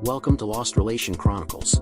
Welcome to Lost Relation Chronicles.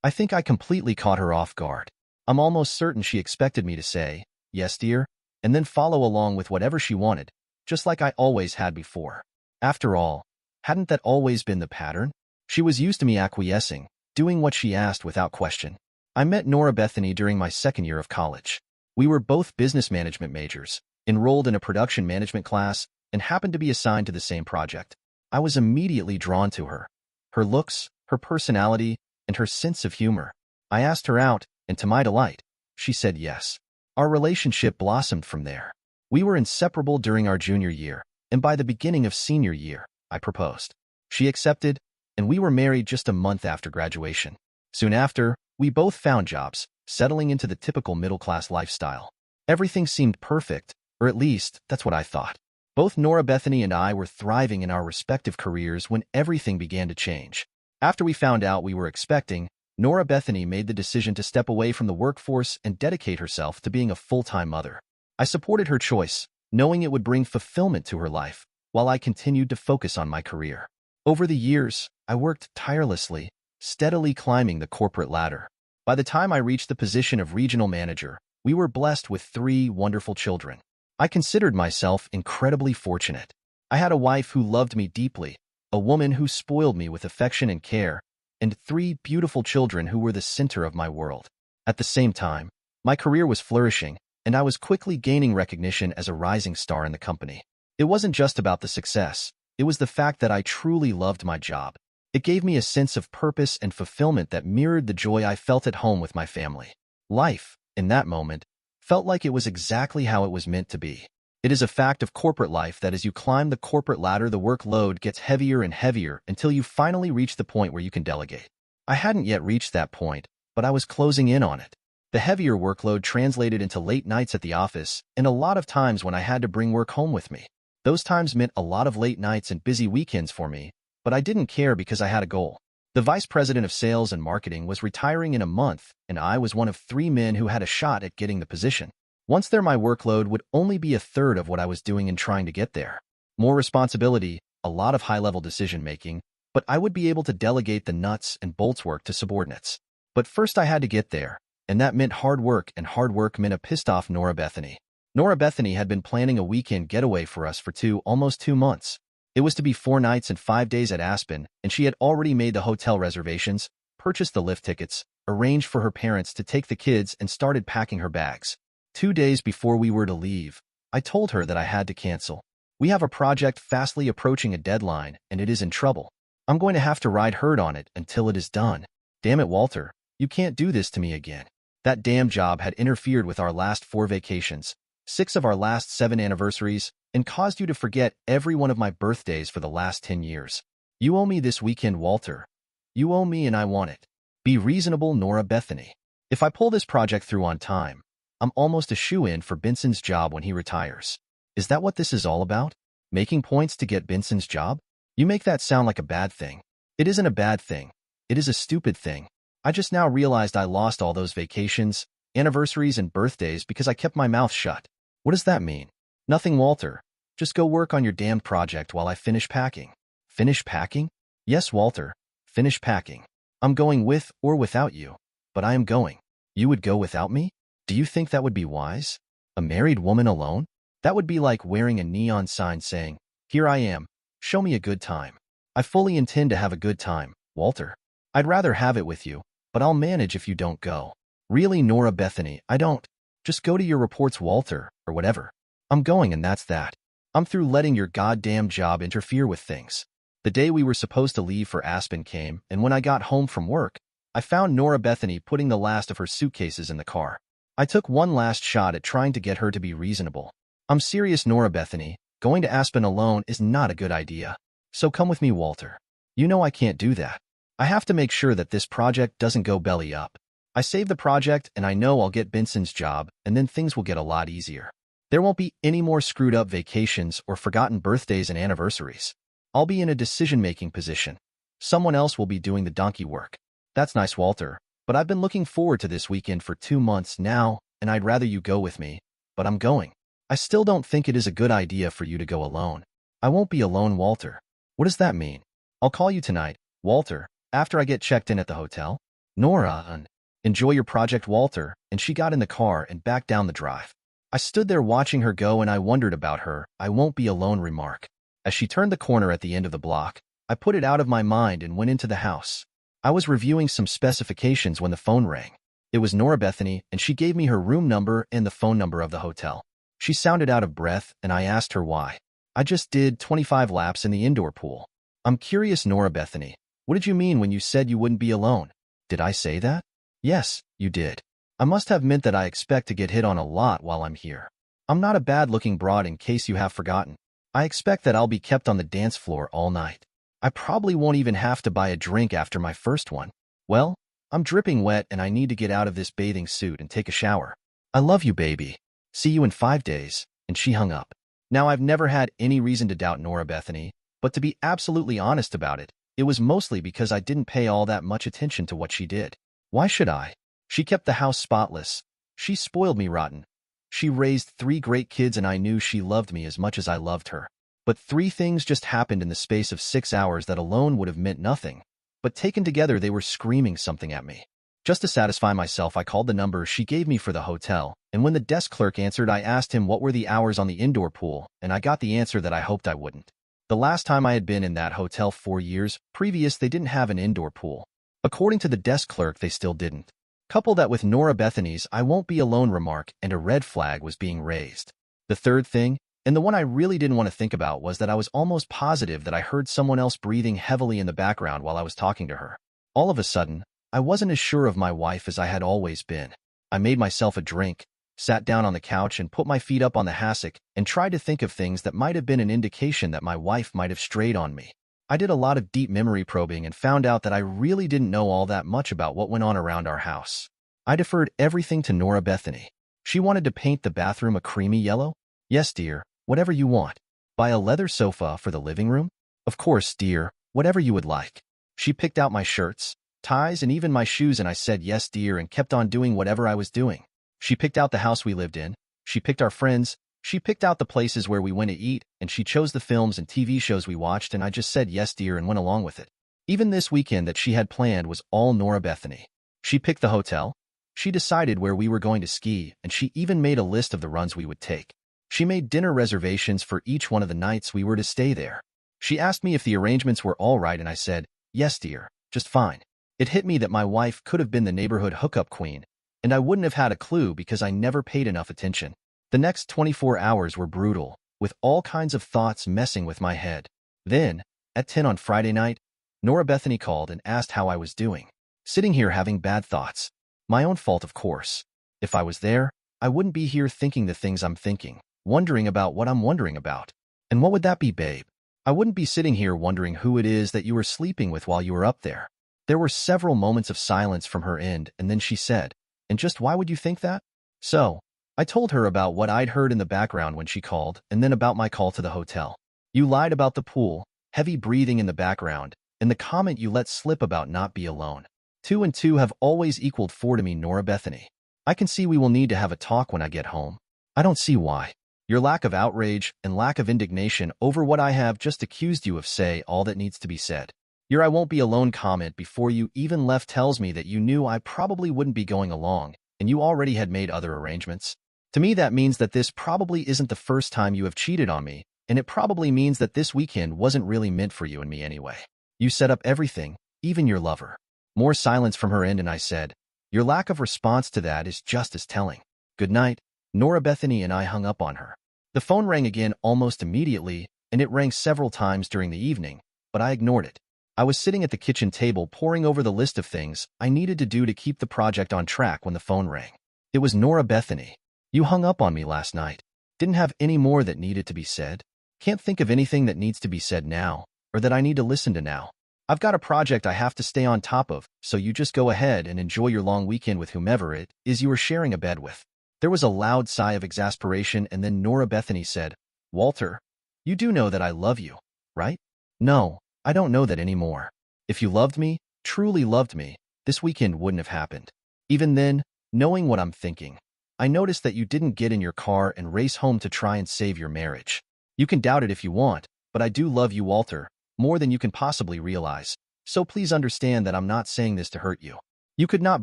I think I completely caught her off guard. I'm almost certain she expected me to say, "Yes, dear," and then follow along with whatever she wanted, just like I always had before. After all, hadn't that always been the pattern? She was used to me acquiescing, doing what she asked without question. I met Nora Bethany during my second year of college. We were both business management majors, enrolled in a production management class, and happened to be assigned to the same project. I was immediately drawn to her. Her looks, her personality, and her sense of humor. I asked her out, and to my delight, she said yes. Our relationship blossomed from there. We were inseparable during our junior year, and by the beginning of senior year, I proposed. She accepted, and we were married just a month after graduation. Soon after, we both found jobs, settling into the typical middle-class lifestyle. Everything seemed perfect, or at least, that's what I thought. Both Nora Bethany and I were thriving in our respective careers when everything began to change. After we found out we were expecting, Nora Bethany made the decision to step away from the workforce and dedicate herself to being a full-time mother. I supported her choice, knowing it would bring fulfillment to her life, while I continued to focus on my career. Over the years, I worked tirelessly, steadily climbing the corporate ladder. By the time I reached the position of regional manager, we were blessed with 3 wonderful children. I considered myself incredibly fortunate. I had a wife who loved me deeply, a woman who spoiled me with affection and care, and 3 beautiful children who were the center of my world. At the same time, my career was flourishing, and I was quickly gaining recognition as a rising star in the company. It wasn't just about the success, it was the fact that I truly loved my job. It gave me a sense of purpose and fulfillment that mirrored the joy I felt at home with my family. Life, in that moment, felt like it was exactly how it was meant to be. It is a fact of corporate life that as you climb the corporate ladder, the workload gets heavier and heavier until you finally reach the point where you can delegate. I hadn't yet reached that point, but I was closing in on it. The heavier workload translated into late nights at the office and a lot of times when I had to bring work home with me. Those times meant a lot of late nights and busy weekends for me, but I didn't care because I had a goal. The vice president of sales and marketing was retiring in a month, and I was one of 3 men who had a shot at getting the position. Once there, my workload would only be a third of what I was doing in trying to get there. More responsibility, a lot of high-level decision-making, but I would be able to delegate the nuts and bolts work to subordinates. But first I had to get there, and that meant hard work, and hard work meant a pissed-off Nora Bethany. Nora Bethany had been planning a weekend getaway for us for almost 2 months. It was to be 4 nights and 5 days at Aspen, and she had already made the hotel reservations, purchased the lift tickets, arranged for her parents to take the kids, and started packing her bags. 2 days before we were to leave, I told her that I had to cancel. We have a project fastly approaching a deadline, and it is in trouble. I'm going to have to ride herd on it until it is done. Damn it, Walter, you can't do this to me again. That damn job had interfered with our last 4 vacations, 6 of our last 7 anniversaries, and caused you to forget every one of my birthdays for the last 10 years. You owe me this weekend, Walter. You owe me and I want it. Be reasonable, Nora Bethany. If I pull this project through on time, I'm almost a shoo-in for Benson's job when he retires. Is that what this is all about? Making points to get Benson's job? You make that sound like a bad thing. It isn't a bad thing. It is a stupid thing. I just now realized I lost all those vacations, anniversaries, and birthdays because I kept my mouth shut. What does that mean? Nothing, Walter. Just go work on your damned project while I finish packing. Finish packing? Yes, Walter. Finish packing. I'm going with or without you. But I am going. You would go without me? Do you think that would be wise? A married woman alone? That would be like wearing a neon sign saying, "Here I am. Show me a good time." I fully intend to have a good time, Walter. I'd rather have it with you, but I'll manage if you don't go. Really, Nora Bethany, I don't. Just go to your reports, Walter, or whatever. I'm going, and that's that. I'm through letting your goddamn job interfere with things. The day we were supposed to leave for Aspen came, and when I got home from work, I found Nora Bethany putting the last of her suitcases in the car. I took one last shot at trying to get her to be reasonable. I'm serious, Nora Bethany. Going to Aspen alone is not a good idea. So come with me, Walter. You know I can't do that. I have to make sure that this project doesn't go belly up. I save the project, and I know I'll get Benson's job, and then things will get a lot easier. There won't be any more screwed-up vacations or forgotten birthdays and anniversaries. I'll be in a decision-making position. Someone else will be doing the donkey work. That's nice, Walter, but I've been looking forward to this weekend for 2 months now, and I'd rather you go with me, but I'm going. I still don't think it is a good idea for you to go alone. I won't be alone, Walter. What does that mean? I'll call you tonight, Walter, after I get checked in at the hotel. Nora, enjoy your project, Walter, and she got in the car and backed down the drive. I stood there watching her go and I wondered about her I won't be alone remark. As she turned the corner at the end of the block, I put it out of my mind and went into the house. I was reviewing some specifications when the phone rang. It was Nora Bethany, and she gave me her room number and the phone number of the hotel. She sounded out of breath, and I asked her why. I just did 25 laps in the indoor pool. I'm curious, Nora Bethany. What did you mean when you said you wouldn't be alone? Did I say that? Yes, you did. I must have meant that I expect to get hit on a lot while I'm here. I'm not a bad-looking broad in case you have forgotten. I expect that I'll be kept on the dance floor all night. I probably won't even have to buy a drink after my first one. Well, I'm dripping wet and I need to get out of this bathing suit and take a shower. I love you, baby. See you in 5 days. And she hung up. Now, I've never had any reason to doubt Nora Bethany, but to be absolutely honest about it, it was mostly because I didn't pay all that much attention to what she did. Why should I? She kept the house spotless. She spoiled me rotten. She raised 3 great kids and I knew she loved me as much as I loved her. But 3 things just happened in the space of 6 hours that alone would have meant nothing. But taken together, they were screaming something at me. Just to satisfy myself, I called the number she gave me for the hotel, and when the desk clerk answered, I asked him what were the hours on the indoor pool, and I got the answer that I hoped I wouldn't. The last time I had been in that hotel 4 years previous, they didn't have an indoor pool. According to the desk clerk, they still didn't. Couple that with Nora Bethany's "I won't be alone" remark, and a red flag was being raised. The third thing, and the one I really didn't want to think about, was that I was almost positive that I heard someone else breathing heavily in the background while I was talking to her. All of a sudden, I wasn't as sure of my wife as I had always been. I made myself a drink, sat down on the couch and put my feet up on the hassock and tried to think of things that might have been an indication that my wife might have strayed on me. I did a lot of deep memory probing and found out that I really didn't know all that much about what went on around our house. I deferred everything to Nora Bethany. She wanted to paint the bathroom a creamy yellow. Yes, dear, whatever you want. Buy a leather sofa for the living room? Of course, dear, whatever you would like. She picked out my shirts, ties, and even my shoes, and I said yes, dear, and kept on doing whatever I was doing. She picked out the house we lived in. She picked our friends. She picked out the places where we went to eat, and she chose the films and TV shows we watched, and I just said yes, dear, and went along with it. Even this weekend that she had planned was all Nora Bethany. She picked the hotel. She decided where we were going to ski, and she even made a list of the runs we would take. She made dinner reservations for each one of the nights we were to stay there. She asked me if the arrangements were all right, and I said, yes, dear, just fine. It hit me that my wife could have been the neighborhood hookup queen, and I wouldn't have had a clue because I never paid enough attention. The next 24 hours were brutal, with all kinds of thoughts messing with my head. Then, at 10 on Friday night, Nora Bethany called and asked how I was doing. Sitting here having bad thoughts. My own fault, of course. If I was there, I wouldn't be here thinking the things I'm thinking, wondering about what I'm wondering about. And what would that be, babe? I wouldn't be sitting here wondering who it is that you were sleeping with while you were up there. There were several moments of silence from her end, and then she said, and just why would you think that? So, I told her about what I'd heard in the background when she called, and then about my call to the hotel. You lied about the pool, heavy breathing in the background, and the comment you let slip about not be alone. 2 and 2 have always equaled 4 to me, Nora Bethany. I can see we will need to have a talk when I get home. I don't see why. Your lack of outrage and lack of indignation over what I have just accused you of say all that needs to be said. Your "I won't be alone" comment before you even left tells me that you knew I probably wouldn't be going along, and you already had made other arrangements. To me, that means that this probably isn't the first time you have cheated on me, and it probably means that this weekend wasn't really meant for you and me anyway. You set up everything, even your lover. More silence from her end, and I said, your lack of response to that is just as telling. Good night. Nora Bethany, and I hung up on her. The phone rang again almost immediately, and it rang several times during the evening, but I ignored it. I was sitting at the kitchen table poring over the list of things I needed to do to keep the project on track when the phone rang. It was Nora Bethany. You hung up on me last night. Didn't have any more that needed to be said. Can't think of anything that needs to be said now, or that I need to listen to now. I've got a project I have to stay on top of, so you just go ahead and enjoy your long weekend with whomever it is you are sharing a bed with. There was a loud sigh of exasperation, and then Nora Bethany said, Walter, you do know that I love you, right? No, I don't know that anymore. If you loved me, truly loved me, this weekend wouldn't have happened. Even then, knowing what I'm thinking, I noticed that you didn't get in your car and race home to try and save your marriage. You can doubt it if you want, but I do love you, Walter, more than you can possibly realize. So please understand that I'm not saying this to hurt you. You could not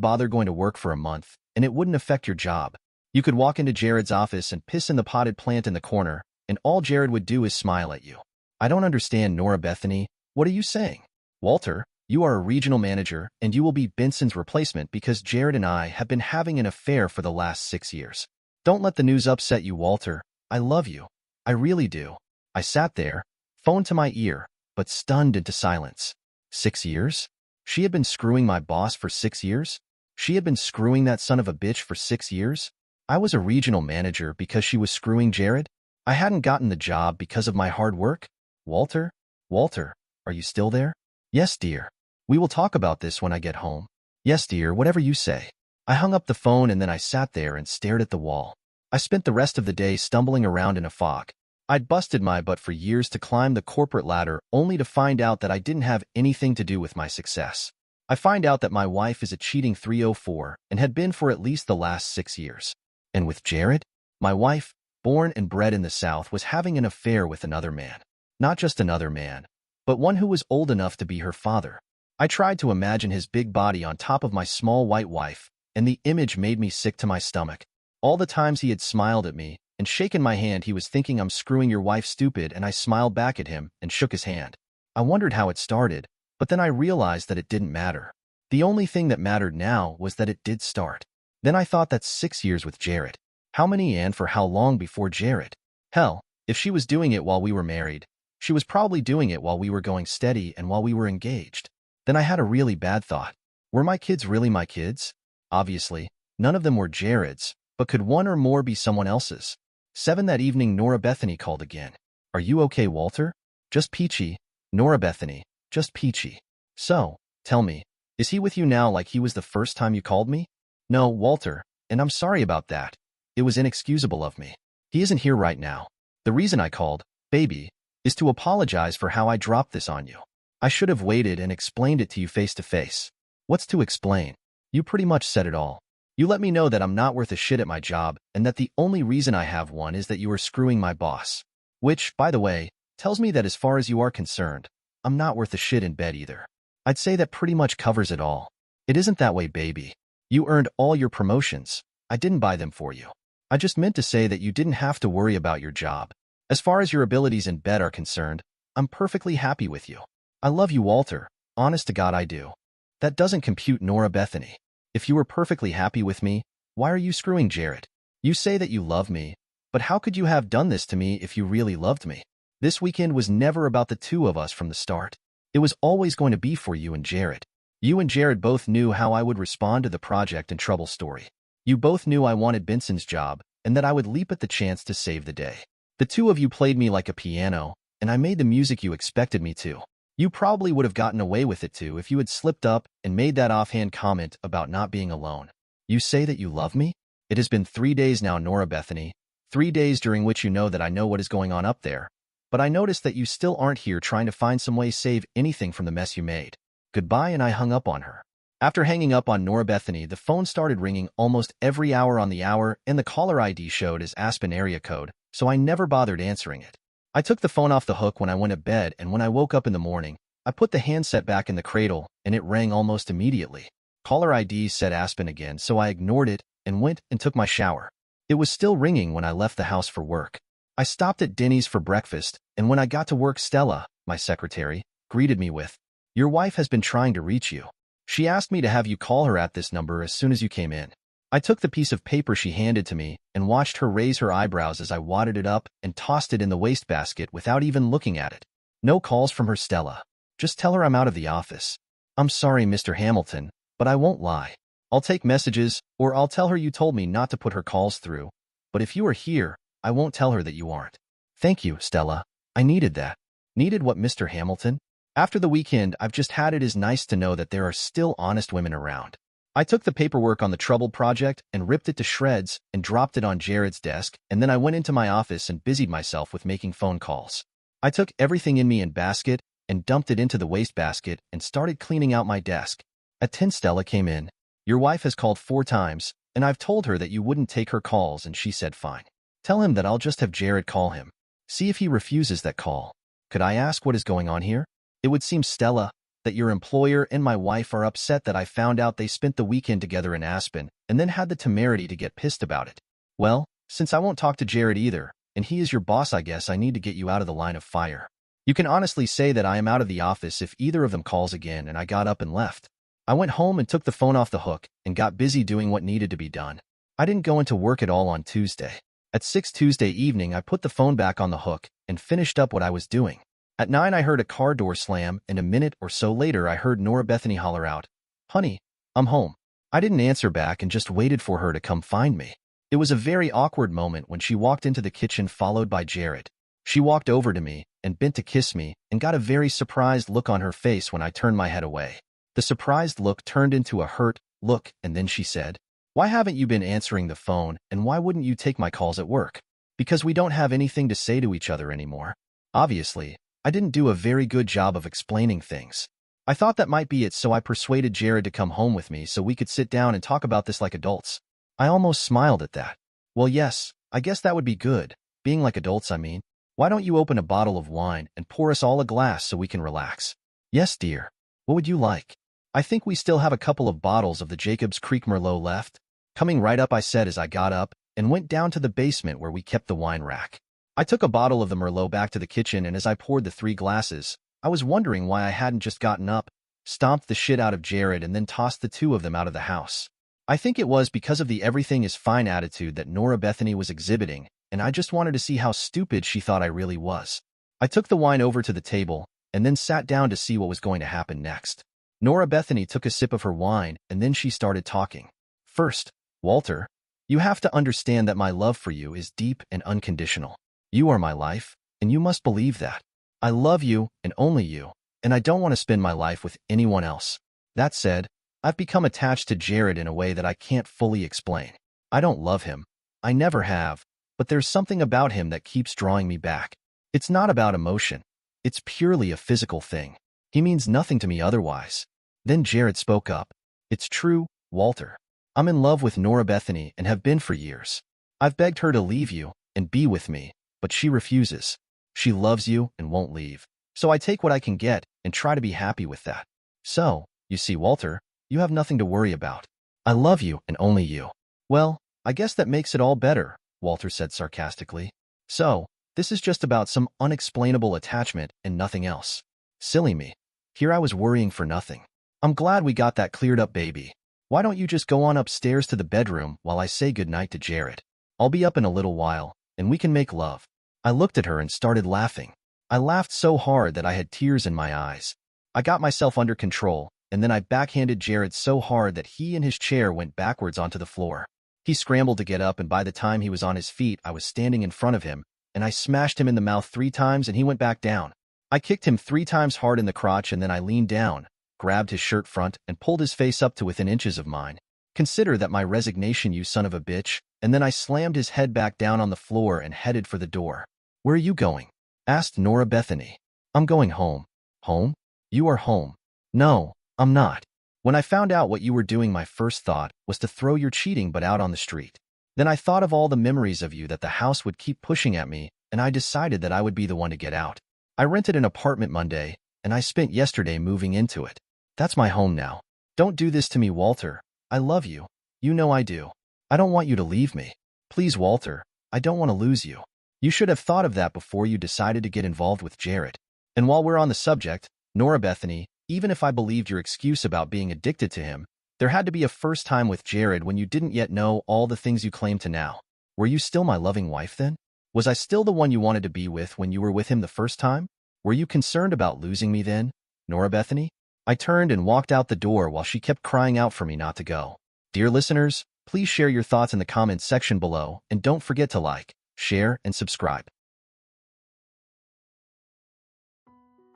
bother going to work for a month, and it wouldn't affect your job. You could walk into Jared's office and piss in the potted plant in the corner, and all Jared would do is smile at you. I don't understand, Nora Bethany. What are you saying? Walter, you are a regional manager, and you will be Benson's replacement because Jared and I have been having an affair for the last 6 years. Don't let the news upset you, Walter. I love you. I really do. I sat there, phone to my ear, but stunned into silence. 6 years? She had been screwing my boss for 6 years? She had been screwing that son of a bitch for 6 years? I was a regional manager because she was screwing Jared? I hadn't gotten the job because of my hard work? Walter? Walter, are you still there? Yes, dear. We will talk about this when I get home. Yes, dear, whatever you say. I hung up the phone and then I sat there and stared at the wall. I spent the rest of the day stumbling around in a fog. I'd busted my butt for years to climb the corporate ladder only to find out that I didn't have anything to do with my success. I find out that my wife is a cheating 304 and had been for at least the last 6 years. And with Jared, my wife, born and bred in the South, was having an affair with another man. Not just another man, but one who was old enough to be her father. I tried to imagine his big body on top of my small white wife, and the image made me sick to my stomach. All the times he had smiled at me and shaken my hand, he was thinking, I'm screwing your wife, stupid, and I smiled back at him and shook his hand. I wondered how it started, but then I realized that it didn't matter. The only thing that mattered now was that it did start. Then I thought, that's 6 years with Jared. How many and for how long before Jared? Hell, if she was doing it while we were married, she was probably doing it while we were going steady and while we were engaged. Then I had a really bad thought. Were my kids really my kids? Obviously, none of them were Jared's, but could one or more be someone else's? 7 that evening, Nora Bethany called again. Are you okay, Walter? Just peachy. Nora Bethany, just peachy. So, tell me, is he with you now like he was the first time you called me? No, Walter, and I'm sorry about that. It was inexcusable of me. He isn't here right now. The reason I called, baby, is to apologize for how I dropped this on you. I should have waited and explained it to you face to face. What's to explain? You pretty much said it all. You let me know that I'm not worth a shit at my job and that the only reason I have one is that you are screwing my boss. Which, by the way, tells me that as far as you are concerned, I'm not worth a shit in bed either. I'd say that pretty much covers it all. It isn't that way, baby. You earned all your promotions. I didn't buy them for you. I just meant to say that you didn't have to worry about your job. As far as your abilities in bed are concerned, I'm perfectly happy with you. I love you, Walter. Honest to God, I do. That doesn't compute, Nora Bethany. If you were perfectly happy with me, why are you screwing Jared? You say that you love me, but how could you have done this to me if you really loved me? This weekend was never about the two of us from the start. It was always going to be for you and Jared. You and Jared both knew how I would respond to the project and trouble story. You both knew I wanted Benson's job and that I would leap at the chance to save the day. The two of you played me like a piano, and I made the music you expected me to. You probably would have gotten away with it too if you had slipped up and made that offhand comment about not being alone. You say that you love me? It has been 3 days now, Nora Bethany. 3 days during which you know that I know what is going on up there. But I noticed that you still aren't here trying to find some way to save anything from the mess you made. Goodbye, and I hung up on her. After hanging up on Nora Bethany, the phone started ringing almost every hour on the hour, and the caller ID showed as Aspen area code, so I never bothered answering it. I took the phone off the hook when I went to bed, and when I woke up in the morning, I put the handset back in the cradle, and it rang almost immediately. Caller ID said Aspen again, so I ignored it and went and took my shower. It was still ringing when I left the house for work. I stopped at Denny's for breakfast, and when I got to work, Stella, my secretary, greeted me with, "Your wife has been trying to reach you. She asked me to have you call her at this number as soon as you came in." I took the piece of paper she handed to me and watched her raise her eyebrows as I wadded it up and tossed it in the wastebasket without even looking at it. No calls from her, Stella. Just tell her I'm out of the office. I'm sorry, Mr. Hamilton, but I won't lie. I'll take messages, or I'll tell her you told me not to put her calls through. But if you are here, I won't tell her that you aren't. Thank you, Stella. I needed that. Needed what, Mr. Hamilton? After the weekend I've just had, it is nice to know that there are still honest women around. I took the paperwork on the troubled project and ripped it to shreds and dropped it on Jared's desk, and then I went into my office and busied myself with making phone calls. I took everything in me in basket and dumped it into the wastebasket and started cleaning out my desk. At 10, Stella came in. "Your wife has called 4 times, and I've told her that you wouldn't take her calls, and she said fine. Tell him that I'll just have Jared call him. See if he refuses that call." Could I ask what is going on here? It would seem, Stella, that your employer and my wife are upset that I found out they spent the weekend together in Aspen and then had the temerity to get pissed about it. Well, since I won't talk to Jared either, and he is your boss, I guess I need to get you out of the line of fire. You can honestly say that I am out of the office if either of them calls again, and I got up and left. I went home and took the phone off the hook and got busy doing what needed to be done. I didn't go into work at all on Tuesday. At 6 Tuesday evening, I put the phone back on the hook and finished up what I was doing. At 9, I heard a car door slam, and a minute or so later, I heard Nora Bethany holler out, "Honey, I'm home." I didn't answer back and just waited for her to come find me. It was a very awkward moment when she walked into the kitchen followed by Jared. She walked over to me and bent to kiss me and got a very surprised look on her face when I turned my head away. The surprised look turned into a hurt look, and then she said, "Why haven't you been answering the phone, and why wouldn't you take my calls at work?" "Because we don't have anything to say to each other anymore." Obviously, I didn't do a very good job of explaining things. I thought that might be it, so I persuaded Jared to come home with me so we could sit down and talk about this like adults. I almost smiled at that. "Well, yes, I guess that would be good. Being like adults, I mean. Why don't you open a bottle of wine and pour us all a glass so we can relax?" "Yes, dear. What would you like?" "I think we still have a couple of bottles of the Jacob's Creek Merlot left." "Coming right up," I said as I got up and went down to the basement where we kept the wine rack. I took a bottle of the Merlot back to the kitchen, and as I poured the 3 glasses, I was wondering why I hadn't just gotten up, stomped the shit out of Jared, and then tossed the 2 of them out of the house. I think it was because of the everything is fine attitude that Nora Bethany was exhibiting, and I just wanted to see how stupid she thought I really was. I took the wine over to the table and then sat down to see what was going to happen next. Nora Bethany took a sip of her wine, and then she started talking. "First, Walter, you have to understand that my love for you is deep and unconditional. You are my life, and you must believe that. I love you and only you, and I don't want to spend my life with anyone else. That said, I've become attached to Jared in a way that I can't fully explain. I don't love him. I never have, but there's something about him that keeps drawing me back. It's not about emotion. It's purely a physical thing. He means nothing to me otherwise." Then Jared spoke up. "It's true, Walter. I'm in love with Nora Bethany and have been for years. I've begged her to leave you and be with me, but she refuses. She loves you and won't leave. So I take what I can get and try to be happy with that. So, you see, Walter, you have nothing to worry about. I love you and only you." "Well, I guess that makes it all better," Walter said sarcastically. "So, this is just about some unexplainable attachment and nothing else. Silly me. Here I was worrying for nothing. I'm glad we got that cleared up, baby. Why don't you just go on upstairs to the bedroom while I say goodnight to Jared? I'll be up in a little while, and we can make love." I looked at her and started laughing. I laughed so hard that I had tears in my eyes. I got myself under control, and then I backhanded Jared so hard that he and his chair went backwards onto the floor. He scrambled to get up, and by the time he was on his feet, I was standing in front of him, and I smashed him in the mouth 3 times, and he went back down. I kicked him 3 times hard in the crotch, and then I leaned down, grabbed his shirt front, and pulled his face up to within inches of mine. "Consider that my resignation, you son of a bitch," and then I slammed his head back down on the floor and headed for the door. "Where are you going?" asked Nora Bethany. "I'm going home." "Home? You are home." "No, I'm not. When I found out what you were doing, my first thought was to throw your cheating butt out on the street. Then I thought of all the memories of you that the house would keep pushing at me, and I decided that I would be the one to get out. I rented an apartment Monday, and I spent yesterday moving into it. That's my home now. Don't do this to me, Walter. I love you. You know I do. I don't want you to leave me. Please, Walter, I don't want to lose you. You should have thought of that before you decided to get involved with Jared. And while we're on the subject, Nora Bethany, even if I believed your excuse about being addicted to him, there had to be a first time with Jared when you didn't yet know all the things you claim to now. Were you still my loving wife then? Was I still the one you wanted to be with when you were with him the first time? Were you concerned about losing me then, Nora Bethany? I turned and walked out the door while she kept crying out for me not to go. Dear listeners, please share your thoughts in the comments section below, and don't forget to like, share, and subscribe.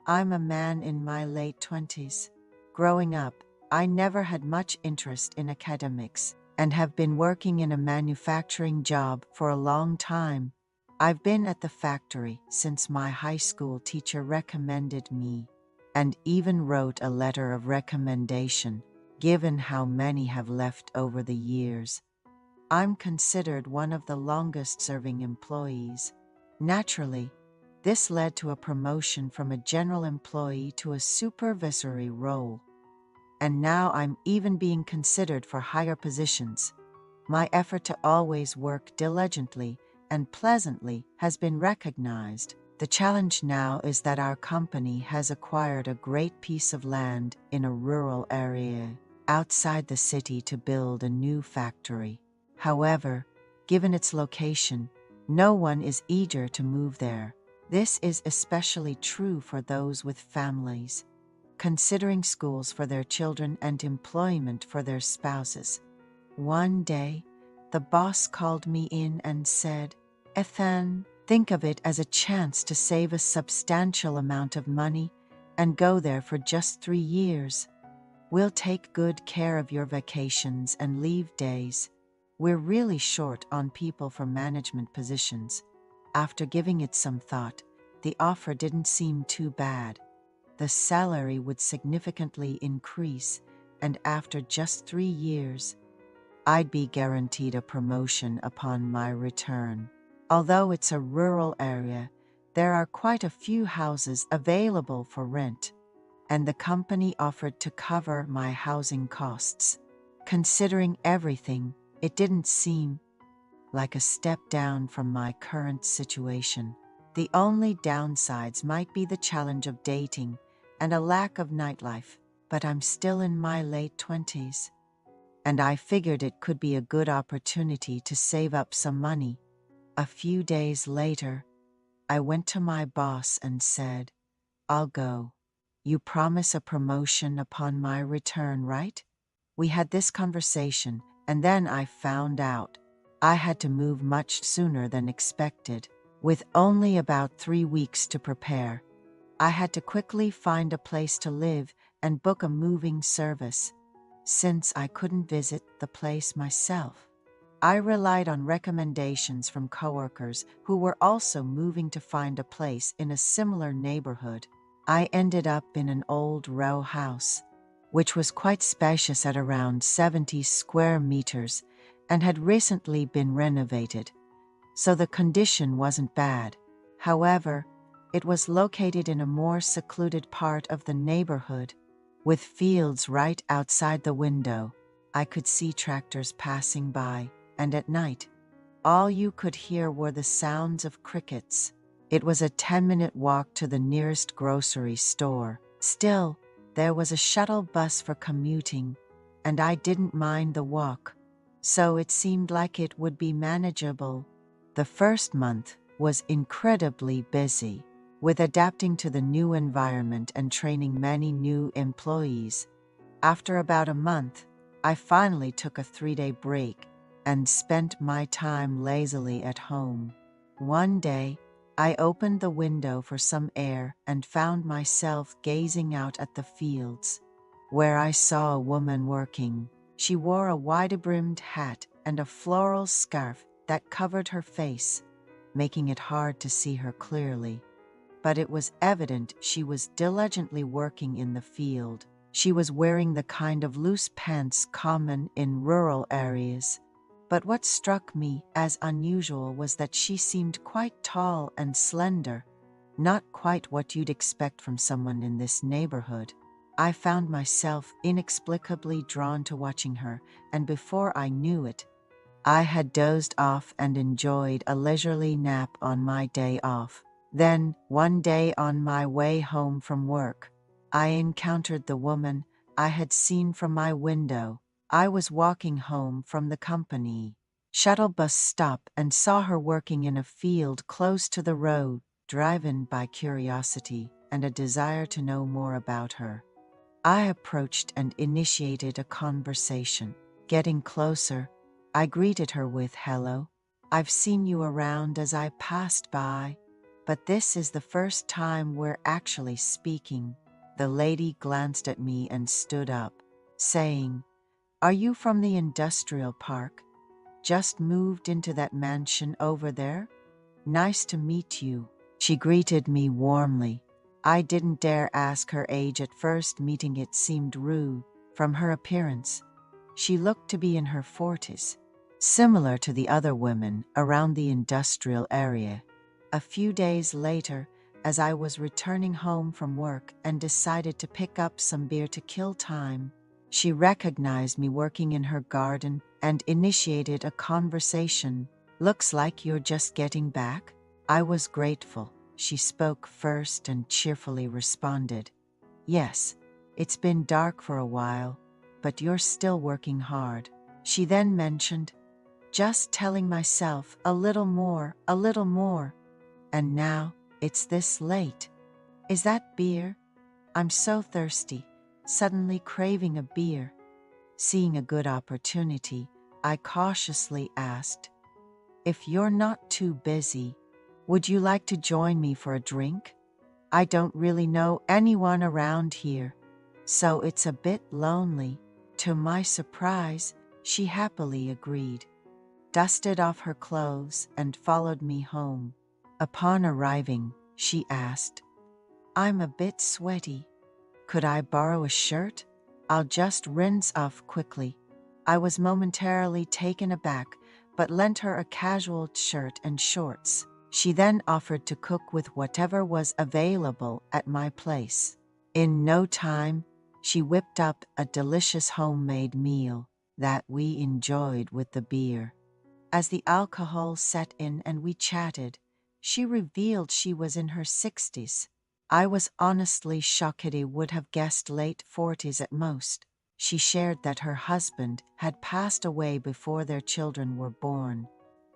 I'm a man in my late 20s. Growing up, I never had much interest in academics and have been working in a manufacturing job for a long time. I've been at the factory since my high school teacher recommended me and even wrote a letter of recommendation, given how many have left over the years. I'm considered one of the longest-serving employees. Naturally, This led to a promotion from a general employee to a supervisory role. And now I'm even being considered for higher positions. My effort to always work diligently and pleasantly has been recognized. The challenge now is that our company has acquired a great piece of land in a rural area outside the city to build a new factory. However, given its location, no one is eager to move there. This is especially true for those with families, considering schools for their children and employment for their spouses. One day, the boss called me in and said, "Ethan, think of it as a chance to save a substantial amount of money and go there for just 3 years. We'll take good care of your vacations and leave days. We're really short on people for management positions." After giving it some thought, the offer didn't seem too bad. The salary would significantly increase, and after just 3 years, I'd be guaranteed a promotion upon my return. Although it's a rural area, there are quite a few houses available for rent, and the company offered to cover my housing costs. Considering everything, it didn't seem like a step down from my current situation. The only downsides might be the challenge of dating and a lack of nightlife, but I'm still in my late 20s, and I figured it could be a good opportunity to save up some money. A few days later, I went to my boss and said, "I'll go. You promise a promotion upon my return, right?" We had this conversation, and then I found out I had to move much sooner than expected. With only about 3 weeks to prepare, I had to quickly find a place to live and book a moving service. Since I couldn't visit the place myself, I relied on recommendations from coworkers who were also moving to find a place in a similar neighborhood. I ended up in an old row house, which was quite spacious at around 70 square meters and had recently been renovated, so the condition wasn't bad. However, it was located in a more secluded part of the neighborhood, with fields right outside the window. I could see tractors passing by, and at night, all you could hear were the sounds of crickets. It was a 10-minute walk to the nearest grocery store. Still, there was a shuttle bus for commuting, and I didn't mind the walk, so it seemed like it would be manageable. The first month was incredibly busy, with adapting to the new environment and training many new employees. After about a month, I finally took a 3-day break and spent my time lazily at home. One day, I opened the window for some air and found myself gazing out at the fields, where I saw a woman working. She wore a wide-brimmed hat and a floral scarf that covered her face, making it hard to see her clearly. But it was evident she was diligently working in the field. She was wearing the kind of loose pants common in rural areas. But what struck me as unusual was that she seemed quite tall and slender, not quite what you'd expect from someone in this neighborhood. I found myself inexplicably drawn to watching her, and before I knew it, I had dozed off and enjoyed a leisurely nap on my day off. Then, one day on my way home from work, I encountered the woman I had seen from my window. I was walking home from the company shuttle bus stop and saw her working in a field close to the road, driven by curiosity and a desire to know more about her. I approached and initiated a conversation. Getting closer, I greeted her with, "Hello. I've seen you around as I passed by, but this is the first time we're actually speaking." The lady glanced at me and stood up, saying, "Are you from the industrial park? Just moved into that mansion over there? Nice to meet you." She greeted me warmly. I didn't dare ask her age at first. Meeting it seemed rude. From her appearance, she looked to be in her 40s, similar to the other women around the industrial area. A few days later, as I was returning home from work and decided to pick up some beer to kill time, she recognized me working in her garden and initiated a conversation. "Looks like you're just getting back." I was grateful. She spoke first and cheerfully responded, "Yes, it's been dark for a while, but you're still working hard." She then mentioned, "Just telling myself a little more, and now it's this late. Is that beer? I'm so thirsty, suddenly craving a beer." Seeing a good opportunity, I cautiously asked, "If you're not too busy, would you like to join me for a drink? I don't really know anyone around here, so it's a bit lonely." To my surprise, she happily agreed, dusted off her clothes, and followed me home. Upon arriving, she asked, "I'm a bit sweaty. Could I borrow a shirt? I'll just rinse off quickly." I was momentarily taken aback, but lent her a casual shirt and shorts. She then offered to cook with whatever was available at my place. In no time, she whipped up a delicious homemade meal that we enjoyed with the beer. As the alcohol set in and we chatted, she revealed she was in her 60s. I was honestly shocked. I would have guessed late 40s at most. She shared that her husband had passed away before their children were born,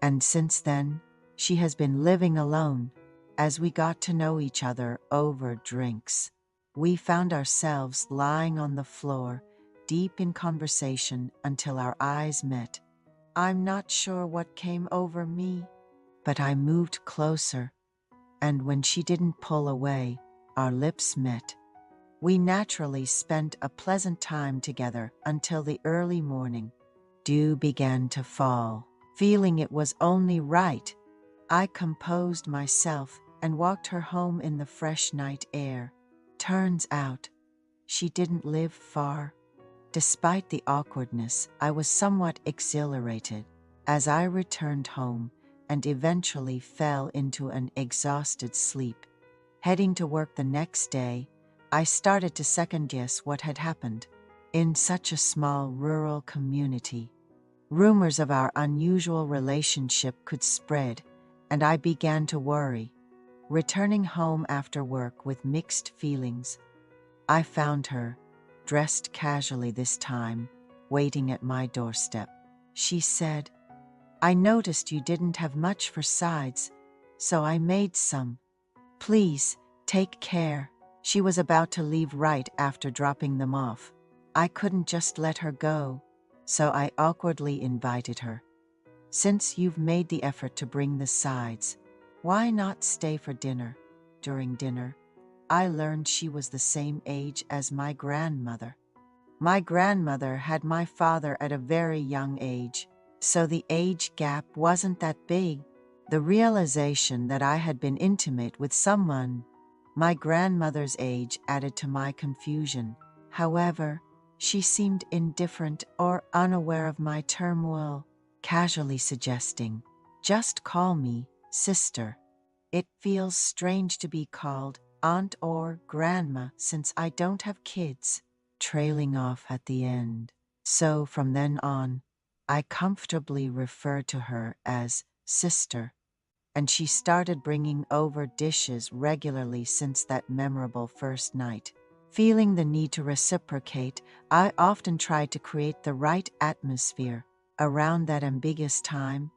and since then, she has been living alone. As we got to know each other over drinks, we found ourselves lying on the floor, deep in conversation until our eyes met. I'm not sure what came over me, but I moved closer, and when she didn't pull away, our lips met. We naturally spent a pleasant time together until the early morning. Dew began to fall. Feeling it was only right, I composed myself and walked her home in the fresh night air. Turns out, she didn't live far. Despite the awkwardness, I was somewhat exhilarated as I returned home and eventually fell into an exhausted sleep. Heading to work the next day, I started to second-guess what had happened. In such a small rural community, rumors of our unusual relationship could spread, and I began to worry. Returning home after work with mixed feelings, I found her, dressed casually this time, waiting at my doorstep. She said, "I noticed you didn't have much for sides, so I made some. Please, take care." She was about to leave right after dropping them off. I couldn't just let her go, so I awkwardly invited her. "Since you've made the effort to bring the sides, why not stay for dinner?" During dinner, I learned she was the same age as my grandmother. My grandmother had my father at a very young age, so the age gap wasn't that big. The realization that I had been intimate with someone my grandmother's age added to my confusion. However, she seemed indifferent or unaware of my turmoil, casually suggesting, "Just call me sister. It feels strange to be called aunt or grandma since I don't have kids," trailing off at the end. So from then on, I comfortably refer to her as sister, and she started bringing over dishes regularly since that memorable first night. Feeling the need to reciprocate, I often tried to create the right atmosphere. Around that ambiguous time,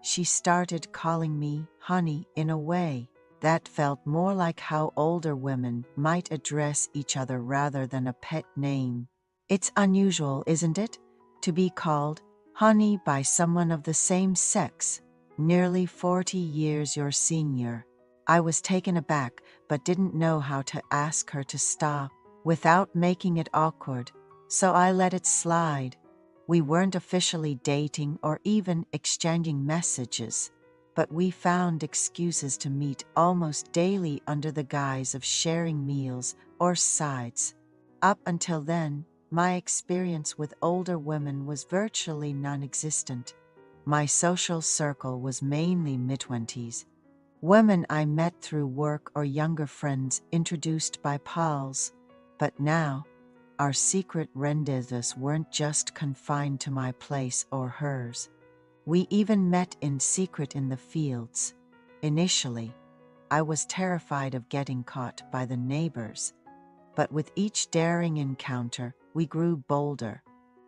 she started calling me honey in a way that felt more like how older women might address each other rather than a pet name. It's unusual, isn't it, to be called honey by someone of the same sex, nearly 40 years your senior. I was taken aback, but didn't know how to ask her to stop without making it awkward, so I let it slide. We weren't officially dating or even exchanging messages, but we found excuses to meet almost daily under the guise of sharing meals or sides. Up until then, my experience with older women was virtually non-existent. My social circle was mainly mid-20s, Women I met through work or younger friends introduced by pals. But now, our secret rendezvous weren't just confined to my place or hers. We even met in secret in the fields. Initially, I was terrified of getting caught by the neighbors, but with each daring encounter, we grew bolder.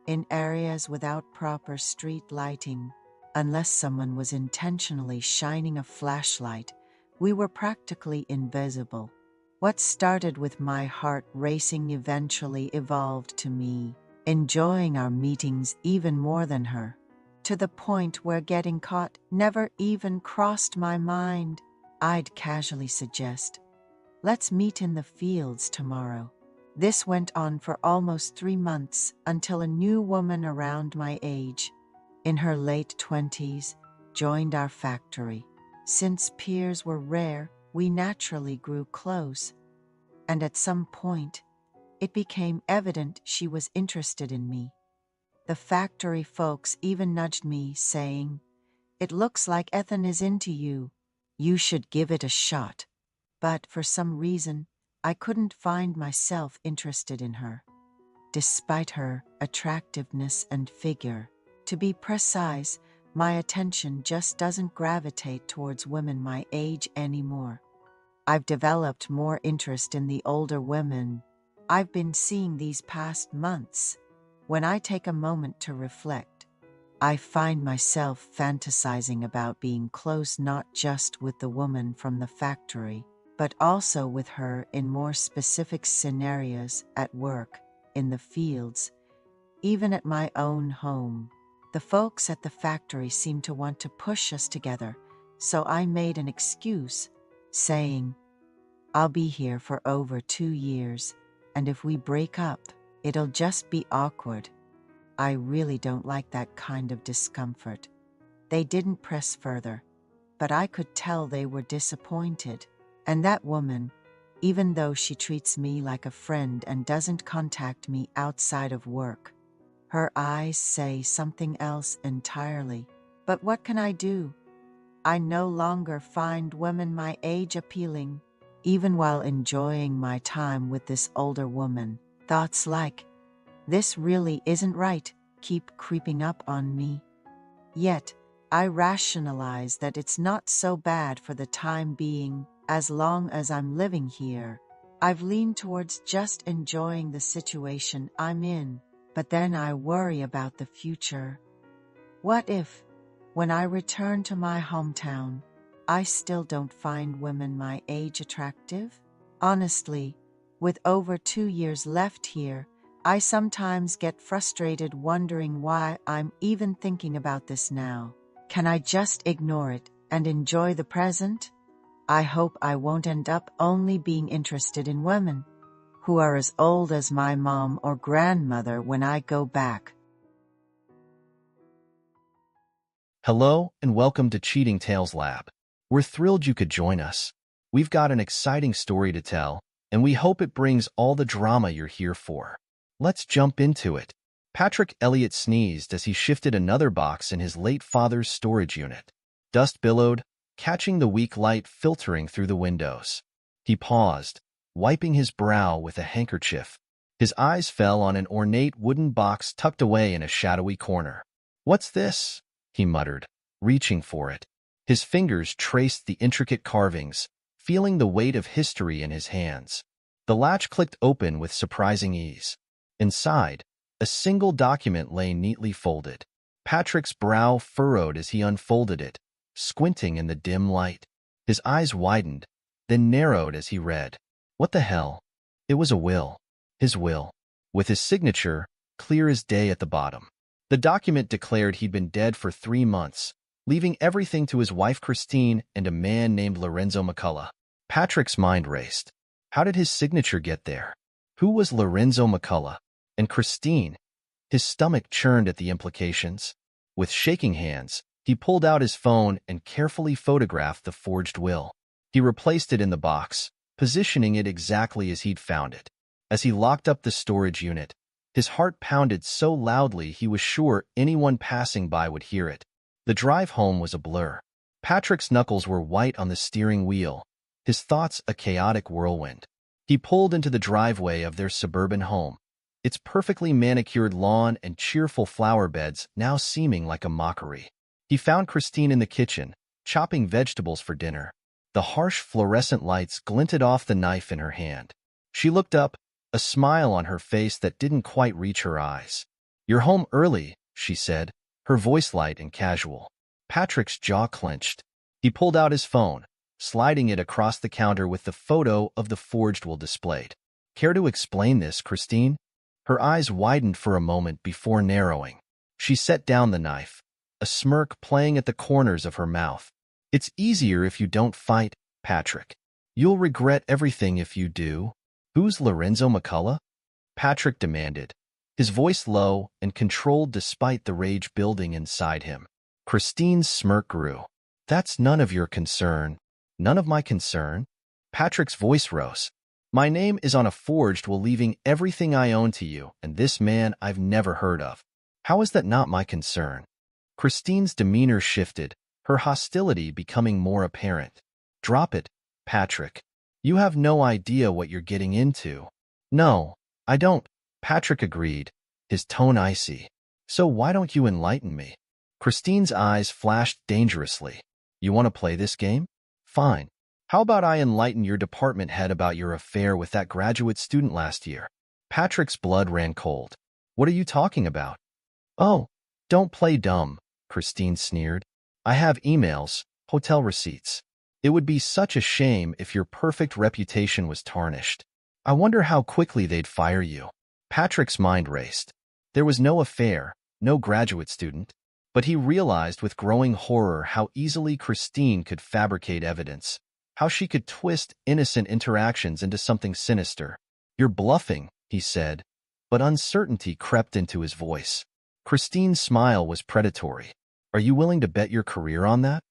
In areas without proper street lighting, unless someone was intentionally shining a flashlight, we were practically invisible. What started with my heart racing eventually evolved to me enjoying our meetings even more than her, to the point where getting caught never even crossed my mind. I'd casually suggest, "Let's meet in the fields tomorrow." This went on for almost 3 months until a new woman around my age, in her late 20s, joined our factory. Since peers were rare, we naturally grew close, and at some point, it became evident she was interested in me. The factory folks even nudged me, saying, "It looks like Ethan is into you. You should give it a shot." But for some reason, I couldn't find myself interested in her, despite her attractiveness and figure. To be precise, my attention just doesn't gravitate towards women my age anymore. I've developed more interest in the older women I've been seeing these past months. When I take a moment to reflect, I find myself fantasizing about being close not just with the woman from the factory, but also with her in more specific scenarios at work, in the fields, even at my own home. The folks at the factory seemed to want to push us together, so I made an excuse, saying, "I'll be here for over 2 years, and if we break up, it'll just be awkward." I really don't like that kind of discomfort. They didn't press further, but I could tell they were disappointed. And that woman, even though she treats me like a friend and doesn't contact me outside of work, her eyes say something else entirely. But what can I do? I no longer find women my age appealing, even while enjoying my time with this older woman. Thoughts like, "This really isn't right," keep creeping up on me. Yet, I rationalize that it's not so bad for the time being, as long as I'm living here. I've leaned towards just enjoying the situation I'm in, but then I worry about the future. What if, when I return to my hometown, I still don't find women my age attractive? Honestly, with over 2 years left here, I sometimes get frustrated wondering why I'm even thinking about this now. Can I just ignore it and enjoy the present? I hope I won't end up only being interested in women who are as old as my mom or grandmother when I go back. Hello and welcome to Cheating Tales Lab. We're thrilled you could join us. We've got an exciting story to tell, and we hope it brings all the drama you're here for. Let's jump into it. Patrick Elliott sneezed as he shifted another box in his late father's storage unit. Dust billowed, catching the weak light filtering through the windows. He paused, wiping his brow with a handkerchief. His eyes fell on an ornate wooden box tucked away in a shadowy corner. "What's this?" he muttered, reaching for it. His fingers traced the intricate carvings, feeling the weight of history in his hands. The latch clicked open with surprising ease. Inside, a single document lay neatly folded. Patrick's brow furrowed as he unfolded it, squinting in the dim light. His eyes widened, then narrowed as he read. What the hell? It was a will. His will, with his signature clear as day at the bottom. The document declared he'd been dead for 3 months, leaving everything to his wife Christine and a man named Lorenzo McCullough. Patrick's mind raced. How did his signature get there? Who was Lorenzo McCullough? And Christine? His stomach churned at the implications. With shaking hands, he pulled out his phone and carefully photographed the forged will. He replaced it in the box, positioning it exactly as he'd found it. As he locked up the storage unit, his heart pounded so loudly he was sure anyone passing by would hear it. The drive home was a blur. Patrick's knuckles were white on the steering wheel, his thoughts a chaotic whirlwind. He pulled into the driveway of their suburban home, its perfectly manicured lawn and cheerful flower beds now seeming like a mockery. He found Christine in the kitchen, chopping vegetables for dinner. The harsh fluorescent lights glinted off the knife in her hand. She looked up, a smile on her face that didn't quite reach her eyes. "You're home early," she said, her voice light and casual. Patrick's jaw clenched. He pulled out his phone, sliding it across the counter with the photo of the forged will displayed. "Care to explain this, Christine?" Her eyes widened for a moment before narrowing. She set down the knife, a smirk playing at the corners of her mouth. "It's easier if you don't fight, Patrick. You'll regret everything if you do." "Who's Lorenzo McCullough?" Patrick demanded, his voice low and controlled despite the rage building inside him. Christine's smirk grew. "That's none of your concern." "None of my concern?" Patrick's voice rose. "My name is on a forged will leaving everything I own to you and this man I've never heard of. How is that not my concern?" Christine's demeanor shifted, her hostility becoming more apparent. "Drop it, Patrick. You have no idea what you're getting into." "No, I don't," Patrick agreed, his tone icy. "So why don't you enlighten me?" Christine's eyes flashed dangerously. "You want to play this game? Fine. How about I enlighten your department head about your affair with that graduate student last year?" Patrick's blood ran cold. "What are you talking about?" "Oh, don't play dumb," Christine sneered. "I have emails, hotel receipts. It would be such a shame if your perfect reputation was tarnished. I wonder how quickly they'd fire you." Patrick's mind raced. There was no affair, no graduate student, but he realized with growing horror how easily Christine could fabricate evidence, how she could twist innocent interactions into something sinister. "You're bluffing," he said, but uncertainty crept into his voice. Christine's smile was predatory. "Are you willing to bet your career on that?"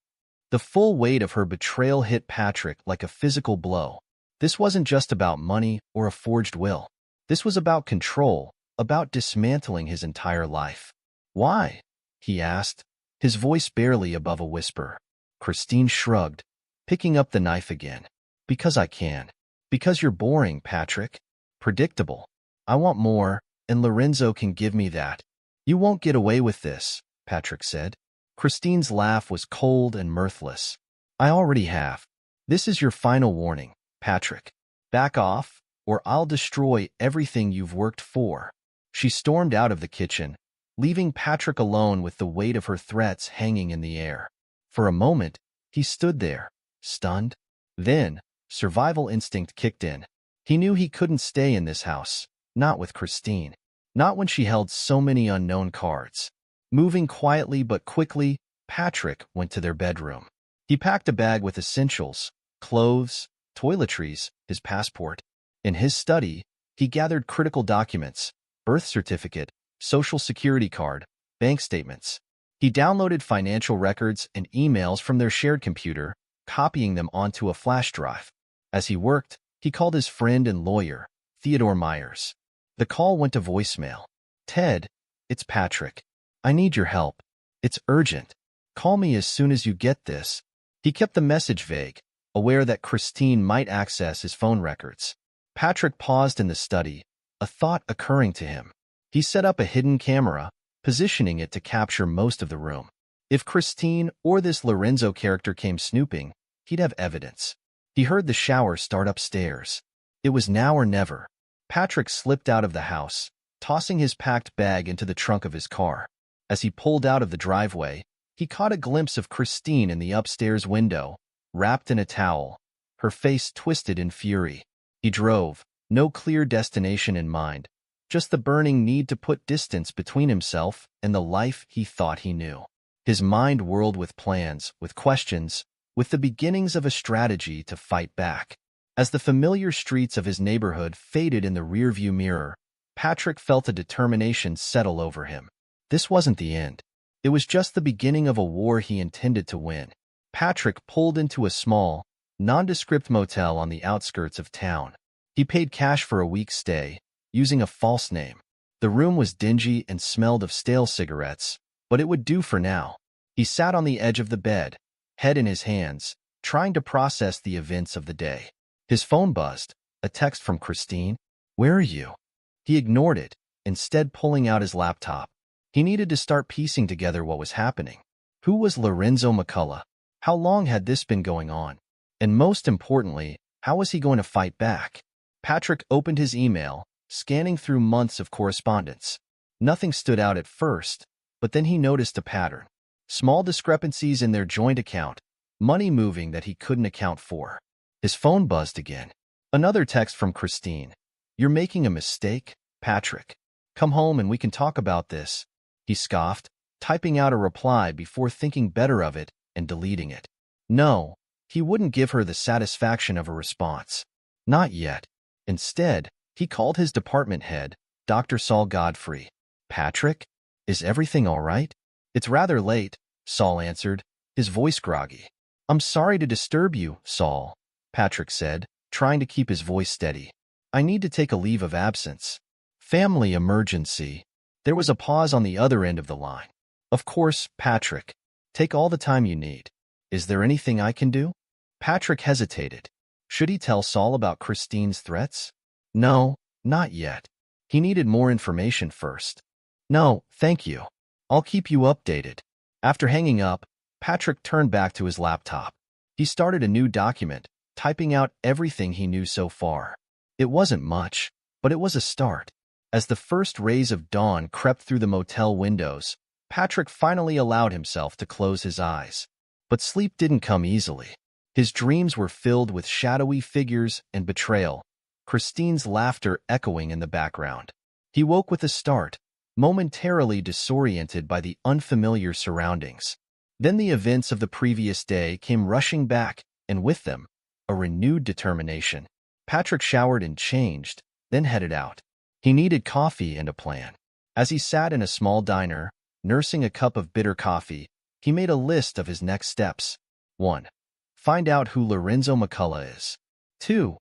The full weight of her betrayal hit Patrick like a physical blow. This wasn't just about money or a forged will. This was about control, about dismantling his entire life. "Why?" he asked, his voice barely above a whisper. Christine shrugged, picking up the knife again. "Because I can. Because you're boring, Patrick. Predictable. I want more, and Lorenzo can give me that." "You won't get away with this," Patrick said. Christine's laugh was cold and mirthless. "I already have. This is your final warning, Patrick. Back off, or I'll destroy everything you've worked for." She stormed out of the kitchen, leaving Patrick alone with the weight of her threats hanging in the air. For a moment, he stood there, stunned. Then, survival instinct kicked in. He knew he couldn't stay in this house, not with Christine, not when she held so many unknown cards. Moving quietly but quickly, Patrick went to their bedroom. He packed a bag with essentials, clothes, toiletries, his passport. In his study, he gathered critical documents, birth certificate, social security card, bank statements. He downloaded financial records and emails from their shared computer, copying them onto a flash drive. As he worked, he called his friend and lawyer, Theodore Myers. The call went to voicemail. "Ted, it's Patrick. I need your help. It's urgent. Call me as soon as you get this." He kept the message vague, aware that Christine might access his phone records. Patrick paused in the study, a thought occurring to him. He set up a hidden camera, positioning it to capture most of the room. If Christine or this Lorenzo character came snooping, he'd have evidence. He heard the shower start upstairs. It was now or never. Patrick slipped out of the house, tossing his packed bag into the trunk of his car. As he pulled out of the driveway, he caught a glimpse of Christine in the upstairs window, wrapped in a towel, her face twisted in fury. He drove, no clear destination in mind, just the burning need to put distance between himself and the life he thought he knew. His mind whirled with plans, with questions, with the beginnings of a strategy to fight back. As the familiar streets of his neighborhood faded in the rearview mirror, Patrick felt a determination settle over him. This wasn't the end. It was just the beginning of a war he intended to win. Patrick pulled into a small, nondescript motel on the outskirts of town. He paid cash for a week's stay, using a false name. The room was dingy and smelled of stale cigarettes, but it would do for now. He sat on the edge of the bed, head in his hands, trying to process the events of the day. His phone buzzed, a text from Christine. "Where are you?" He ignored it, instead pulling out his laptop. He needed to start piecing together what was happening. Who was Lorenzo McCullough? How long had this been going on? And most importantly, how was he going to fight back? Patrick opened his email, scanning through months of correspondence. Nothing stood out at first, but then he noticed a pattern. Small discrepancies in their joint account, money moving that he couldn't account for. His phone buzzed again. Another text from Christine. "You're making a mistake, Patrick. Come home and we can talk about this." He scoffed, typing out a reply before thinking better of it and deleting it. No, he wouldn't give her the satisfaction of a response. Not yet. Instead, he called his department head, Dr. Saul Godfrey. "Patrick, is everything all right?" "It's rather late," Saul answered, his voice groggy. "I'm sorry to disturb you, Saul," Patrick said, trying to keep his voice steady. "I need to take a leave of absence. Family emergency." There was a pause on the other end of the line. "Of course, Patrick. Take all the time you need. Is there anything I can do?" Patrick hesitated. Should he tell Saul about Christine's threats? No, not yet. He needed more information first. "No, thank you. I'll keep you updated." After hanging up, Patrick turned back to his laptop. He started a new document, typing out everything he knew so far. It wasn't much, but it was a start. As the first rays of dawn crept through the motel windows, Patrick finally allowed himself to close his eyes. But sleep didn't come easily. His dreams were filled with shadowy figures and betrayal, Christine's laughter echoing in the background. He woke with a start, momentarily disoriented by the unfamiliar surroundings. Then the events of the previous day came rushing back, and with them, a renewed determination. Patrick showered and changed, then headed out. He needed coffee and a plan. As he sat in a small diner, nursing a cup of bitter coffee, he made a list of his next steps. 1. Find out who Lorenzo McCullough is. 2.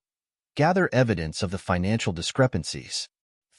Gather evidence of the financial discrepancies.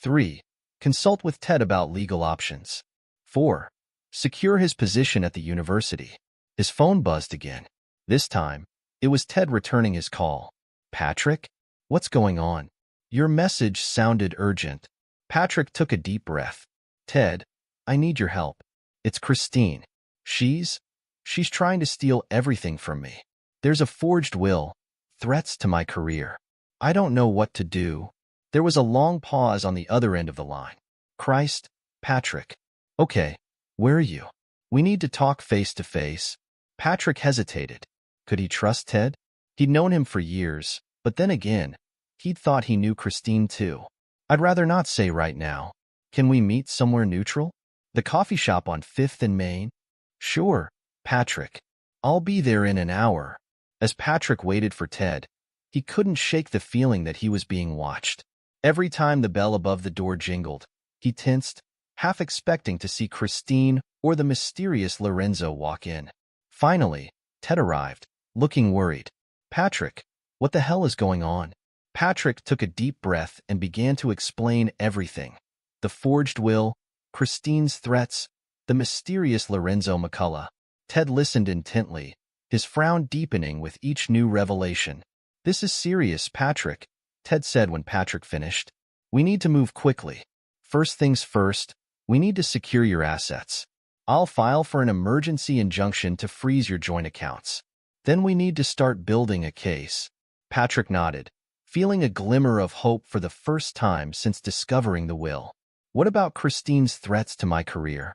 3. Consult with Ted about legal options. 4. Secure his position at the university. His phone buzzed again. This time, it was Ted returning his call. "Patrick? What's going on?" "Your message sounded urgent." Patrick took a deep breath. "Ted, I need your help. It's Christine. She's trying to steal everything from me. There's a forged will, threats to my career. I don't know what to do." There was a long pause on the other end of the line. "Christ, Patrick. Okay, where are you? We need to talk face to face." Patrick hesitated. Could he trust Ted? He'd known him for years, but then again, he'd thought he knew Christine too. "I'd rather not say right now. Can we meet somewhere neutral? The coffee shop on 5th and Main?" "Sure, Patrick. I'll be there in an hour." As Patrick waited for Ted, he couldn't shake the feeling that he was being watched. Every time the bell above the door jingled, he tensed, half expecting to see Christine or the mysterious Lorenzo walk in. Finally, Ted arrived, looking worried. "Patrick, what the hell is going on?" Patrick took a deep breath and began to explain everything. The forged will, Christine's threats, the mysterious Lorenzo McCullough. Ted listened intently, his frown deepening with each new revelation. "This is serious, Patrick," Ted said when Patrick finished. "We need to move quickly. First things first, we need to secure your assets. I'll file for an emergency injunction to freeze your joint accounts. Then we need to start building a case." Patrick nodded, feeling a glimmer of hope for the first time since discovering the will. "What about Christine's threats to my career?"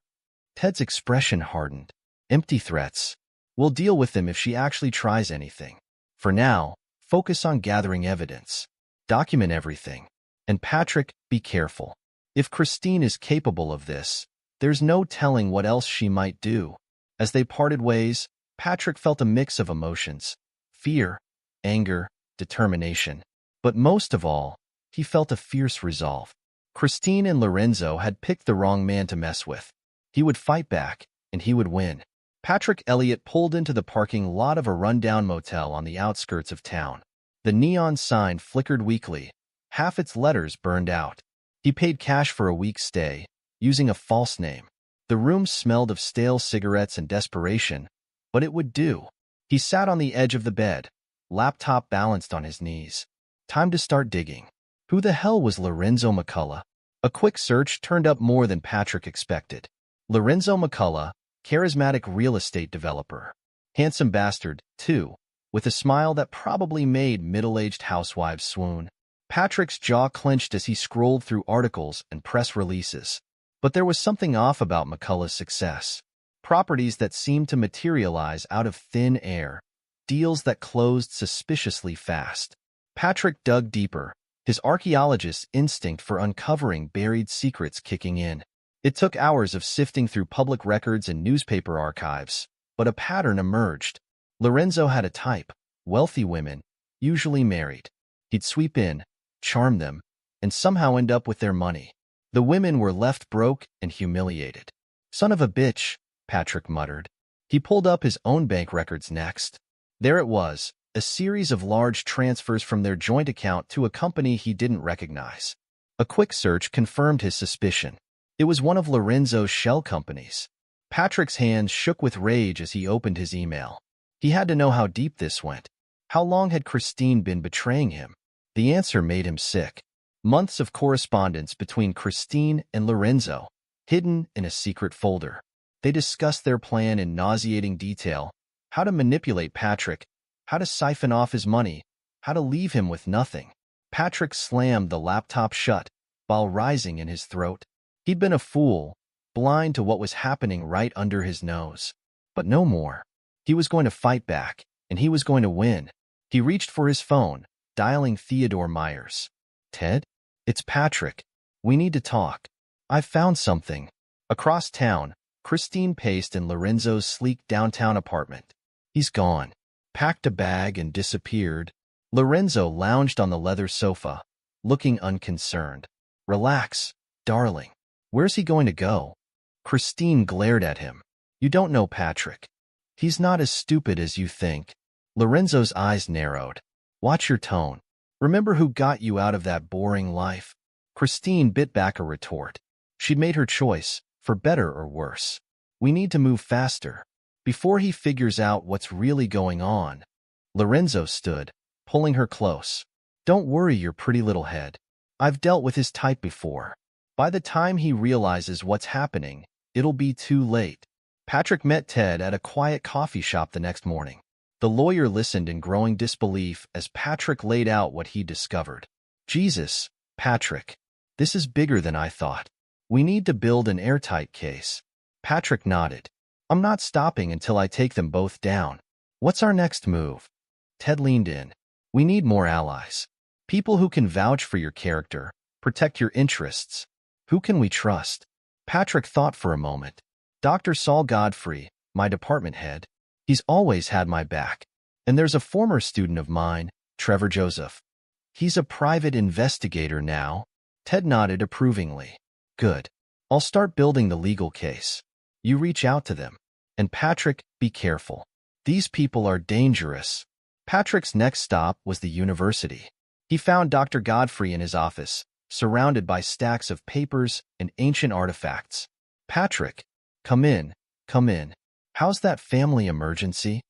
Ted's expression hardened. "Empty threats. We'll deal with them if she actually tries anything. For now, focus on gathering evidence. Document everything. And Patrick, be careful. If Christine is capable of this, there's no telling what else she might do." As they parted ways, Patrick felt a mix of emotions: fear, anger, determination. But most of all, he felt a fierce resolve. Christine and Lorenzo had picked the wrong man to mess with. He would fight back, and he would win. Patrick Elliott pulled into the parking lot of a rundown motel on the outskirts of town. The neon sign flickered weakly, half its letters burned out. He paid cash for a week's stay, using a false name. The room smelled of stale cigarettes and desperation, but it would do. He sat on the edge of the bed, laptop balanced on his knees. Time to start digging. Who the hell was Lorenzo McCullough? A quick search turned up more than Patrick expected. Lorenzo McCullough, charismatic real estate developer. Handsome bastard, too, with a smile that probably made middle-aged housewives swoon. Patrick's jaw clenched as he scrolled through articles and press releases. But there was something off about McCullough's success. Properties that seemed to materialize out of thin air. Deals that closed suspiciously fast. Patrick dug deeper, his archaeologist's instinct for uncovering buried secrets kicking in. It took hours of sifting through public records and newspaper archives, but a pattern emerged. Lorenzo had a type: wealthy women, usually married. He'd sweep in, charm them, and somehow end up with their money. The women were left broke and humiliated. Son of a bitch, Patrick muttered. He pulled up his own bank records next. There it was, a series of large transfers from their joint account to a company he didn't recognize. A quick search confirmed his suspicion. It was one of Lorenzo's shell companies. Patrick's hands shook with rage as he opened his email. He had to know how deep this went. How long had Christine been betraying him? The answer made him sick. Months of correspondence between Christine and Lorenzo, hidden in a secret folder. They discussed their plan in nauseating detail: how to manipulate Patrick, how to siphon off his money, how to leave him with nothing. Patrick slammed the laptop shut, while rising in his throat. He'd been a fool, blind to what was happening right under his nose. But no more. He was going to fight back, and he was going to win. He reached for his phone, dialing Theodore Myers. Ted? It's Patrick. We need to talk. I've found something. Across town, Christine paced in Lorenzo's sleek downtown apartment. He's gone. Packed a bag and disappeared. Lorenzo lounged on the leather sofa, looking unconcerned. Relax, darling. Where's he going to go? Christine glared at him. You don't know Patrick. He's not as stupid as you think. Lorenzo's eyes narrowed. Watch your tone. Remember who got you out of that boring life? Christine bit back a retort. She'd made her choice, for better or worse. We need to move faster. Before he figures out what's really going on. Lorenzo stood, pulling her close. Don't worry your pretty little head. I've dealt with his type before. By the time he realizes what's happening, it'll be too late. Patrick met Ted at a quiet coffee shop the next morning. The lawyer listened in growing disbelief as Patrick laid out what he discovered. Jesus, Patrick, this is bigger than I thought. We need to build an airtight case. Patrick nodded. I'm not stopping until I take them both down. What's our next move? Ted leaned in. We need more allies. People who can vouch for your character, protect your interests. Who can we trust? Patrick thought for a moment. Dr. Saul Godfrey, my department head. He's always had my back. And there's a former student of mine, Trevor Joseph. He's a private investigator now. Ted nodded approvingly. Good. I'll start building the legal case. You reach out to them. And Patrick, be careful. These people are dangerous. Patrick's next stop was the university. He found Dr. Godfrey in his office, surrounded by stacks of papers and ancient artifacts. Patrick, come in, come in. How's that family emergency?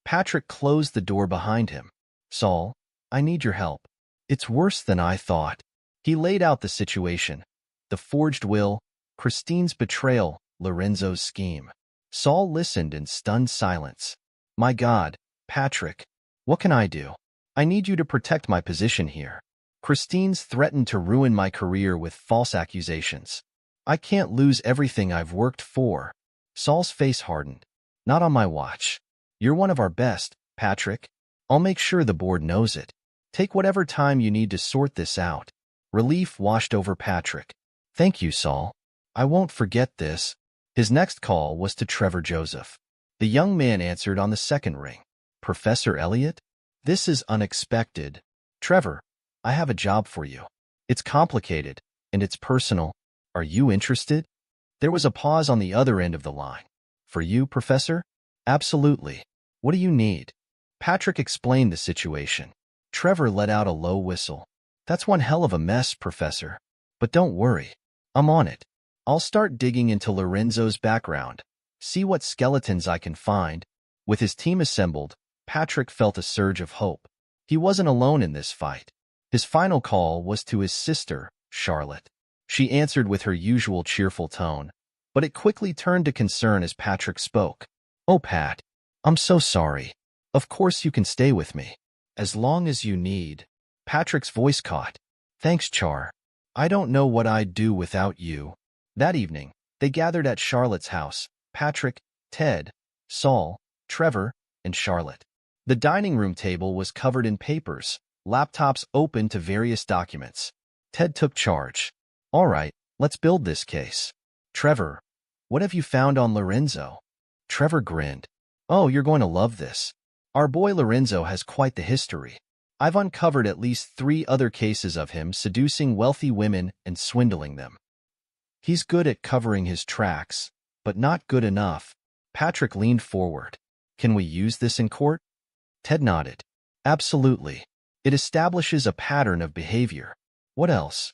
Patrick closed the door behind him. Saul, I need your help. It's worse than I thought. He laid out the situation. The forged will, Christine's betrayal, Lorenzo's scheme. Saul listened in stunned silence. My God, Patrick, what can I do? I need you to protect my position here. Christine's threatened to ruin my career with false accusations. I can't lose everything I've worked for. Saul's face hardened. Not on my watch. You're one of our best, Patrick. I'll make sure the board knows it. Take whatever time you need to sort this out. Relief washed over Patrick. Thank you, Saul. I won't forget this. His next call was to Trevor Joseph. The young man answered on the second ring. Professor Elliott? This is unexpected. Trevor, I have a job for you. It's complicated, and it's personal. Are you interested? There was a pause on the other end of the line. For you, Professor? Absolutely. What do you need? Patrick explained the situation. Trevor let out a low whistle. That's one hell of a mess, Professor. But don't worry. I'm on it. I'll start digging into Lorenzo's background, see what skeletons I can find. With his team assembled, Patrick felt a surge of hope. He wasn't alone in this fight. His final call was to his sister, Charlotte. She answered with her usual cheerful tone, but it quickly turned to concern as Patrick spoke. "Oh, Pat, I'm so sorry. Of course you can stay with me. As long as you need." Patrick's voice caught. "Thanks, Char. I don't know what I'd do without you." That evening, they gathered at Charlotte's house: Patrick, Ted, Saul, Trevor, and Charlotte. The dining room table was covered in papers, laptops open to various documents. Ted took charge. "All right, let's build this case. Trevor, what have you found on Lorenzo?" Trevor grinned. "Oh, you're going to love this. Our boy Lorenzo has quite the history. I've uncovered at least 3 other cases of him seducing wealthy women and swindling them. He's good at covering his tracks, but not good enough." Patrick leaned forward. "Can we use this in court?" Ted nodded. "Absolutely. It establishes a pattern of behavior." "What else?"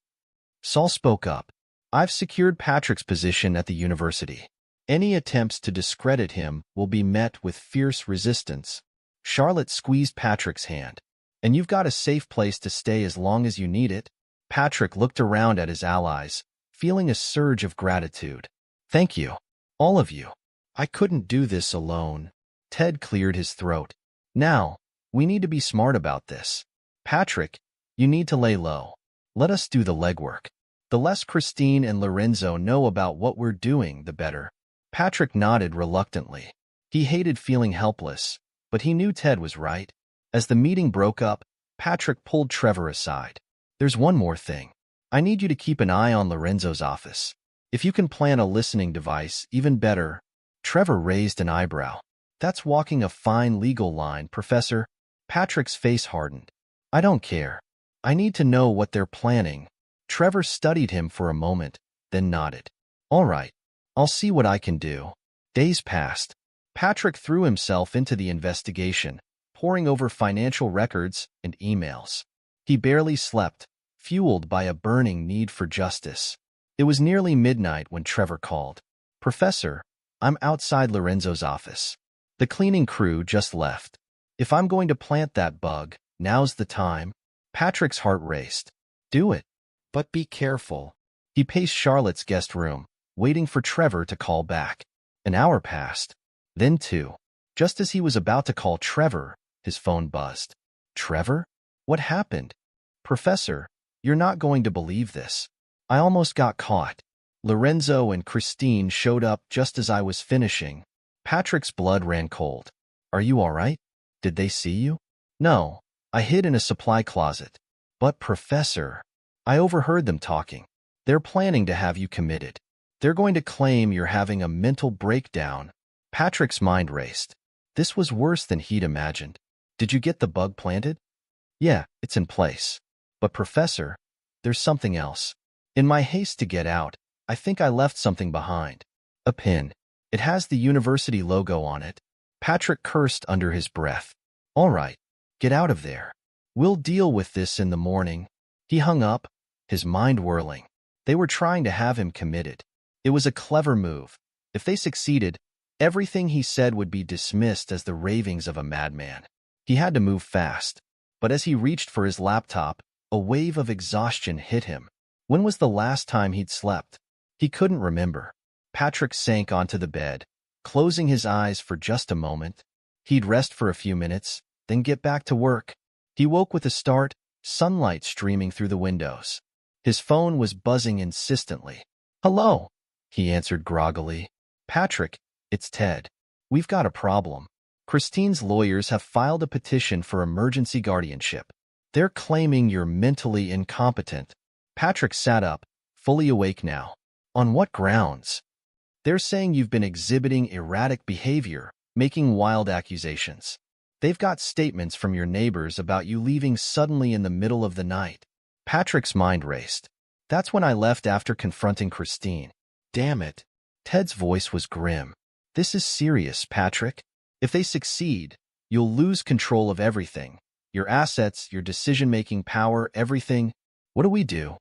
Saul spoke up. "I've secured Patrick's position at the university. Any attempts to discredit him will be met with fierce resistance." Charlotte squeezed Patrick's hand. "And you've got a safe place to stay as long as you need it." Patrick looked around at his allies, feeling a surge of gratitude. "Thank you, all of you. I couldn't do this alone." Ted cleared his throat. "Now, we need to be smart about this. Patrick, you need to lay low. Let us do the legwork. The less Christine and Lorenzo know about what we're doing, the better." Patrick nodded reluctantly. He hated feeling helpless, but he knew Ted was right. As the meeting broke up, Patrick pulled Trevor aside. "There's one more thing. I need you to keep an eye on Lorenzo's office. If you can plant a listening device, even better." Trevor raised an eyebrow. "That's walking a fine legal line, Professor." Patrick's face hardened. "I don't care. I need to know what they're planning." Trevor studied him for a moment, then nodded. "All right, I'll see what I can do." Days passed. Patrick threw himself into the investigation, poring over financial records and emails. He barely slept, fueled by a burning need for justice. It was nearly midnight when Trevor called. "Professor, I'm outside Lorenzo's office. The cleaning crew just left. If I'm going to plant that bug, now's the time." Patrick's heart raced. "Do it, but be careful." He paced Charlotte's guest room, waiting for Trevor to call back. An hour passed, then 2. Just as he was about to call Trevor, his phone buzzed. "Trevor? What happened?" "Professor, you're not going to believe this. I almost got caught. Lorenzo and Christine showed up just as I was finishing." Patrick's blood ran cold. "Are you all right? Did they see you?" "No, I hid in a supply closet." "But Professor, I overheard them talking. They're planning to have you committed. They're going to claim you're having a mental breakdown." Patrick's mind raced. This was worse than he'd imagined. "Did you get the bug planted?" "Yeah, it's in place. But Professor, there's something else. In my haste to get out, I think I left something behind. A pin. It has the university logo on it." Patrick cursed under his breath. "All right, get out of there. We'll deal with this in the morning." He hung up, his mind whirling. They were trying to have him committed. It was a clever move. If they succeeded, everything he said would be dismissed as the ravings of a madman. He had to move fast. But as he reached for his laptop, a wave of exhaustion hit him. When was the last time he'd slept? He couldn't remember. Patrick sank onto the bed, closing his eyes for just a moment. He'd rest for a few minutes, then get back to work. He woke with a start, sunlight streaming through the windows. His phone was buzzing insistently. "Hello," he answered groggily. "Patrick, it's Ted. We've got a problem. Christine's lawyers have filed a petition for emergency guardianship. They're claiming you're mentally incompetent." Patrick sat up, fully awake now. "On what grounds?" "They're saying you've been exhibiting erratic behavior, making wild accusations. They've got statements from your neighbors about you leaving suddenly in the middle of the night." Patrick's mind raced. "That's when I left after confronting Christine." "Damn it." Ted's voice was grim. "This is serious, Patrick. If they succeed, you'll lose control of everything. Your assets, your decision-making power, everything. What do?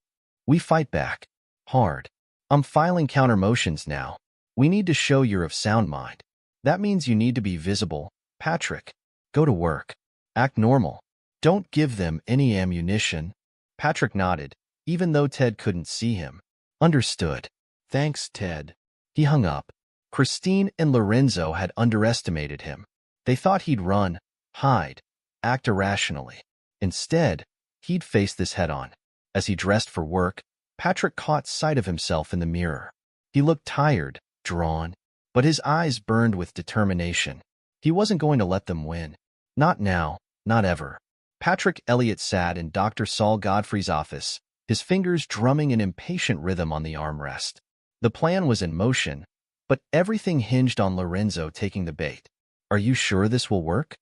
We fight back. Hard. I'm filing counter motions now. We need to show you're of sound mind. That means you need to be visible, Patrick. Go to work. Act normal. Don't give them any ammunition. Patrick nodded, even though Ted couldn't see him. Understood. Thanks, Ted. He hung up. Christine and Lorenzo had underestimated him. They thought he'd run, hide, act irrationally. Instead, he'd face this head-on. As he dressed for work, Patrick caught sight of himself in the mirror. He looked tired, drawn, but his eyes burned with determination. He wasn't going to let them win. Not now, not ever. Patrick Elliott sat in Dr. Saul Godfrey's office, his fingers drumming an impatient rhythm on the armrest. The plan was in motion, but everything hinged on Lorenzo taking the bait. Are you sure this will work?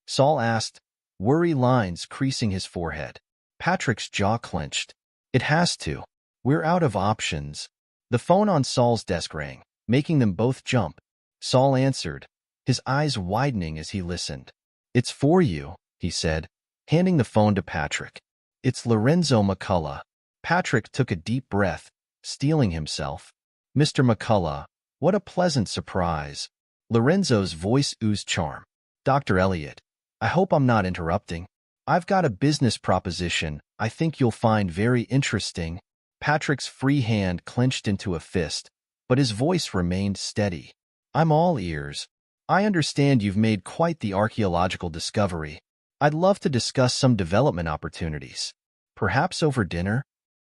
Saul asked, worry lines creasing his forehead. Patrick's jaw clenched. It has to. We're out of options. The phone on Saul's desk rang, making them both jump. Saul answered, his eyes widening as he listened. It's for you, he said, handing the phone to Patrick. It's Lorenzo McCullough. Patrick took a deep breath, steeling himself. Mr. McCullough, what a pleasant surprise. Lorenzo's voice oozed charm. Dr. Elliott, I hope I'm not interrupting. I've got a business proposition I think you'll find very interesting. Patrick's free hand clenched into a fist, but his voice remained steady. I'm all ears. I understand you've made quite the archaeological discovery. I'd love to discuss some development opportunities. Perhaps over dinner?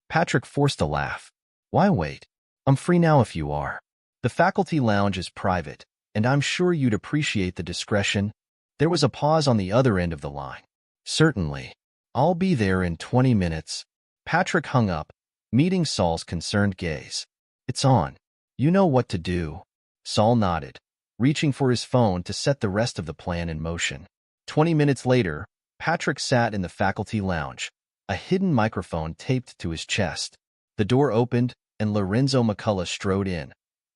Patrick forced a laugh. Why wait? I'm free now if you are. The faculty lounge is private, and I'm sure you'd appreciate the discretion. There was a pause on the other end of the line. Certainly. I'll be there in 20 minutes. Patrick hung up, meeting Saul's concerned gaze. It's on. You know what to do. Saul nodded, reaching for his phone to set the rest of the plan in motion. 20 minutes later, Patrick sat in the faculty lounge, a hidden microphone taped to his chest. The door opened, and Lorenzo McCullough strode in,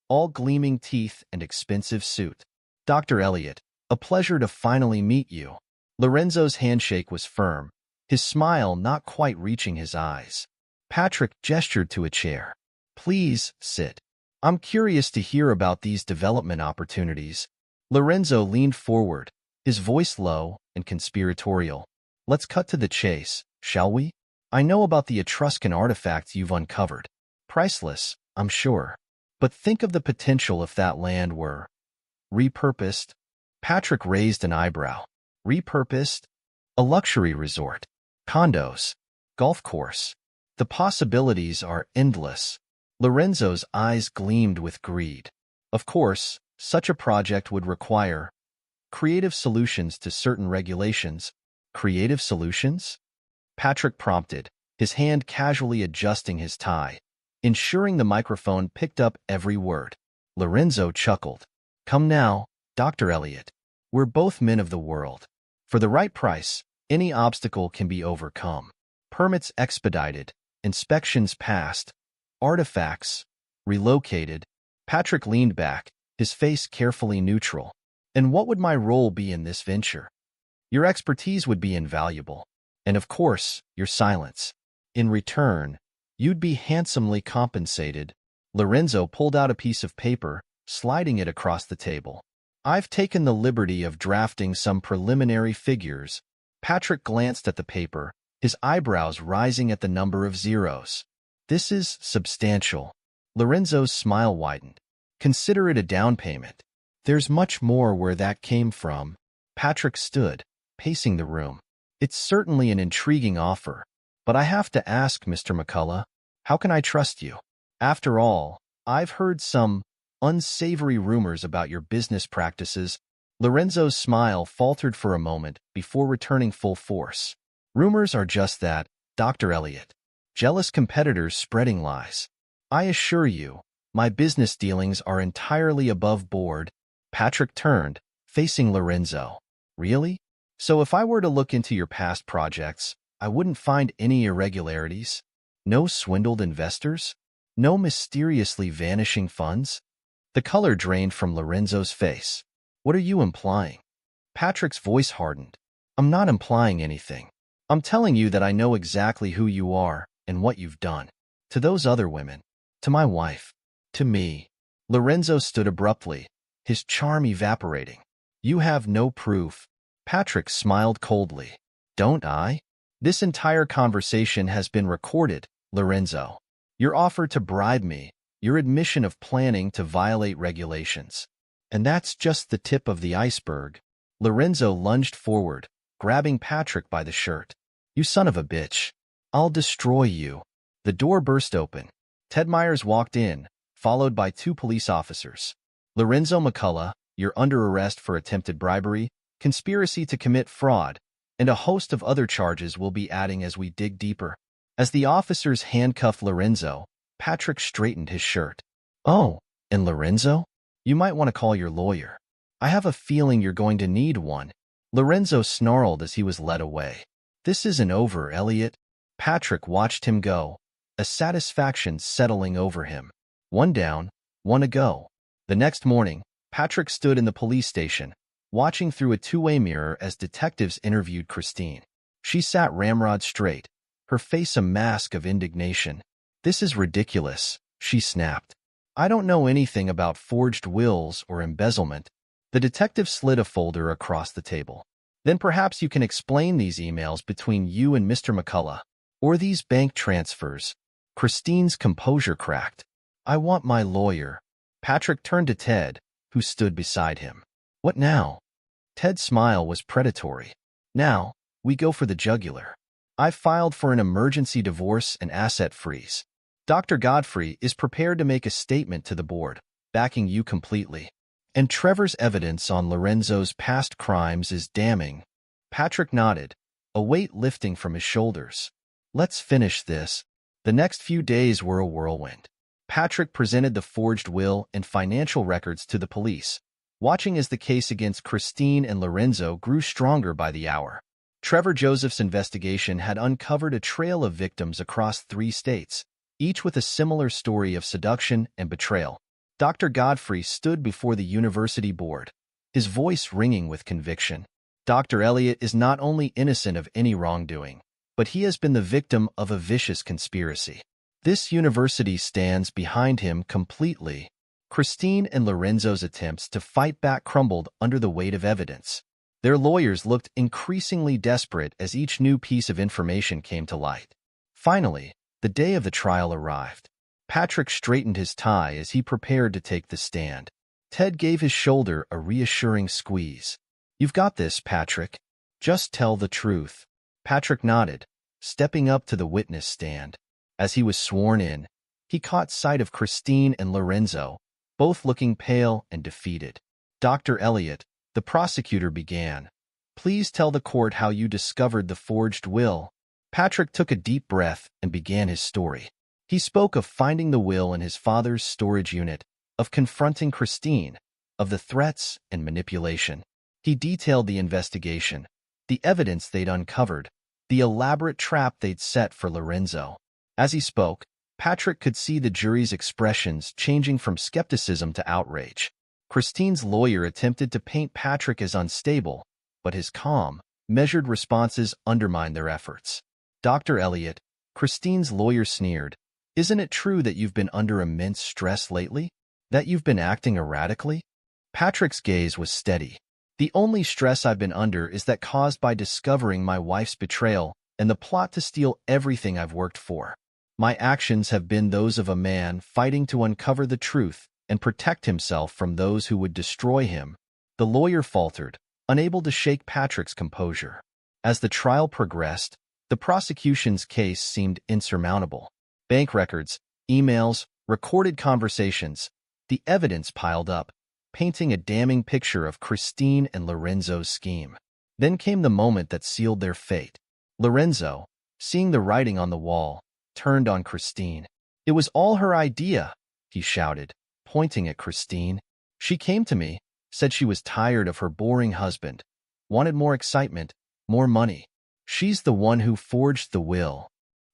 all gleaming teeth and expensive suit. Dr. Elliott, a pleasure to finally meet you. Lorenzo's handshake was firm, his smile not quite reaching his eyes. Patrick gestured to a chair. Please, sit. I'm curious to hear about these development opportunities. Lorenzo leaned forward, his voice low and conspiratorial. Let's cut to the chase, shall we? I know about the Etruscan artifacts you've uncovered. Priceless, I'm sure. But think of the potential if that land were repurposed. Patrick raised an eyebrow. Repurposed? A luxury resort. Condos. Golf course. The possibilities are endless. Lorenzo's eyes gleamed with greed. Of course, such a project would require creative solutions to certain regulations. Creative solutions? Patrick prompted, his hand casually adjusting his tie, ensuring the microphone picked up every word. Lorenzo chuckled. Come now, Dr. Elliott. We're both men of the world. For the right price, any obstacle can be overcome. Permits expedited, inspections passed, artifacts relocated. Patrick leaned back, his face carefully neutral. And what would my role be in this venture? Your expertise would be invaluable. And of course, your silence. In return, you'd be handsomely compensated. Lorenzo pulled out a piece of paper, sliding it across the table. I've taken the liberty of drafting some preliminary figures. Patrick glanced at the paper, his eyebrows rising at the number of zeros. This is substantial. Lorenzo's smile widened. Consider it a down payment. There's much more where that came from. Patrick stood, pacing the room. It's certainly an intriguing offer. But I have to ask, Mr. McCullough, how can I trust you? After all, I've heard some unsavory rumors about your business practices. Lorenzo's smile faltered for a moment before returning full force. Rumors are just that, Dr. Elliott. Jealous competitors spreading lies. I assure you, my business dealings are entirely above board. Patrick turned, facing Lorenzo. Really? So if I were to look into your past projects, I wouldn't find any irregularities? No swindled investors? No mysteriously vanishing funds? The color drained from Lorenzo's face. What are you implying? Patrick's voice hardened. I'm not implying anything. I'm telling you that I know exactly who you are and what you've done. To those other women. To my wife. To me. Lorenzo stood abruptly, his charm evaporating. You have no proof. Patrick smiled coldly. Don't I? This entire conversation has been recorded, Lorenzo. Your offer to bribe me, your admission of planning to violate regulations. And that's just the tip of the iceberg. Lorenzo lunged forward, grabbing Patrick by the shirt. You son of a bitch. I'll destroy you. The door burst open. Ted Myers walked in, followed by 2 police officers. Lorenzo McCullough, you're under arrest for attempted bribery, conspiracy to commit fraud, and a host of other charges we'll be adding as we dig deeper. As the officers handcuffed Lorenzo, Patrick straightened his shirt. Oh, and Lorenzo? You might want to call your lawyer. I have a feeling you're going to need one. Lorenzo snarled as he was led away. This isn't over, Elliot. Patrick watched him go, a satisfaction settling over him. 1 down, 1 to go. The next morning, Patrick stood in the police station, watching through a 2-way mirror as detectives interviewed Christine. She sat ramrod straight, her face a mask of indignation. This is ridiculous, she snapped. I don't know anything about forged wills or embezzlement. The detective slid a folder across the table. Then perhaps you can explain these emails between you and Mr. McCullough, or these bank transfers. Christine's composure cracked. I want my lawyer. Patrick turned to Ted, who stood beside him. What now? Ted's smile was predatory. Now, we go for the jugular. I've filed for an emergency divorce and asset freeze. Dr. Godfrey is prepared to make a statement to the board, backing you completely. And Trevor's evidence on Lorenzo's past crimes is damning. Patrick nodded, a weight lifting from his shoulders. Let's finish this. The next few days were a whirlwind. Patrick presented the forged will and financial records to the police, watching as the case against Christine and Lorenzo grew stronger by the hour. Trevor Joseph's investigation had uncovered a trail of victims across 3 states, each with a similar story of seduction and betrayal. Dr. Godfrey stood before the university board, his voice ringing with conviction. Dr. Elliot is not only innocent of any wrongdoing, but he has been the victim of a vicious conspiracy. This university stands behind him completely. Christine and Lorenzo's attempts to fight back crumbled under the weight of evidence. Their lawyers looked increasingly desperate as each new piece of information came to light. Finally, the day of the trial arrived. Patrick straightened his tie as he prepared to take the stand. Ted gave his shoulder a reassuring squeeze. You've got this, Patrick. Just tell the truth. Patrick nodded, stepping up to the witness stand. As he was sworn in, he caught sight of Christine and Lorenzo, both looking pale and defeated. Dr. Elliot, the prosecutor began. Please tell the court how you discovered the forged will. Patrick took a deep breath and began his story. He spoke of finding the will in his father's storage unit, of confronting Christine, of the threats and manipulation. He detailed the investigation, the evidence they'd uncovered, the elaborate trap they'd set for Lorenzo. As he spoke, Patrick could see the jury's expressions changing from skepticism to outrage. Christine's lawyer attempted to paint Patrick as unstable, but his calm, measured responses undermined their efforts. Dr. Elliot, Christine's lawyer sneered, isn't it true that you've been under immense stress lately? That you've been acting erratically? Patrick's gaze was steady. The only stress I've been under is that caused by discovering my wife's betrayal and the plot to steal everything I've worked for. My actions have been those of a man fighting to uncover the truth and protect himself from those who would destroy him. The lawyer faltered, unable to shake Patrick's composure. As the trial progressed, the prosecution's case seemed insurmountable. Bank records, emails, recorded conversations, the evidence piled up, painting a damning picture of Christine and Lorenzo's scheme. Then came the moment that sealed their fate. Lorenzo, seeing the writing on the wall, turned on Christine. It was all her idea, he shouted, pointing at Christine. She came to me, said she was tired of her boring husband, wanted more excitement, more money. She's the one who forged the will.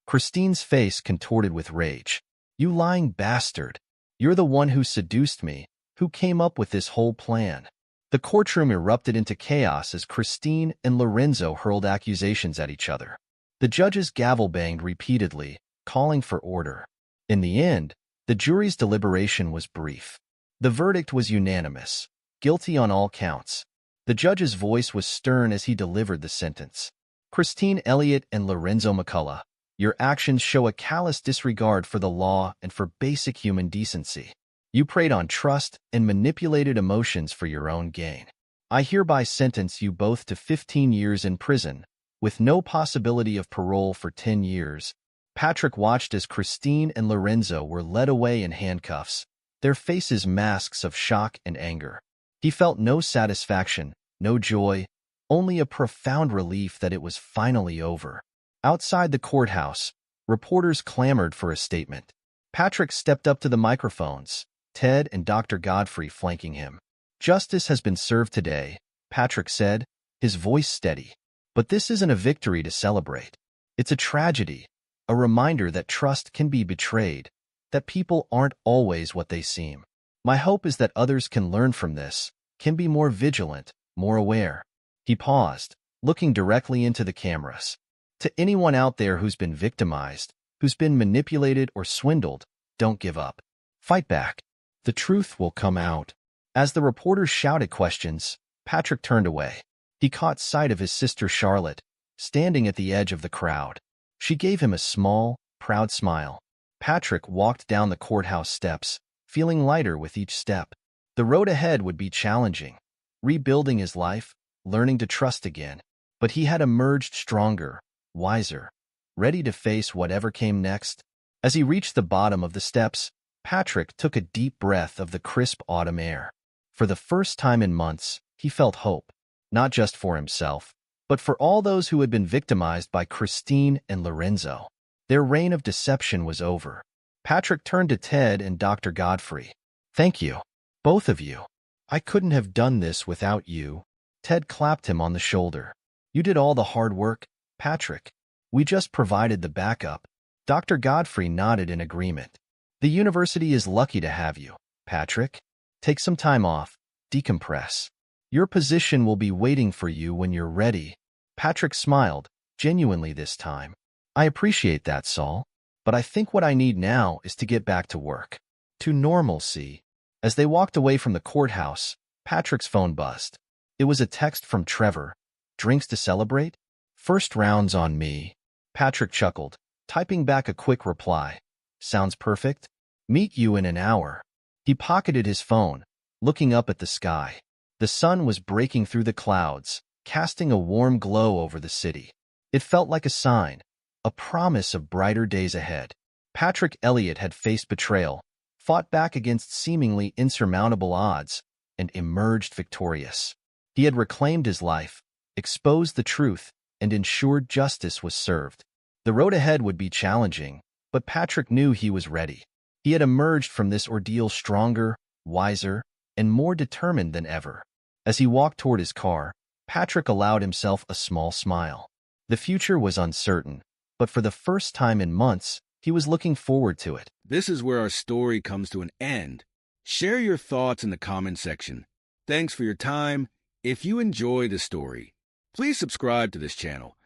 Christine's face contorted with rage. You lying bastard. You're the one who seduced me, who came up with this whole plan. The courtroom erupted into chaos as Christine and Lorenzo hurled accusations at each other. The judge's gavel banged repeatedly, calling for order. In the end, the jury's deliberation was brief. The verdict was unanimous, guilty on all counts. The judge's voice was stern as he delivered the sentence. Christine Elliott and Lorenzo McCullough, your actions show a callous disregard for the law and for basic human decency. You preyed on trust and manipulated emotions for your own gain. I hereby sentence you both to 15 years in prison, with no possibility of parole for 10 years. Patrick watched as Christine and Lorenzo were led away in handcuffs, their faces masks of shock and anger. He felt no satisfaction, no joy, only a profound relief that it was finally over. Outside the courthouse, reporters clamored for a statement. Patrick stepped up to the microphones, Ted and Dr. Godfrey flanking him. Justice has been served today, Patrick said, his voice steady. But this isn't a victory to celebrate. It's a tragedy, a reminder that trust can be betrayed, that people aren't always what they seem. My hope is that others can learn from this, can be more vigilant, more aware. He paused, looking directly into the cameras. To anyone out there who's been victimized, who's been manipulated or swindled, don't give up. Fight back. The truth will come out. As the reporters shouted questions, Patrick turned away. He caught sight of his sister Charlotte, standing at the edge of the crowd. She gave him a small, proud smile. Patrick walked down the courthouse steps, feeling lighter with each step. The road ahead would be challenging, rebuilding his life, learning to trust again. But he had emerged stronger, wiser, ready to face whatever came next. As he reached the bottom of the steps, Patrick took a deep breath of the crisp autumn air. For the first time in months, he felt hope, not just for himself, but for all those who had been victimized by Christine and Lorenzo. Their reign of deception was over. Patrick turned to Ted and Dr. Godfrey. Thank you, both of you. I couldn't have done this without you. Ted clapped him on the shoulder. You did all the hard work, Patrick. We just provided the backup. Dr. Godfrey nodded in agreement. The university is lucky to have you, Patrick. Take some time off, decompress. Your position will be waiting for you when you're ready. Patrick smiled, genuinely this time. I appreciate that, Saul, but I think what I need now is to get back to work. To normalcy. As they walked away from the courthouse, Patrick's phone buzzed. It was a text from Trevor. Drinks to celebrate? First round's on me. Patrick chuckled, typing back a quick reply. Sounds perfect. Meet you in an hour. He pocketed his phone, looking up at the sky. The sun was breaking through the clouds, casting a warm glow over the city. It felt like a sign, a promise of brighter days ahead. Patrick Elliott had faced betrayal, fought back against seemingly insurmountable odds, and emerged victorious. He had reclaimed his life, exposed the truth, and ensured justice was served. The road ahead would be challenging, but Patrick knew he was ready. He had emerged from this ordeal stronger, wiser, and more determined than ever. As he walked toward his car, Patrick allowed himself a small smile. The future was uncertain, but for the first time in months, he was looking forward to it. This is where our story comes to an end. Share your thoughts in the comment section. Thanks for your time. If you enjoy the story, please subscribe to this channel.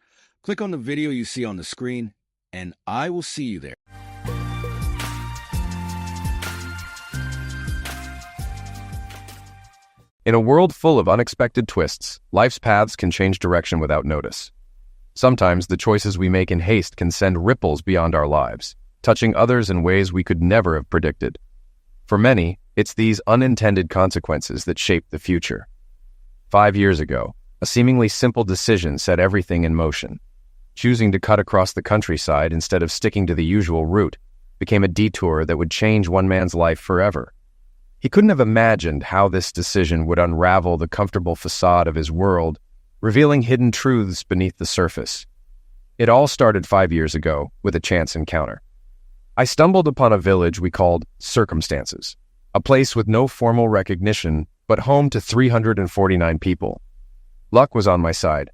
Click on the video you see on the screen, and I will see you there. In a world full of unexpected twists, life's paths can change direction without notice. Sometimes the choices we make in haste can send ripples beyond our lives, touching others in ways we could never have predicted. For many, it's these unintended consequences that shape the future. 5 years ago, a seemingly simple decision set everything in motion. Choosing to cut across the countryside instead of sticking to the usual route became a detour that would change one man's life forever. He couldn't have imagined how this decision would unravel the comfortable facade of his world, revealing hidden truths beneath the surface. It all started 5 years ago with a chance encounter. I stumbled upon a village we called Circumstances, a place with no formal recognition, but home to 349 people. Luck was on my side.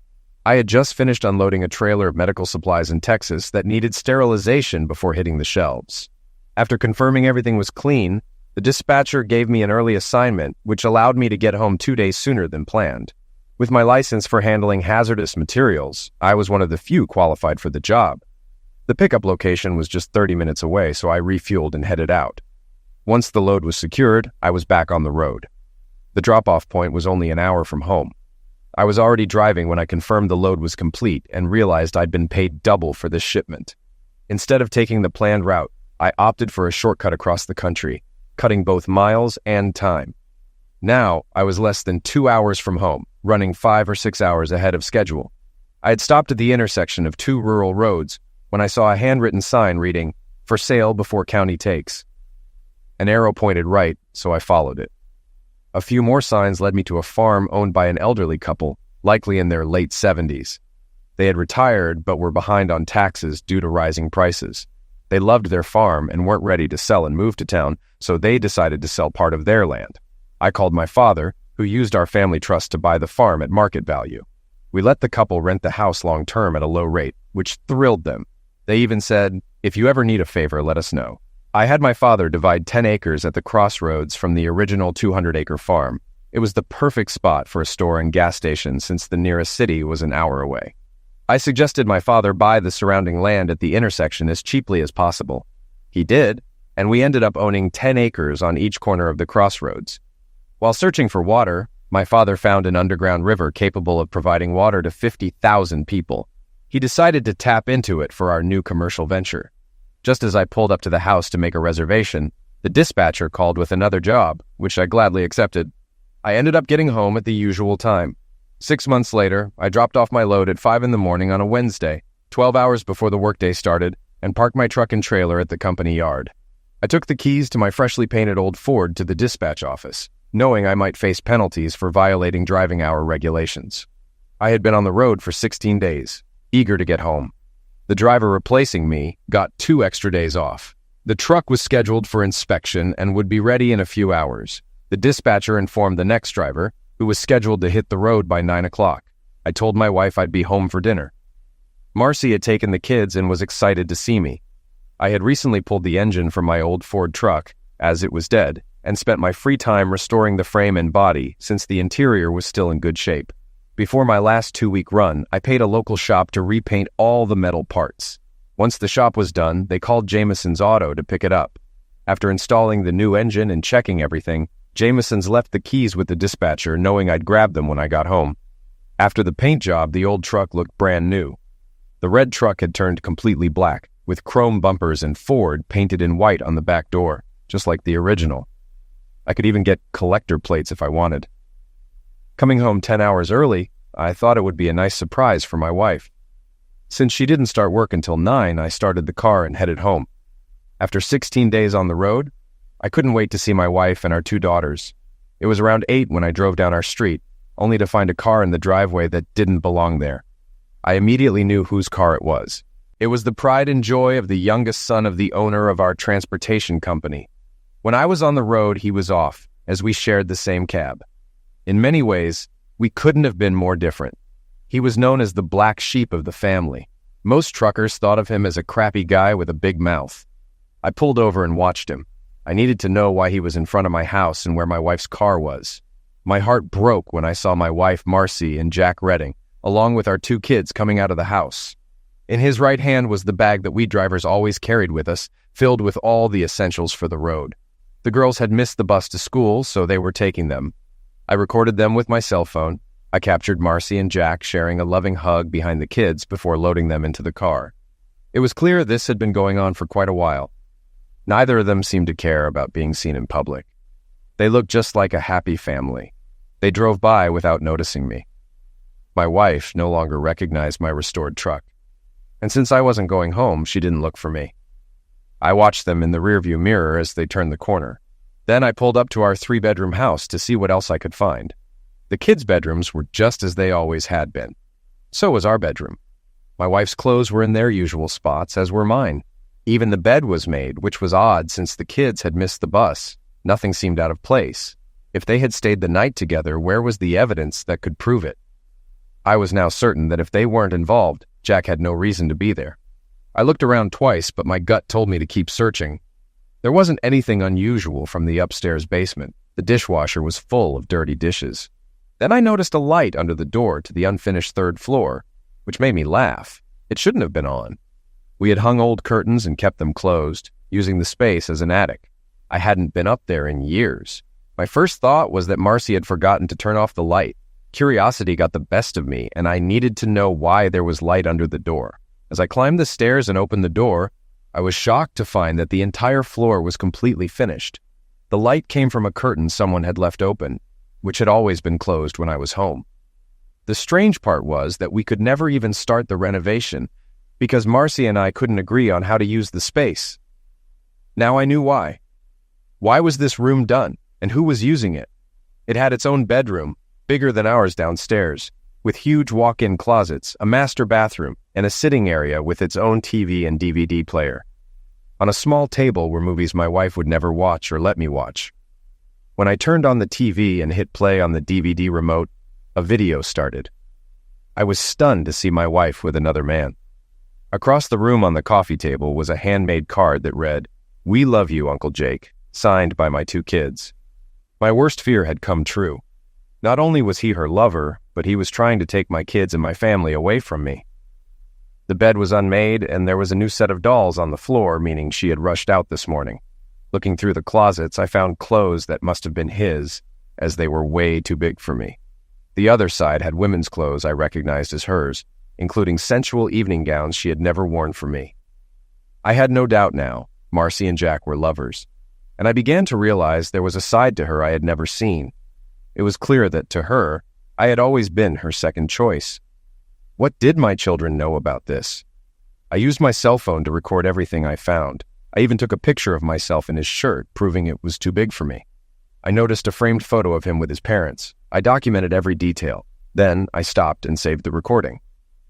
I had just finished unloading a trailer of medical supplies in Texas that needed sterilization before hitting the shelves. After confirming everything was clean, the dispatcher gave me an early assignment, which allowed me to get home 2 days sooner than planned. With my license for handling hazardous materials, I was one of the few qualified for the job. The pickup location was just 30 minutes away, so I refueled and headed out. Once the load was secured, I was back on the road. The drop-off point was only an hour from home. I was already driving when I confirmed the load was complete and realized I'd been paid double for this shipment. Instead of taking the planned route, I opted for a shortcut across the country, cutting both miles and time. Now, I was less than 2 hours from home, running 5 or 6 hours ahead of schedule. I had stopped at the intersection of 2 rural roads when I saw a handwritten sign reading, "For sale before county takes." An arrow pointed right, so I followed it. A few more signs led me to a farm owned by an elderly couple, likely in their late 70s. They had retired but were behind on taxes due to rising prices. They loved their farm and weren't ready to sell and move to town, so they decided to sell part of their land. I called my father, who used our family trust to buy the farm at market value. We let the couple rent the house long-term at a low rate, which thrilled them. They even said, "If you ever need a favor, let us know." I had my father divide 10 acres at the crossroads from the original 200-acre farm. It was the perfect spot for a store and gas station since the nearest city was an hour away. I suggested my father buy the surrounding land at the intersection as cheaply as possible. He did, and we ended up owning 10 acres on each corner of the crossroads. While searching for water, my father found an underground river capable of providing water to 50,000 people. He decided to tap into it for our new commercial venture. Just as I pulled up to the house to make a reservation, the dispatcher called with another job, which I gladly accepted. I ended up getting home at the usual time. 6 months later, I dropped off my load at 5 in the morning on a Wednesday, 12 hours before the workday started, and parked my truck and trailer at the company yard. I took the keys to my freshly painted old Ford to the dispatch office, knowing I might face penalties for violating driving hour regulations. I had been on the road for 16 days, eager to get home. The driver replacing me got 2 extra days off. The truck was scheduled for inspection and would be ready in a few hours. The dispatcher informed the next driver, who was scheduled to hit the road by 9 o'clock. I told my wife I'd be home for dinner. Marcy had taken the kids and was excited to see me. I had recently pulled the engine from my old Ford truck, as it was dead, and spent my free time restoring the frame and body since the interior was still in good shape. Before my last 2-week run, I paid a local shop to repaint all the metal parts. Once the shop was done, they called Jameson's Auto to pick it up. After installing the new engine and checking everything, Jameson's left the keys with the dispatcher, knowing I'd grab them when I got home. After the paint job, the old truck looked brand new. The red truck had turned completely black, with chrome bumpers and Ford painted in white on the back door, just like the original. I could even get collector plates if I wanted. Coming home 10 hours early, I thought it would be a nice surprise for my wife. Since she didn't start work until 9, I started the car and headed home. After 16 days on the road, I couldn't wait to see my wife and our 2 daughters. It was around 8 when I drove down our street, only to find a car in the driveway that didn't belong there. I immediately knew whose car it was. It was the pride and joy of the youngest son of the owner of our transportation company. When I was on the road, he was off, as we shared the same cab. In many ways, we couldn't have been more different. He was known as the black sheep of the family. Most truckers thought of him as a crappy guy with a big mouth. I pulled over and watched him. I needed to know why he was in front of my house and where my wife's car was. My heart broke when I saw my wife, Marcy, and Jack Redding, along with our 2 kids coming out of the house. In his right hand was the bag that we drivers always carried with us, filled with all the essentials for the road. The girls had missed the bus to school, so they were taking them. I recorded them with my cell phone. I captured Marcy and Jack sharing a loving hug behind the kids before loading them into the car. It was clear this had been going on for quite a while. Neither of them seemed to care about being seen in public. They looked just like a happy family. They drove by without noticing me. My wife no longer recognized my restored truck. And since I wasn't going home, she didn't look for me. I watched them in the rearview mirror as they turned the corner. Then I pulled up to our 3-bedroom house to see what else I could find. The kids' bedrooms were just as they always had been. So was our bedroom. My wife's clothes were in their usual spots, as were mine. Even the bed was made, which was odd since the kids had missed the bus. Nothing seemed out of place. If they had stayed the night together, where was the evidence that could prove it? I was now certain that if they weren't involved, Jack had no reason to be there. I looked around twice, but my gut told me to keep searching. There wasn't anything unusual from the upstairs basement. The dishwasher was full of dirty dishes. Then I noticed a light under the door to the unfinished 3rd floor, which made me laugh. It shouldn't have been on. We had hung old curtains and kept them closed, using the space as an attic. I hadn't been up there in years. My first thought was that Marcy had forgotten to turn off the light. Curiosity got the best of me, and I needed to know why there was light under the door. As I climbed the stairs and opened the door, I was shocked to find that the entire floor was completely finished. The light came from a curtain someone had left open, which had always been closed when I was home. The strange part was that we could never even start the renovation because Marcy and I couldn't agree on how to use the space. Now I knew why. Why was this room done, and who was using it? It had its own bedroom, bigger than ours downstairs, with huge walk-in closets, a master bathroom, and a sitting area with its own TV and DVD player. On a small table were movies my wife would never watch or let me watch. When I turned on the TV and hit play on the DVD remote, a video started. I was stunned to see my wife with another man. Across the room on the coffee table was a handmade card that read, "We love you, Uncle Jake," signed by my 2 kids. My worst fear had come true. Not only was he her lover, but he was trying to take my kids and my family away from me. The bed was unmade, and there was a new set of dolls on the floor, meaning she had rushed out this morning. Looking through the closets, I found clothes that must have been his, as they were way too big for me. The other side had women's clothes I recognized as hers, including sensual evening gowns she had never worn for me. I had no doubt now, Marcy and Jack were lovers, and I began to realize there was a side to her I had never seen. It was clear that, to her, I had always been her second choice. What did my children know about this? I used my cell phone to record everything I found. I even took a picture of myself in his shirt, proving it was too big for me. I noticed a framed photo of him with his parents. I documented every detail. Then I stopped and saved the recording.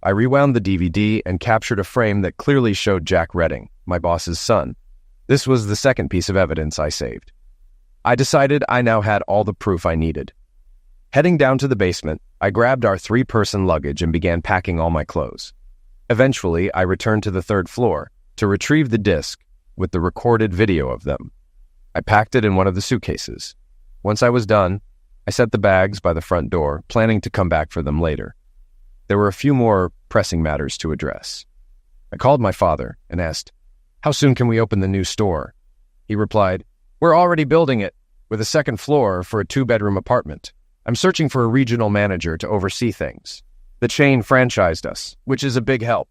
I rewound the DVD and captured a frame that clearly showed Jack Redding, my boss's son. This was the second piece of evidence I saved. I decided I now had all the proof I needed. Heading down to the basement, I grabbed our 3-person luggage and began packing all my clothes. Eventually, I returned to the 3rd floor to retrieve the disc with the recorded video of them. I packed it in one of the suitcases. Once I was done, I set the bags by the front door, planning to come back for them later. There were a few more pressing matters to address. I called my father and asked, "How soon can we open the new store?" He replied, "We're already building it, with a 2nd floor for a 2-bedroom apartment. I'm searching for a regional manager to oversee things. The chain franchised us, which is a big help.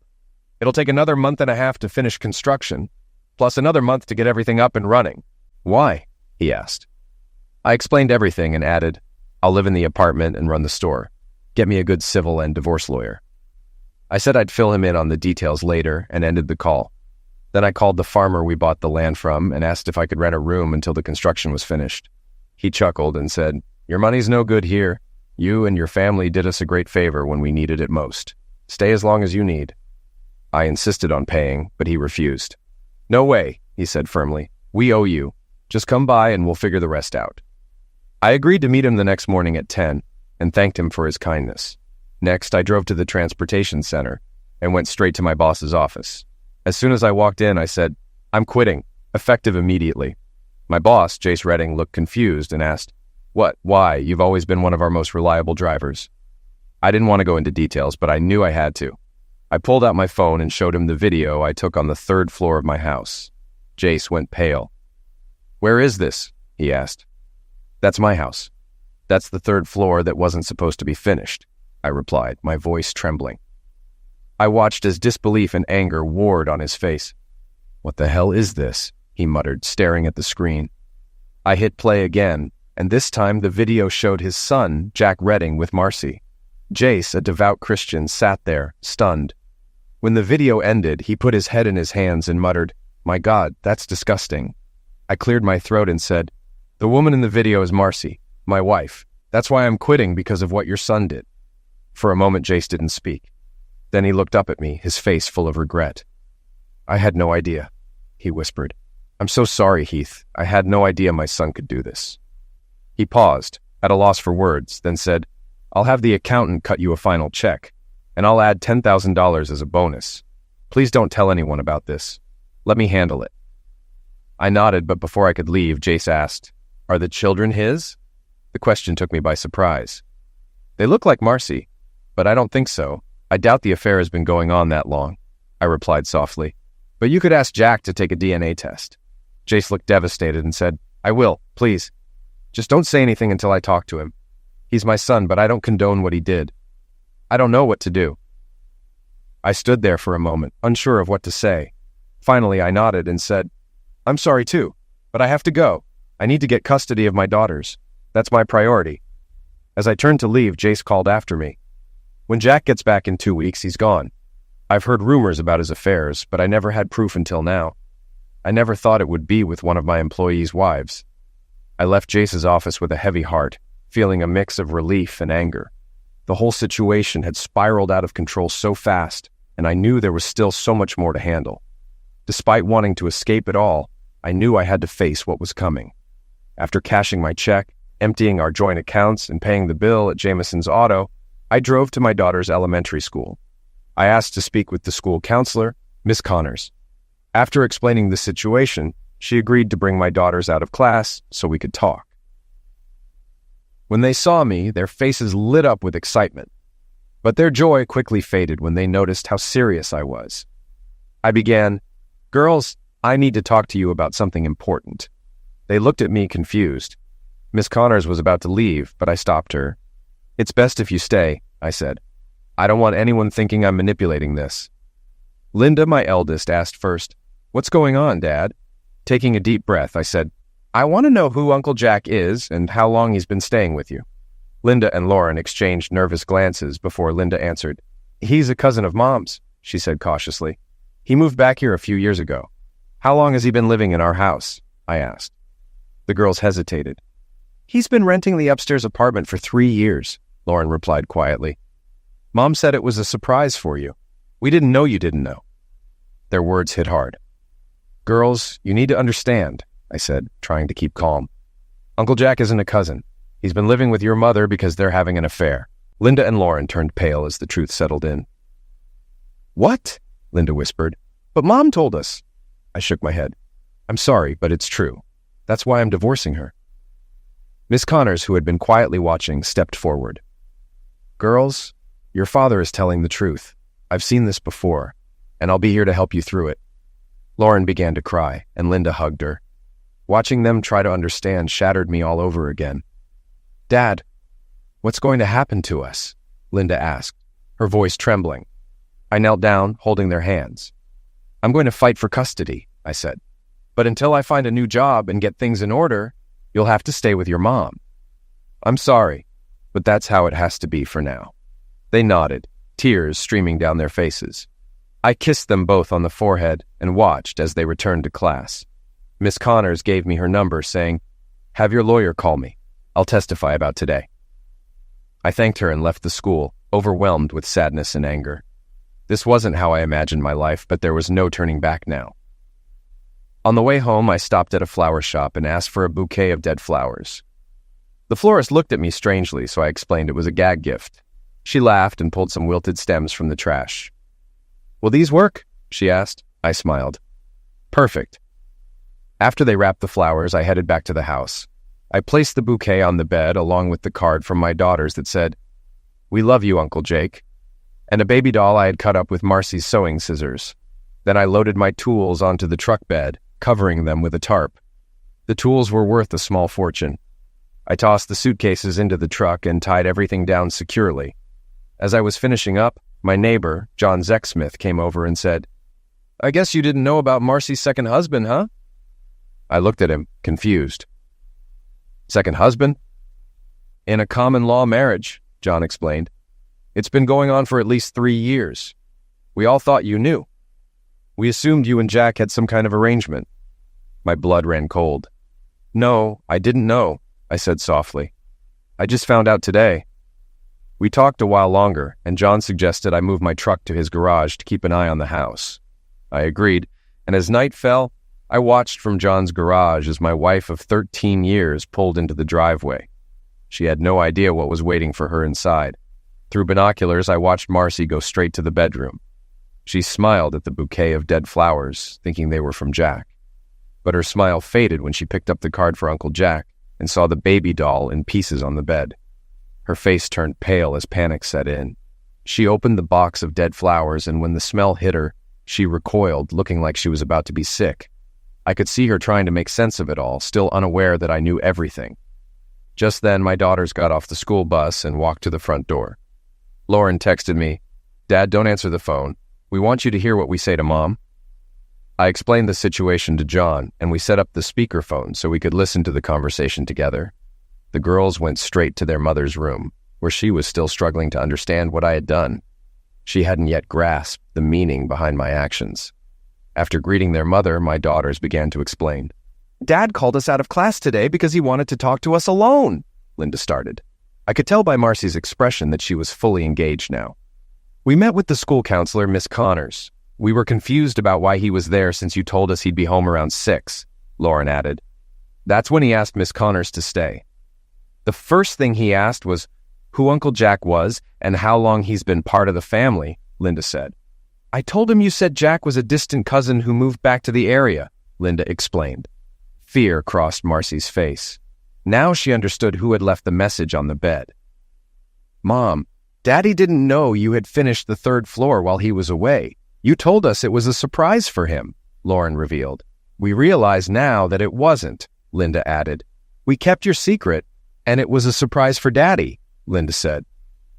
It'll take another month and a half to finish construction, plus another month to get everything up and running." "Why?" he asked. I explained everything and added, "I'll live in the apartment and run the store. Get me a good civil and divorce lawyer." I said I'd fill him in on the details later and ended the call. Then I called the farmer we bought the land from and asked if I could rent a room until the construction was finished. He chuckled and said, "Your money's no good here. You and your family did us a great favor when we needed it most. Stay as long as you need." I insisted on paying, but he refused. "No way," he said firmly. "We owe you. Just come by and we'll figure the rest out." I agreed to meet him the next morning at 10 and thanked him for his kindness. Next, I drove to the transportation center and went straight to my boss's office. As soon as I walked in, I said, "I'm quitting, effective immediately." My boss, Jace Redding, looked confused and asked, "What? Why? You've always been one of our most reliable drivers." I didn't want to go into details, but I knew I had to. I pulled out my phone and showed him the video I took on the 3rd floor of my house. Jace went pale. "Where is this?" he asked. "That's my house. That's the 3rd floor that wasn't supposed to be finished," I replied, my voice trembling. I watched as disbelief and anger warred on his face. "What the hell is this?" he muttered, staring at the screen. I hit play again, and this time the video showed his son, Jack Redding, with Marcy. Jace, a devout Christian, sat there, stunned. When the video ended, he put his head in his hands and muttered, "My God, that's disgusting." I cleared my throat and said, "The woman in the video is Marcy, my wife. That's why I'm quitting, because of what your son did." For a moment, Jace didn't speak. Then he looked up at me, his face full of regret. "I had no idea," he whispered. "I'm so sorry, Heath. I had no idea my son could do this." He paused, at a loss for words, then said, "I'll have the accountant cut you a final check, and I'll add $10,000 as a bonus. Please don't tell anyone about this. Let me handle it." I nodded, but before I could leave, Jace asked, "Are the children his?" The question took me by surprise. "They look like Marcy, but I don't think so. I doubt the affair has been going on that long," I replied softly. "But you could ask Jack to take a DNA test." Jace looked devastated and said, "I will, please. Just don't say anything until I talk to him." He's my son, but I don't condone what he did. I don't know what to do." I stood there for a moment, unsure of what to say. Finally, I nodded and said, "I'm sorry too, but I have to go. I need to get custody of my daughters. That's my priority." As I turned to leave, Jace called after me. "When Jack gets back in 2 weeks, he's gone. I've heard rumors about his affairs, but I never had proof until now. I never thought it would be with one of my employees' wives." I left Jace's office with a heavy heart, feeling a mix of relief and anger. The whole situation had spiraled out of control so fast, and I knew there was still so much more to handle. Despite wanting to escape it all, I knew I had to face what was coming. After cashing my check, emptying our joint accounts, and paying the bill at Jameson's Auto, I drove to my daughter's elementary school. I asked to speak with the school counselor, Miss Connors. After explaining the situation, she agreed to bring my daughters out of class so we could talk. When they saw me, their faces lit up with excitement, but their joy quickly faded when they noticed how serious I was. I began, "Girls, I need to talk to you about something important." They looked at me confused. Miss Connors was about to leave, but I stopped her. "It's best if you stay," I said. "I don't want anyone thinking I'm manipulating this." Linda, my eldest, asked first, "What's going on, Dad?" Taking a deep breath, I said, "I want to know who Uncle Jack is and how long he's been staying with you." Linda and Lauren exchanged nervous glances before Linda answered. "He's a cousin of Mom's," she said cautiously. "He moved back here a few years ago." "How long has he been living in our house?" I asked. The girls hesitated. "He's been renting the upstairs apartment for 3 years, Lauren replied quietly. "Mom said it was a surprise for you. We didn't know you didn't know." Their words hit hard. "Girls, you need to understand," I said, trying to keep calm. "Uncle Jack isn't a cousin. He's been living with your mother because they're having an affair." Linda and Lauren turned pale as the truth settled in. "What?" Linda whispered. "But Mom told us." I shook my head. "I'm sorry, but it's true. That's why I'm divorcing her." Miss Connors, who had been quietly watching, stepped forward. "Girls, your father is telling the truth. I've seen this before, and I'll be here to help you through it." Lauren began to cry, and Linda hugged her. Watching them try to understand shattered me all over again. "Dad, what's going to happen to us?" Linda asked, her voice trembling. I knelt down, holding their hands. "I'm going to fight for custody," I said. "But until I find a new job and get things in order, you'll have to stay with your mom." "I'm sorry, but that's how it has to be for now." They nodded, tears streaming down their faces. I kissed them both on the forehead and watched as they returned to class. Miss Connors gave me her number, saying, "Have your lawyer call me. I'll testify about today." I thanked her and left the school, overwhelmed with sadness and anger. This wasn't how I imagined my life, but there was no turning back now. On the way home, I stopped at a flower shop and asked for a bouquet of dead flowers. The florist looked at me strangely, so I explained it was a gag gift. She laughed and pulled some wilted stems from the trash. "Will these work?" she asked. I smiled. "Perfect." After they wrapped the flowers, I headed back to the house. I placed the bouquet on the bed along with the card from my daughters that said, "We love you, Uncle Jake," and a baby doll I had cut up with Marcy's sewing scissors. Then I loaded my tools onto the truck bed, covering them with a tarp. The tools were worth a small fortune. I tossed the suitcases into the truck and tied everything down securely. As I was finishing up, my neighbor, John Zecksmith, came over and said, "I guess you didn't know about Marcy's second husband, huh?" I looked at him, confused. "Second husband?" "In a common law marriage," John explained. "It's been going on for at least 3 years. We all thought you knew. We assumed you and Jack had some kind of arrangement." My blood ran cold. "No, I didn't know," I said softly. "I just found out today." We talked a while longer, and John suggested I move my truck to his garage to keep an eye on the house. I agreed, and as night fell, I watched from John's garage as my wife of 13 years pulled into the driveway. She had no idea what was waiting for her inside. Through binoculars, I watched Marcy go straight to the bedroom. She smiled at the bouquet of dead flowers, thinking they were from Jack. But her smile faded when she picked up the card for Uncle Jack and saw the baby doll in pieces on the bed. Her face turned pale as panic set in. She opened the box of dead flowers, and when the smell hit her, she recoiled, looking like she was about to be sick. I could see her trying to make sense of it all, still unaware that I knew everything. Just then, my daughters got off the school bus and walked to the front door. Lauren texted me, "Dad, don't answer the phone. We want you to hear what we say to Mom." I explained the situation to John, and we set up the speakerphone so we could listen to the conversation together. The girls went straight to their mother's room, where she was still struggling to understand what I had done. She hadn't yet grasped the meaning behind my actions. After greeting their mother, my daughters began to explain. "Dad called us out of class today because he wanted to talk to us alone," Linda started. I could tell by Marcy's expression that she was fully engaged now. "We met with the school counselor, Miss Connors. We were confused about why he was there since you told us he'd be home around 6, Lauren added. That's when he asked Miss Connors to stay. The first thing he asked was who Uncle Jack was and how long he's been part of the family, Linda said. I told him you said Jack was a distant cousin who moved back to the area, Linda explained. Fear crossed Marcy's face. Now she understood who had left the message on the bed. Mom, Daddy didn't know you had finished the 3rd floor while he was away. You told us it was a surprise for him, Lauren revealed. We realize now that it wasn't, Linda added. We kept your secret, and it was a surprise for Daddy, Linda said.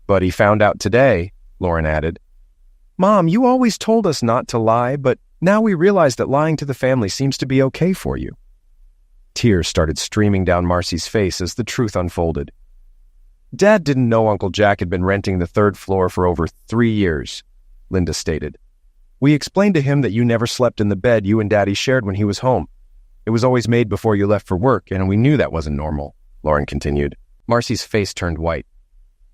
But he found out today, Lauren added. Mom, you always told us not to lie, but now we realize that lying to the family seems to be okay for you. Tears started streaming down Marcy's face as the truth unfolded. Dad didn't know Uncle Jack had been renting the 3rd floor for over 3 years, Linda stated. We explained to him that you never slept in the bed you and Daddy shared when he was home. It was always made before you left for work, and we knew that wasn't normal, Lauren continued. Marcy's face turned white.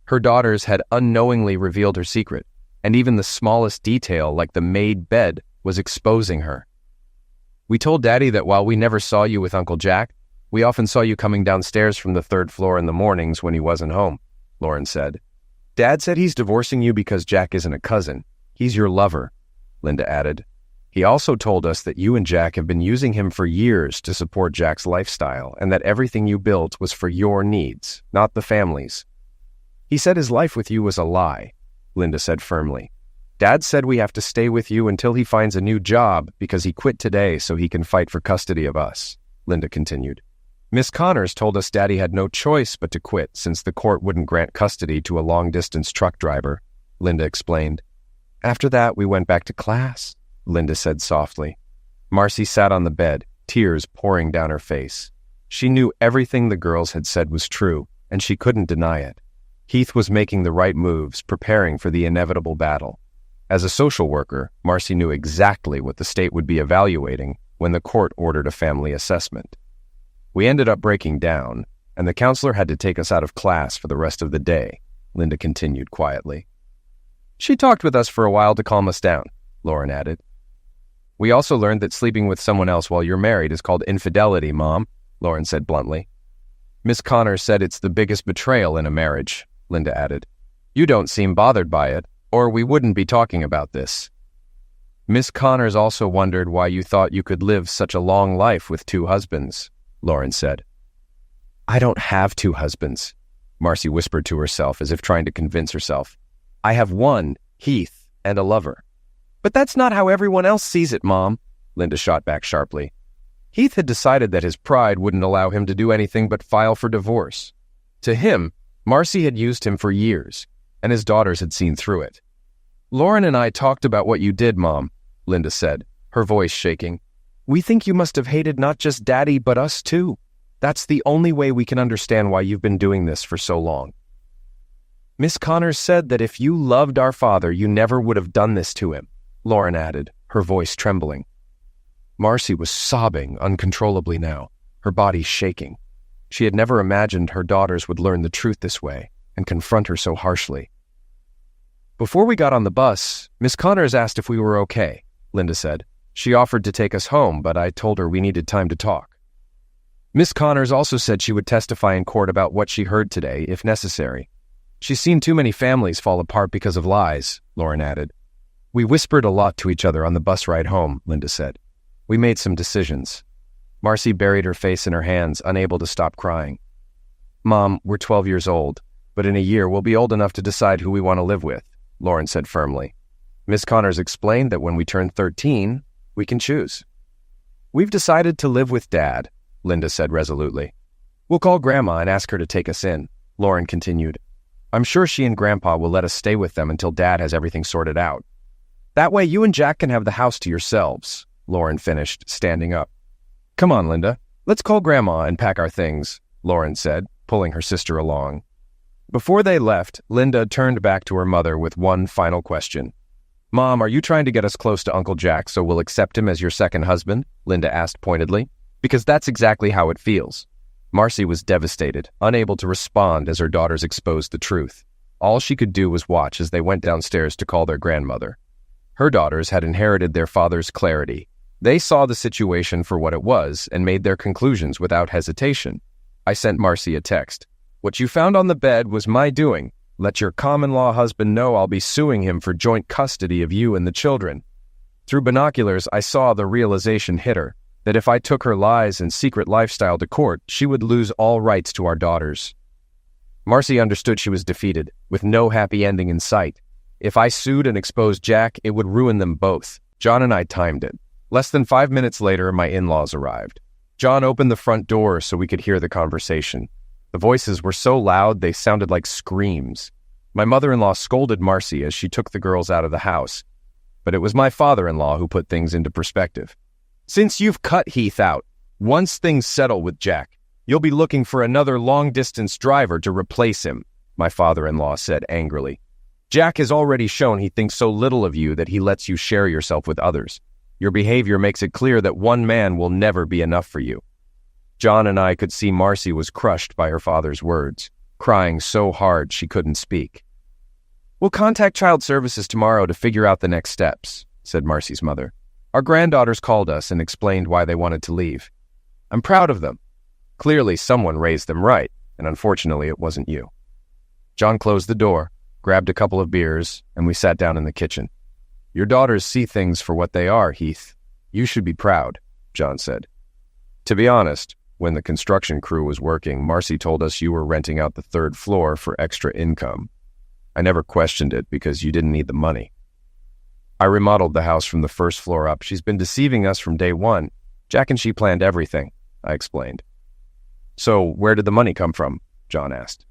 Her daughters had unknowingly revealed her secret, and even the smallest detail, like the made bed, was exposing her. We told Daddy that while we never saw you with Uncle Jack, we often saw you coming downstairs from the 3rd floor in the mornings when he wasn't home, Lauren said. Dad said he's divorcing you because Jack isn't a cousin. He's your lover, Linda added. He also told us that you and Jack have been using him for years to support Jack's lifestyle and that everything you built was for your needs, not the family's. He said his life with you was a lie, Linda said firmly. Dad said we have to stay with you until he finds a new job because he quit today so he can fight for custody of us, Linda continued. Miss Connors told us Daddy had no choice but to quit since the court wouldn't grant custody to a long-distance truck driver, Linda explained. After that, we went back to class, Linda said softly. Marcy sat on the bed, tears pouring down her face. She knew everything the girls had said was true, and she couldn't deny it. Heath was making the right moves, preparing for the inevitable battle. As a social worker, Marcy knew exactly what the state would be evaluating when the court ordered a family assessment. We ended up breaking down, and the counselor had to take us out of class for the rest of the day, Linda continued quietly. She talked with us for a while to calm us down, Lauren added. We also learned that sleeping with someone else while you're married is called infidelity, Mom, Lauren said bluntly. Miss Connors said it's the biggest betrayal in a marriage, Linda added. You don't seem bothered by it, or we wouldn't be talking about this. Miss Connors also wondered why you thought you could live such a long life with 2 husbands, Lauren said. I don't have 2 husbands, Marcy whispered to herself as if trying to convince herself. I have one, Heath, and a lover. But that's not how everyone else sees it, Mom, Linda shot back sharply. Heath had decided that his pride wouldn't allow him to do anything but file for divorce. To him, Marcy had used him for years, and his daughters had seen through it. Lauren and I talked about what you did, Mom, Linda said, her voice shaking. We think you must have hated not just Daddy, but us too. That's the only way we can understand why you've been doing this for so long. Miss Connors said that if you loved our father, you never would have done this to him, Lauren added, her voice trembling. Marcy was sobbing uncontrollably now, her body shaking. She had never imagined her daughters would learn the truth this way and confront her so harshly. Before we got on the bus, Miss Connors asked if we were okay, Linda said. She offered to take us home, but I told her we needed time to talk. Miss Connors also said she would testify in court about what she heard today, if necessary. She's seen too many families fall apart because of lies, Lauren added. We whispered a lot to each other on the bus ride home, Linda said. We made some decisions. Marcy buried her face in her hands, unable to stop crying. Mom, we're 12 years old, but in a year we'll be old enough to decide who we want to live with, Lauren said firmly. Miss Connors explained that when we turn 13, we can choose. We've decided to live with Dad, Linda said resolutely. We'll call Grandma and ask her to take us in, Lauren continued. I'm sure she and Grandpa will let us stay with them until Dad has everything sorted out. That way you and Jack can have the house to yourselves, Lauren finished, standing up. Come on, Linda. Let's call Grandma and pack our things, Lauren said, pulling her sister along. Before they left, Linda turned back to her mother with one final question. Mom, are you trying to get us close to Uncle Jack so we'll accept him as your second husband? Linda asked pointedly. Because that's exactly how it feels. Marcy was devastated, unable to respond as her daughters exposed the truth. All she could do was watch as they went downstairs to call their grandmother. Her daughters had inherited their father's clarity. They saw the situation for what it was and made their conclusions without hesitation. I sent Marcy a text. What you found on the bed was my doing. Let your common-law husband know I'll be suing him for joint custody of you and the children. Through binoculars, I saw the realization hit her, that if I took her lies and secret lifestyle to court, she would lose all rights to our daughters. Marcy understood she was defeated, with no happy ending in sight. If I sued and exposed Jack, it would ruin them both. John and I timed it. Less than 5 minutes later, my in-laws arrived. John opened the front door so we could hear the conversation. The voices were so loud they sounded like screams. My mother-in-law scolded Marcy as she took the girls out of the house, but it was my father-in-law who put things into perspective. Since you've cut Heath out, once things settle with Jack, you'll be looking for another long-distance driver to replace him, my father-in-law said angrily. Jack has already shown he thinks so little of you that he lets you share yourself with others. Your behavior makes it clear that one man will never be enough for you. John and I could see Marcy was crushed by her father's words, crying so hard she couldn't speak. We'll contact Child Services tomorrow to figure out the next steps, said Marcy's mother. Our granddaughters called us and explained why they wanted to leave. I'm proud of them. Clearly someone raised them right, and unfortunately it wasn't you. John closed the door, grabbed a couple of beers, and we sat down in the kitchen. Your daughters see things for what they are, Heath. You should be proud, John said. To be honest, when the construction crew was working, Marcy told us you were renting out the third floor for extra income. I never questioned it because you didn't need the money. I remodeled the house from the first floor up. She's been deceiving us from day one. Jack and she planned everything, I explained. So where did the money come from? John asked.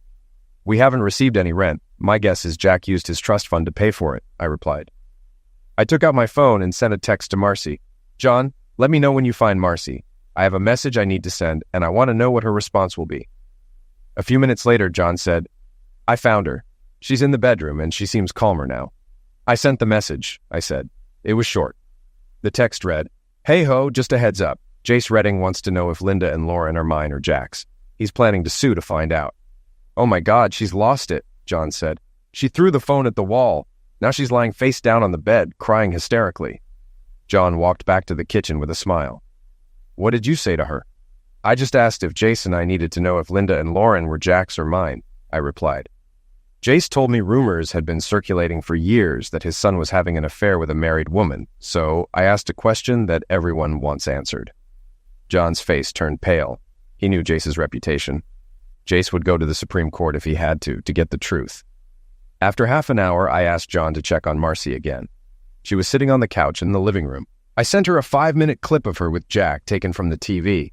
We haven't received any rent. My guess is Jack used his trust fund to pay for it, I replied. I took out my phone and sent a text to Marcy. John, let me know when you find Marcy. I have a message I need to send, and I want to know what her response will be. A few minutes later, John said, I found her. She's in the bedroom, and she seems calmer now. I sent the message, I said. It was short. The text read, Hey ho, just a heads up. Jace Redding wants to know if Linda and Lauren are mine or Jack's. He's planning to sue to find out. Oh my God, she's lost it, John said. She threw the phone at the wall. Now she's lying face down on the bed, crying hysterically. John walked back to the kitchen with a smile. What did you say to her? I just asked if Jace and I needed to know if Linda and Lauren were Jack's or mine, I replied. Jace told me rumors had been circulating for years that his son was having an affair with a married woman, so I asked a question that everyone wants answered. John's face turned pale. He knew Jace's reputation. Jace would go to the Supreme Court if he had to get the truth. After half an hour, I asked John to check on Marcy again. She was sitting on the couch in the living room. I sent her a 5-minute clip of her with Jack taken from the TV.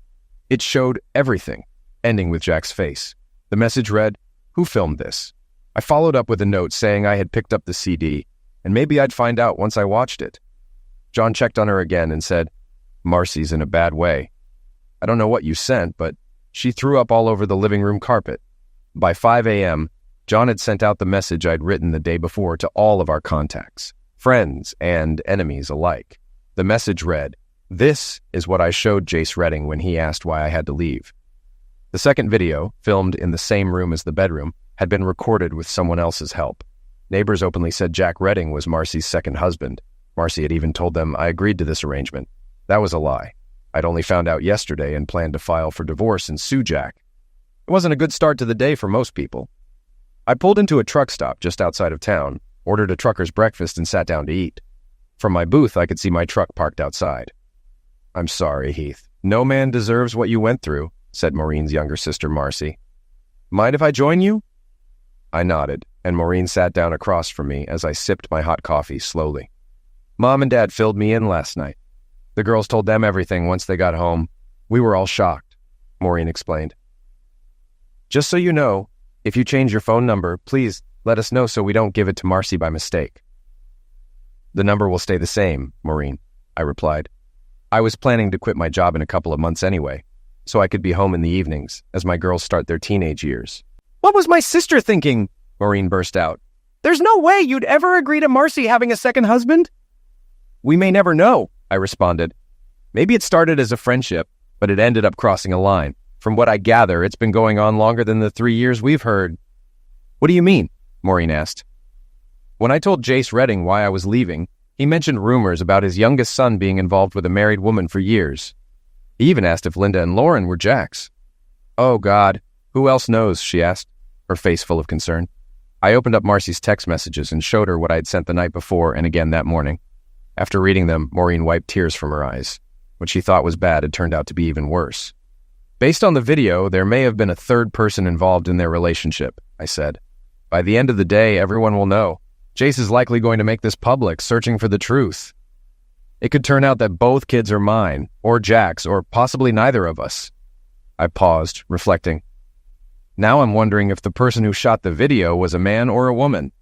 It showed everything, ending with Jack's face. The message read, Who filmed this? I followed up with a note saying I had picked up the CD, and maybe I'd find out once I watched it. John checked on her again and said, Marcy's in a bad way. I don't know what you sent, but she threw up all over the living room carpet. By 5 a.m., John had sent out the message I'd written the day before to all of our contacts, friends and enemies alike. The message read, This is what I showed Jace Redding when he asked why I had to leave. The second video, filmed in the same room as the bedroom, had been recorded with someone else's help. Neighbors openly said Jack Redding was Marcy's second husband. Marcy had even told them I agreed to this arrangement. That was a lie. I'd only found out yesterday and planned to file for divorce and sue Jack. It wasn't a good start to the day for most people. I pulled into a truck stop just outside of town, ordered a trucker's breakfast, and sat down to eat. From my booth, I could see my truck parked outside. I'm sorry, Heath. No man deserves what you went through, said Maureen's younger sister, Marcy. Mind if I join you? I nodded, and Maureen sat down across from me as I sipped my hot coffee slowly. Mom and Dad filled me in last night. The girls told them everything once they got home. We were all shocked, Maureen explained. Just so you know, if you change your phone number, please let us know so we don't give it to Marcy by mistake. The number will stay the same, Maureen, I replied. I was planning to quit my job in a couple of months anyway, so I could be home in the evenings as my girls start their teenage years. What was my sister thinking? Maureen burst out. There's no way you'd ever agree to Marcy having a second husband? We may never know, I responded. Maybe it started as a friendship, but it ended up crossing a line. From what I gather, it's been going on longer than the 3 years we've heard. What do you mean? Maureen asked. When I told Jace Redding why I was leaving, he mentioned rumors about his youngest son being involved with a married woman for years. He even asked if Linda and Lauren were Jack's. Oh, God. Who else knows? She asked, her face full of concern. I opened up Marcy's text messages and showed her what I had sent the night before and again that morning. After reading them, Maureen wiped tears from her eyes. What she thought was bad had turned out to be even worse. Based on the video, there may have been a third person involved in their relationship, I said. By the end of the day, everyone will know. Jace is likely going to make this public, searching for the truth. It could turn out that both kids are mine, or Jack's, or possibly neither of us. I paused, reflecting. Now I'm wondering if the person who shot the video was a man or a woman.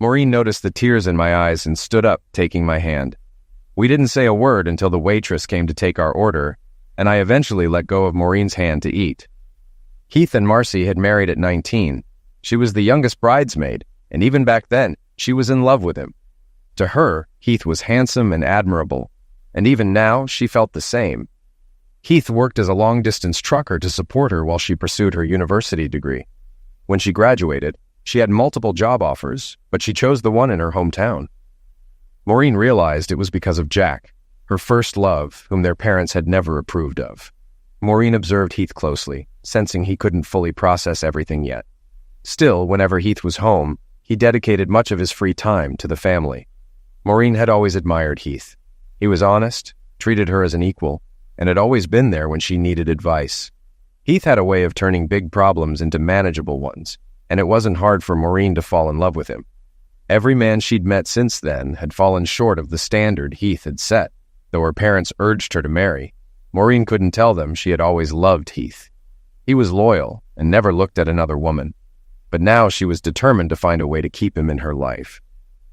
Maureen noticed the tears in my eyes and stood up, taking my hand. We didn't say a word until the waitress came to take our order, and I eventually let go of Maureen's hand to eat. Heath and Marcy had married at 19. She was the youngest bridesmaid, and even back then, she was in love with him. To her, Heath was handsome and admirable, and even now, she felt the same. Heath worked as a long-distance trucker to support her while she pursued her university degree. When she graduated, she had multiple job offers, but she chose the one in her hometown. Maureen realized it was because of Jack, her first love, whom their parents had never approved of. Maureen observed Heath closely, sensing he couldn't fully process everything yet. Still, whenever Heath was home, he dedicated much of his free time to the family. Maureen had always admired Heath. He was honest, treated her as an equal, and had always been there when she needed advice. Heath had a way of turning big problems into manageable ones, and it wasn't hard for Maureen to fall in love with him. Every man she'd met since then had fallen short of the standard Heath had set. Though her parents urged her to marry, Maureen couldn't tell them she had always loved Heath. He was loyal and never looked at another woman, but now she was determined to find a way to keep him in her life.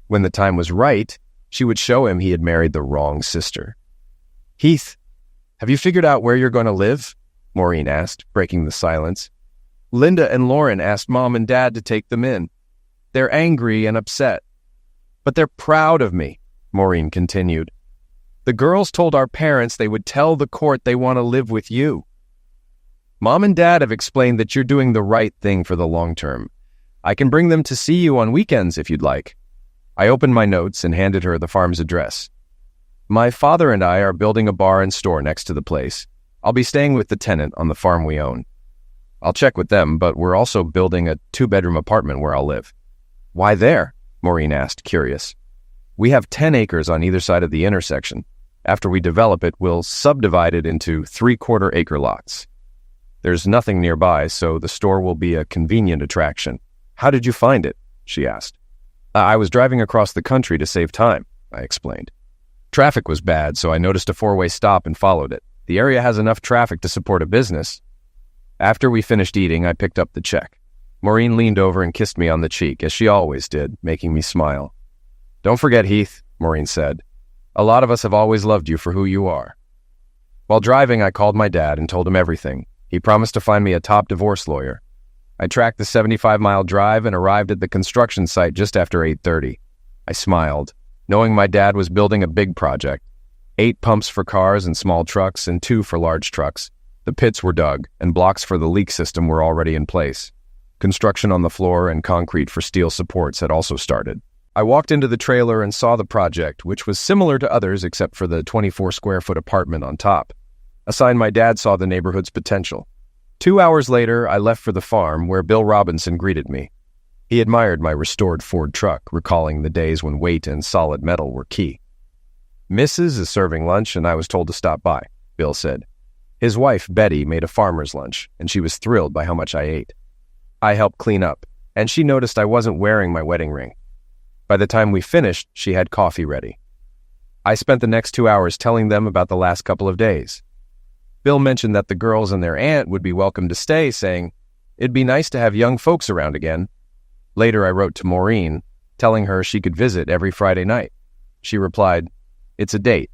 When the time was right, she would show him he had married the wrong sister. Heath, have you figured out where you're going to live? Maureen asked, breaking the silence. Linda and Lauren asked Mom and Dad to take them in. They're angry and upset. But they're proud of me, Maureen continued. The girls told our parents they would tell the court they want to live with you. Mom and Dad have explained that you're doing the right thing for the long term. I can bring them to see you on weekends if you'd like. I opened my notes and handed her the farm's address. My father and I are building a bar and store next to the place. I'll be staying with the tenant on the farm we own. I'll check with them, but we're also building a 2-bedroom apartment where I'll live. Why there? Maureen asked, curious. We have 10 acres on either side of the intersection. After we develop it, we'll subdivide it into 3/4-acre lots. There's nothing nearby, so the store will be a convenient attraction. How did you find it? She asked. I was driving across the country to save time, I explained. Traffic was bad, so I noticed a 4-way stop and followed it. The area has enough traffic to support a business. After we finished eating, I picked up the check. Maureen leaned over and kissed me on the cheek, as she always did, making me smile. Don't forget, Heath, Maureen said. A lot of us have always loved you for who you are. While driving, I called my dad and told him everything. He promised to find me a top divorce lawyer. I tracked the 75-mile drive and arrived at the construction site just after 8:30. I smiled, knowing my dad was building a big project. 8 pumps for cars and small trucks and 2 for large trucks. The pits were dug, and blocks for the leak system were already in place. Construction on the floor and concrete for steel supports had also started. I walked into the trailer and saw the project, which was similar to others except for the 24-square-foot apartment on top. A sign my dad saw the neighborhood's potential. 2 hours later, I left for the farm, where Bill Robinson greeted me. He admired my restored Ford truck, recalling the days when weight and solid metal were key. Mrs. is serving lunch, and I was told to stop by, Bill said. His wife, Betty, made a farmer's lunch, and she was thrilled by how much I ate. I helped clean up, and she noticed I wasn't wearing my wedding ring. By the time we finished, she had coffee ready. I spent the next 2 hours telling them about the last couple of days. Bill mentioned that the girls and their aunt would be welcome to stay, saying, It'd be nice to have young folks around again. Later, I wrote to Maureen, telling her she could visit every Friday night. She replied, "It's a date."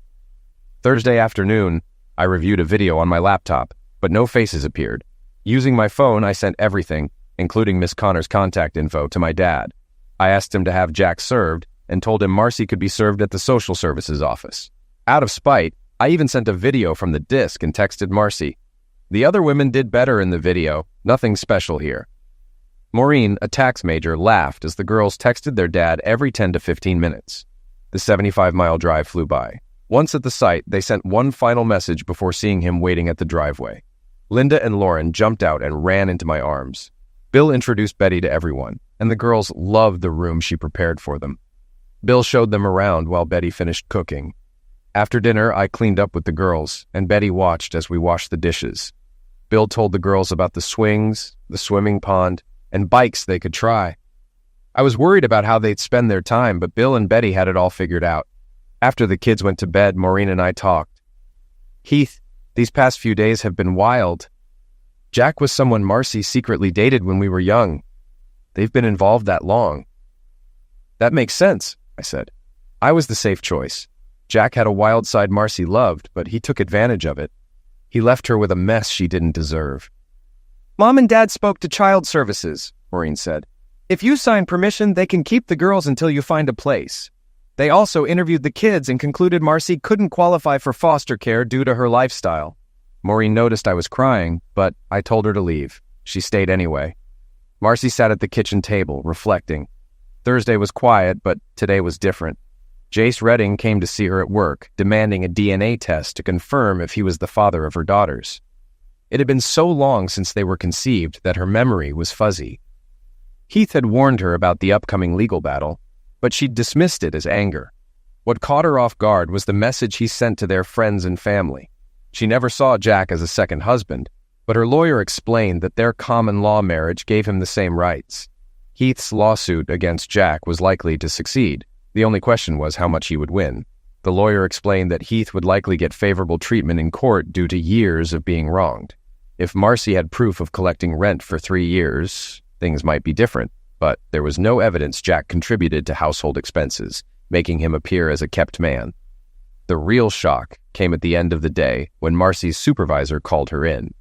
Thursday afternoon, I reviewed a video on my laptop, but no faces appeared. Using my phone, I sent everything, including Miss Connor's contact info, to my dad. I asked him to have Jack served and told him Marcy could be served at the social services office. Out of spite, I even sent a video from the disc and texted Marcy. The other women did better in the video, nothing special here. Maureen, a tax major, laughed as the girls texted their dad every 10 to 15 minutes. The 75-mile drive flew by. Once at the site, they sent one final message before seeing him waiting at the driveway. Linda and Lauren jumped out and ran into my arms. Bill introduced Betty to everyone, and the girls loved the room she prepared for them. Bill showed them around while Betty finished cooking. After dinner, I cleaned up with the girls, and Betty watched as we washed the dishes. Bill told the girls about the swings, the swimming pond, and bikes they could try. I was worried about how they'd spend their time, but Bill and Betty had it all figured out. After the kids went to bed, Maureen and I talked. "Heath, these past few days have been wild. Jack was someone Marcy secretly dated when we were young. They've been involved that long." "That makes sense," I said. "I was the safe choice. Jack had a wild side Marcy loved, but he took advantage of it. He left her with a mess she didn't deserve." "Mom and Dad spoke to Child Services," Maureen said. "If you sign permission, they can keep the girls until you find a place. They also interviewed the kids and concluded Marcy couldn't qualify for foster care due to her lifestyle." Maureen noticed I was crying, but I told her to leave. She stayed anyway. Marcy sat at the kitchen table, reflecting. Thursday was quiet, but today was different. Jace Redding came to see her at work, demanding a DNA test to confirm if he was the father of her daughters. It had been so long since they were conceived that her memory was fuzzy. Heath had warned her about the upcoming legal battle, but she dismissed it as anger. What caught her off guard was the message he sent to their friends and family. She never saw Jack as a second husband, but her lawyer explained that their common law marriage gave him the same rights. Heath's lawsuit against Jack was likely to succeed. The only question was how much he would win. The lawyer explained that Heath would likely get favorable treatment in court due to years of being wronged. If Marcy had proof of collecting rent for 3 years, things might be different, but there was no evidence Jack contributed to household expenses, making him appear as a kept man. The real shock came at the end of the day when Marcy's supervisor called her in.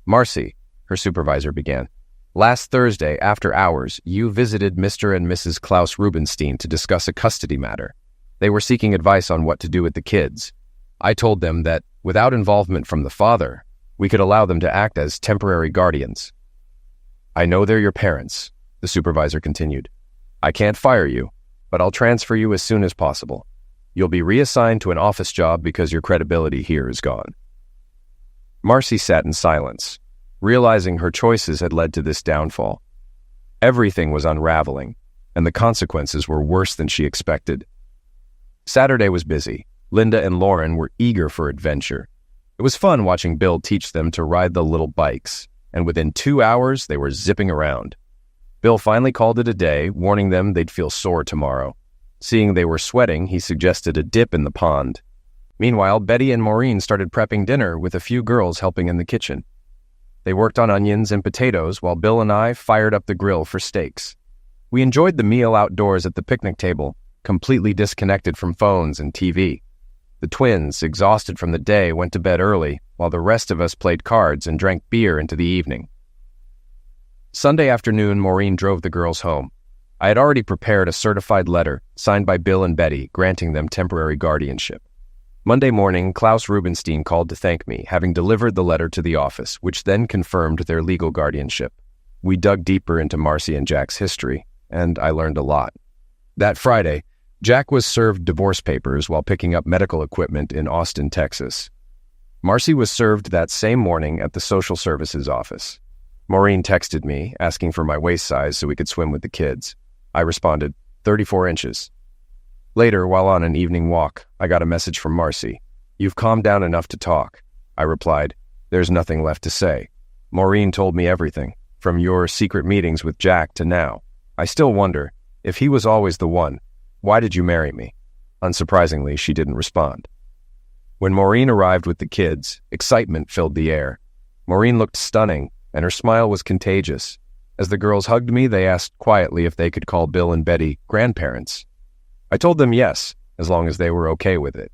"Marcy," her supervisor began, "last Thursday, after hours, you visited Mr. and Mrs. Klaus Rubenstein to discuss a custody matter. They were seeking advice on what to do with the kids. I told them that, without involvement from the father, we could allow them to act as temporary guardians." "I know they're your parents," the supervisor continued. "I can't fire you, but I'll transfer you as soon as possible. You'll be reassigned to an office job because your credibility here is gone." Marcy sat in silence, realizing her choices had led to this downfall. Everything was unraveling, and the consequences were worse than she expected. Saturday was busy. Linda and Lauren were eager for adventure. It was fun watching Bill teach them to ride the little bikes, and within 2 hours they were zipping around. Bill finally called it a day, warning them they'd feel sore tomorrow. Seeing they were sweating, he suggested a dip in the pond. Meanwhile, Betty and Maureen started prepping dinner with a few girls helping in the kitchen. They worked on onions and potatoes while Bill and I fired up the grill for steaks. We enjoyed the meal outdoors at the picnic table, completely disconnected from phones and TV. The twins, exhausted from the day, went to bed early, while the rest of us played cards and drank beer into the evening. Sunday afternoon, Maureen drove the girls home. I had already prepared a certified letter, signed by Bill and Betty, granting them temporary guardianship. Monday morning, Klaus Rubenstein called to thank me, having delivered the letter to the office, which then confirmed their legal guardianship. We dug deeper into Marcy and Jack's history, and I learned a lot. That Friday, Jack was served divorce papers while picking up medical equipment in Austin, Texas. Marcy was served that same morning at the social services office. Maureen texted me, asking for my waist size so we could swim with the kids. I responded, 34 inches. Later, while on an evening walk, I got a message from Marcy. "You've calmed down enough to talk." I replied, "There's nothing left to say. Maureen told me everything, from your secret meetings with Jack to now. I still wonder, if he was always the one, why did you marry me?" Unsurprisingly, she didn't respond. When Maureen arrived with the kids, excitement filled the air. Maureen looked stunning, and her smile was contagious. As the girls hugged me, they asked quietly if they could call Bill and Betty grandparents. I told them yes, as long as they were okay with it.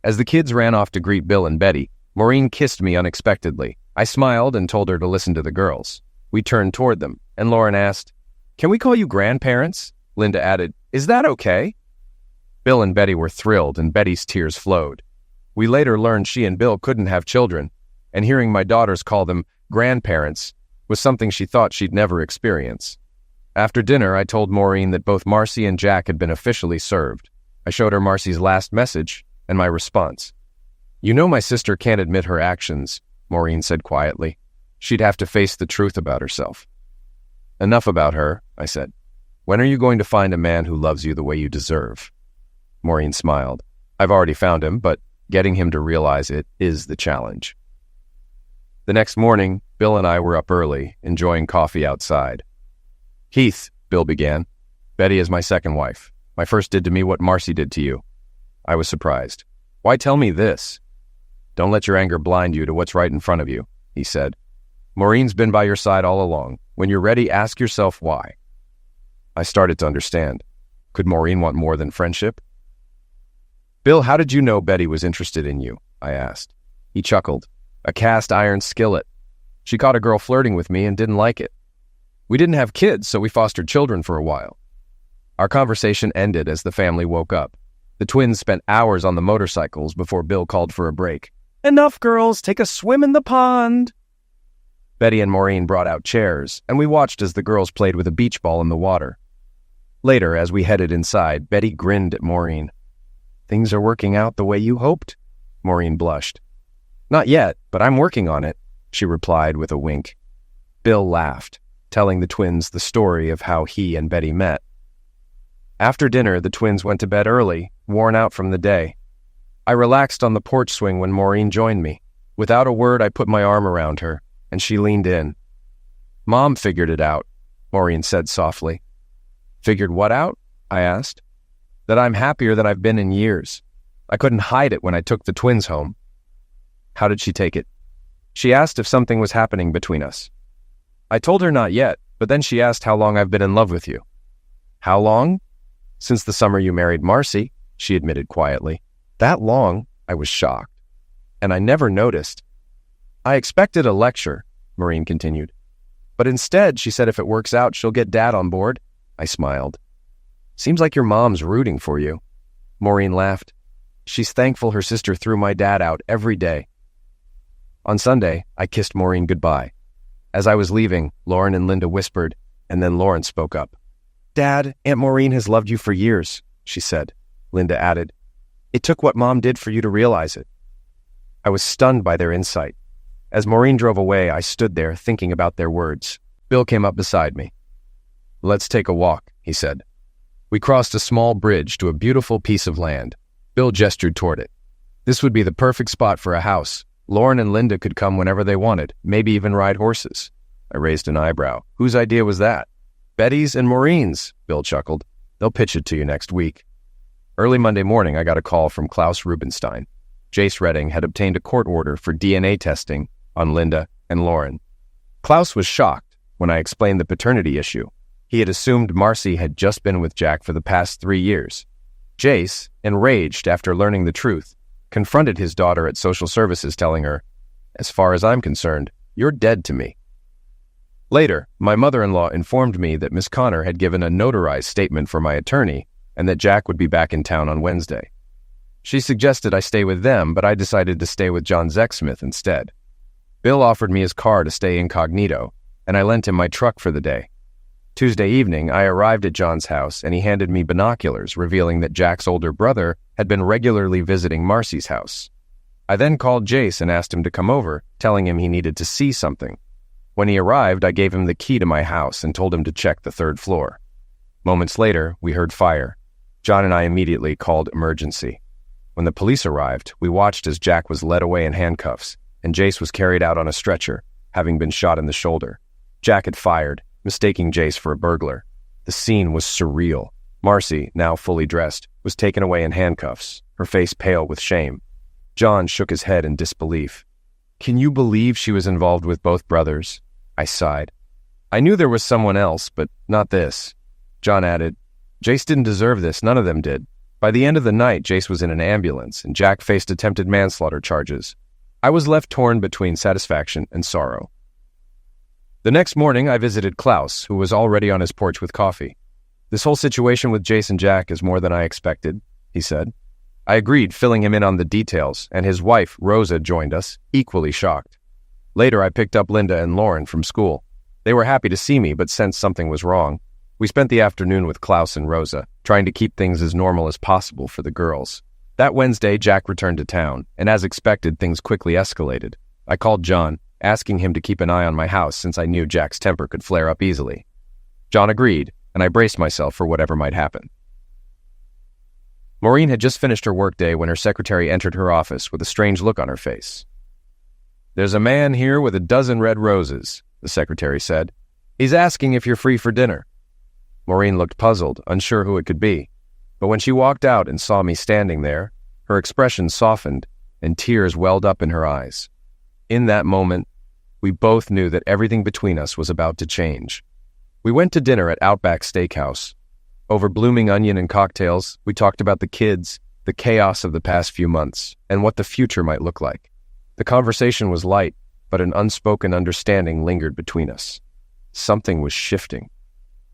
As the kids ran off to greet Bill and Betty, Maureen kissed me unexpectedly. I smiled and told her to listen to the girls. We turned toward them, and Lauren asked, "Can we call you grandparents?" Linda added, "Is that okay?" Bill and Betty were thrilled, and Betty's tears flowed. We later learned she and Bill couldn't have children, and hearing my daughters call them grandparents was something she thought she'd never experience. After dinner, I told Maureen that both Marcy and Jack had been officially served. I showed her Marcy's last message and my response. "You know my sister can't admit her actions," Maureen said quietly. "She'd have to face the truth about herself." "Enough about her," I said. "When are you going to find a man who loves you the way you deserve?" Maureen smiled. "I've already found him, but getting him to realize it is the challenge." The next morning, Bill and I were up early, enjoying coffee outside. "Heath," Bill began, "Betty is my second wife. My first did to me what Marcy did to you." I was surprised. "Why tell me this?" "Don't let your anger blind you to what's right in front of you," he said. "Maureen's been by your side all along. When you're ready, ask yourself why." I started to understand. Could Maureen want more than friendship? "Bill, how did you know Betty was interested in you?" I asked. He chuckled. "A cast iron skillet. She caught a girl flirting with me and didn't like it. We didn't have kids, so we fostered children for a while." Our conversation ended as the family woke up. The twins spent hours on the motorcycles before Bill called for a break. "Enough, girls, take a swim in the pond." Betty and Maureen brought out chairs, and we watched as the girls played with a beach ball in the water. Later, as we headed inside, Betty grinned at Maureen. "Things are working out the way you hoped?" Maureen blushed. "Not yet, but I'm working on it," she replied with a wink. Bill laughed, telling the twins the story of how he and Betty met. After dinner, the twins went to bed early, worn out from the day. I relaxed on the porch swing when Maureen joined me. Without a word, I put my arm around her, and she leaned in. "Mom figured it out," Maureen said softly. "Figured what out?" I asked. "That I'm happier than I've been in years. I couldn't hide it when I took the twins home." "How did she take it?" "She asked if something was happening between us. I told her not yet, but then she asked how long I've been in love with you." "How long?" "Since the summer you married Marcy," she admitted quietly. "That long?" I was shocked. "And I never noticed." "I expected a lecture," Maureen continued. "But instead, she said if it works out, she'll get Dad on board." I smiled. "Seems like your mom's rooting for you." Maureen laughed. "She's thankful her sister threw my dad out every day." On Sunday, I kissed Maureen goodbye. As I was leaving, Lauren and Linda whispered, and then Lauren spoke up. "Dad, Aunt Maureen has loved you for years," she said. Linda added, "It took what Mom did for you to realize it." I was stunned by their insight. As Maureen drove away, I stood there thinking about their words. Bill came up beside me. "Let's take a walk," he said. We crossed a small bridge to a beautiful piece of land. Bill gestured toward it. "This would be the perfect spot for a house. Lauren and Linda could come whenever they wanted, maybe even ride horses." I raised an eyebrow. "Whose idea was that?" "Betty's and Maureen's," Bill chuckled. "They'll pitch it to you next week." Early Monday morning, I got a call from Klaus Rubenstein. Jace Redding had obtained a court order for DNA testing on Linda and Lauren. Klaus was shocked when I explained the paternity issue. He had assumed Marcy had just been with Jack for the past 3 years. Jace, enraged after learning the truth, confronted his daughter at social services, telling her, "As far as I'm concerned, you're dead to me." Later, my mother-in-law informed me that Miss Connor had given a notarized statement for my attorney and that Jack would be back in town on Wednesday. She suggested I stay with them, but I decided to stay with John Zexsmith instead. Bill offered me his car to stay incognito, and I lent him my truck for the day. Tuesday evening, I arrived at John's house, and he handed me binoculars, revealing that Jack's older brother had been regularly visiting Marcy's house. I then called Jace and asked him to come over, telling him he needed to see something. When he arrived, I gave him the key to my house and told him to check the 3rd floor. Moments later, we heard fire. John and I immediately called emergency. When the police arrived, we watched as Jack was led away in handcuffs, and Jace was carried out on a stretcher, having been shot in the shoulder. Jack had fired, mistaking Jace for a burglar. The scene was surreal. Marcy, now fully dressed, was taken away in handcuffs, her face pale with shame. John shook his head in disbelief. "Can you believe she was involved with both brothers?" I sighed. I knew there was someone else, but not this. John added, Jace didn't deserve this, none of them did. By the end of the night, Jace was in an ambulance, and Jack faced attempted manslaughter charges. I was left torn between satisfaction and sorrow. The next morning, I visited Klaus, who was already on his porch with coffee. This whole situation with Jace and Jack is more than I expected, he said. I agreed, filling him in on the details, and his wife, Rosa, joined us, equally shocked. Later, I picked up Linda and Lauren from school. They were happy to see me, but sensed something was wrong. We spent the afternoon with Klaus and Rosa, trying to keep things as normal as possible for the girls. That Wednesday, Jack returned to town, and as expected, things quickly escalated. I called John, asking him to keep an eye on my house since I knew Jack's temper could flare up easily. John agreed, and I braced myself for whatever might happen. Maureen had just finished her workday when her secretary entered her office with a strange look on her face. There's a man here with a dozen red roses, the secretary said. He's asking if you're free for dinner. Maureen looked puzzled, unsure who it could be. But when she walked out and saw me standing there, her expression softened and tears welled up in her eyes. In that moment, we both knew that everything between us was about to change. We went to dinner at Outback Steakhouse. Over blooming onion and cocktails, we talked about the kids, the chaos of the past few months, and what the future might look like. The conversation was light, but an unspoken understanding lingered between us. Something was shifting.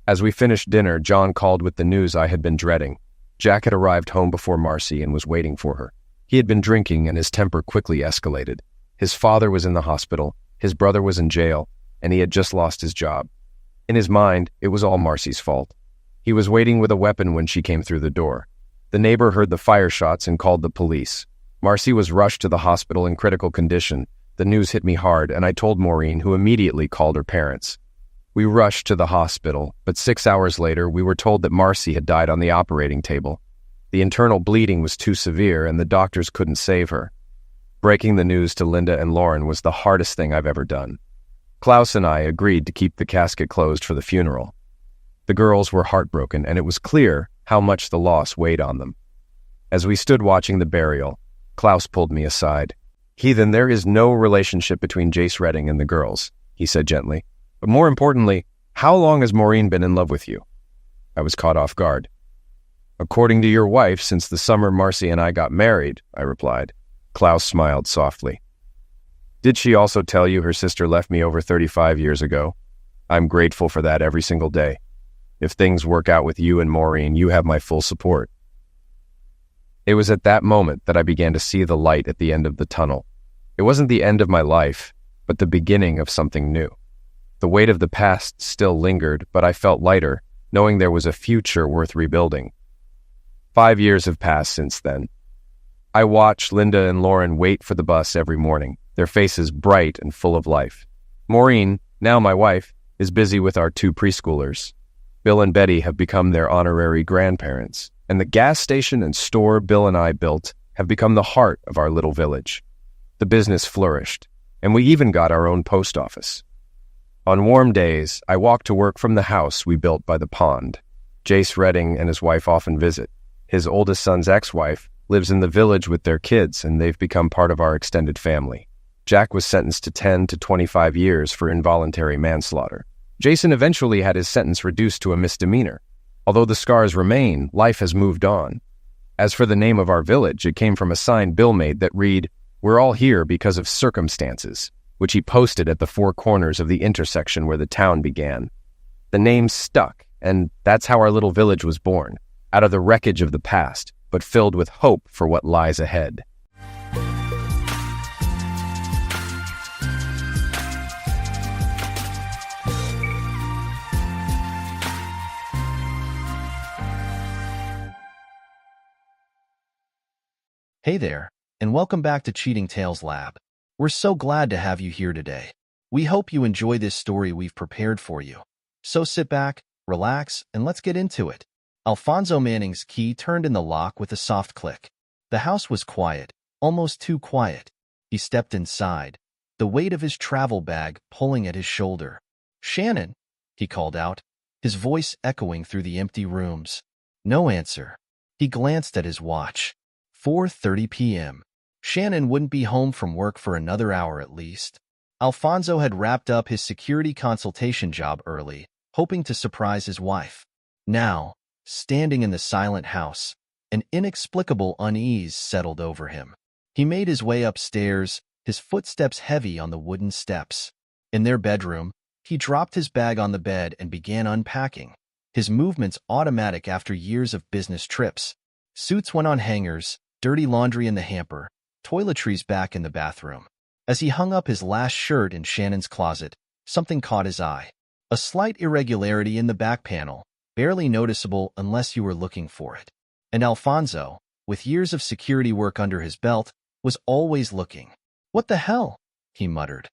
As we finished dinner, John called with the news I had been dreading. Jack had arrived home before Marcy and was waiting for her. He had been drinking, and his temper quickly escalated. His father was in the hospital, his brother was in jail, and he had just lost his job. In his mind, it was all Marcy's fault. He was waiting with a weapon when she came through the door. The neighbor heard the fire shots and called the police. Marcy was rushed to the hospital in critical condition. The news hit me hard, and I told Maureen, who immediately called her parents. We rushed to the hospital, but 6 hours later, we were told that Marcy had died on the operating table. The internal bleeding was too severe, and the doctors couldn't save her. Breaking the news to Linda and Lauren was the hardest thing I've ever done. Klaus and I agreed to keep the casket closed for the funeral. The girls were heartbroken, and it was clear how much the loss weighed on them. As we stood watching the burial, Klaus pulled me aside. Heathen, there is no relationship between Jace Redding and the girls, he said gently. But more importantly, how long has Maureen been in love with you? I was caught off guard. According to your wife, since the summer Marcy and I got married, I replied. Klaus smiled softly. Did she also tell you her sister left me over 35 years ago? I'm grateful for that every single day. If things work out with you and Maureen, you have my full support. It was at that moment that I began to see the light at the end of the tunnel. It wasn't the end of my life, but the beginning of something new. The weight of the past still lingered, but I felt lighter, knowing there was a future worth rebuilding. 5 years have passed since then. I watched Linda and Lauren wait for the bus every morning, their faces bright and full of life. Maureen, now my wife, is busy with our 2 preschoolers. Bill and Betty have become their honorary grandparents, and the gas station and store Bill and I built have become the heart of our little village. The business flourished, and we even got our own post office. On warm days, I walk to work from the house we built by the pond. Jace Redding and his wife often visit. His oldest son's ex-wife lives in the village with their kids, and they've become part of our extended family. Jack was sentenced to 10 to 25 years for involuntary manslaughter. Jason eventually had his sentence reduced to a misdemeanor. Although the scars remain, life has moved on. As for the name of our village, it came from a sign Bill made that read, "We're all here because of circumstances," which he posted at the 4 corners of the intersection where the town began. The name stuck, and that's how our little village was born, out of the wreckage of the past, but filled with hope for what lies ahead. Hey there, and welcome back to Cheating Tales Lab. We're so glad to have you here today. We hope you enjoy this story we've prepared for you. So sit back, relax, and let's get into it. Alfonso Manning's key turned in the lock with a soft click. The house was quiet, almost too quiet. He stepped inside, the weight of his travel bag pulling at his shoulder. "Shannon," he called out, his voice echoing through the empty rooms. No answer. He glanced at his watch. 4:30 p.m. Shannon wouldn't be home from work for another hour at least. Alfonso had wrapped up his security consultation job early, hoping to surprise his wife. Now, standing in the silent house, an inexplicable unease settled over him. He made his way upstairs, his footsteps heavy on the wooden steps. In their bedroom, he dropped his bag on the bed and began unpacking, his movements automatic after years of business trips. Suits went on hangers, dirty laundry in the hamper, toiletries back in the bathroom. As he hung up his last shirt in Shannon's closet, something caught his eye. A slight irregularity in the back panel, barely noticeable unless you were looking for it. And Alfonso, with years of security work under his belt, was always looking. "What the hell?" he muttered,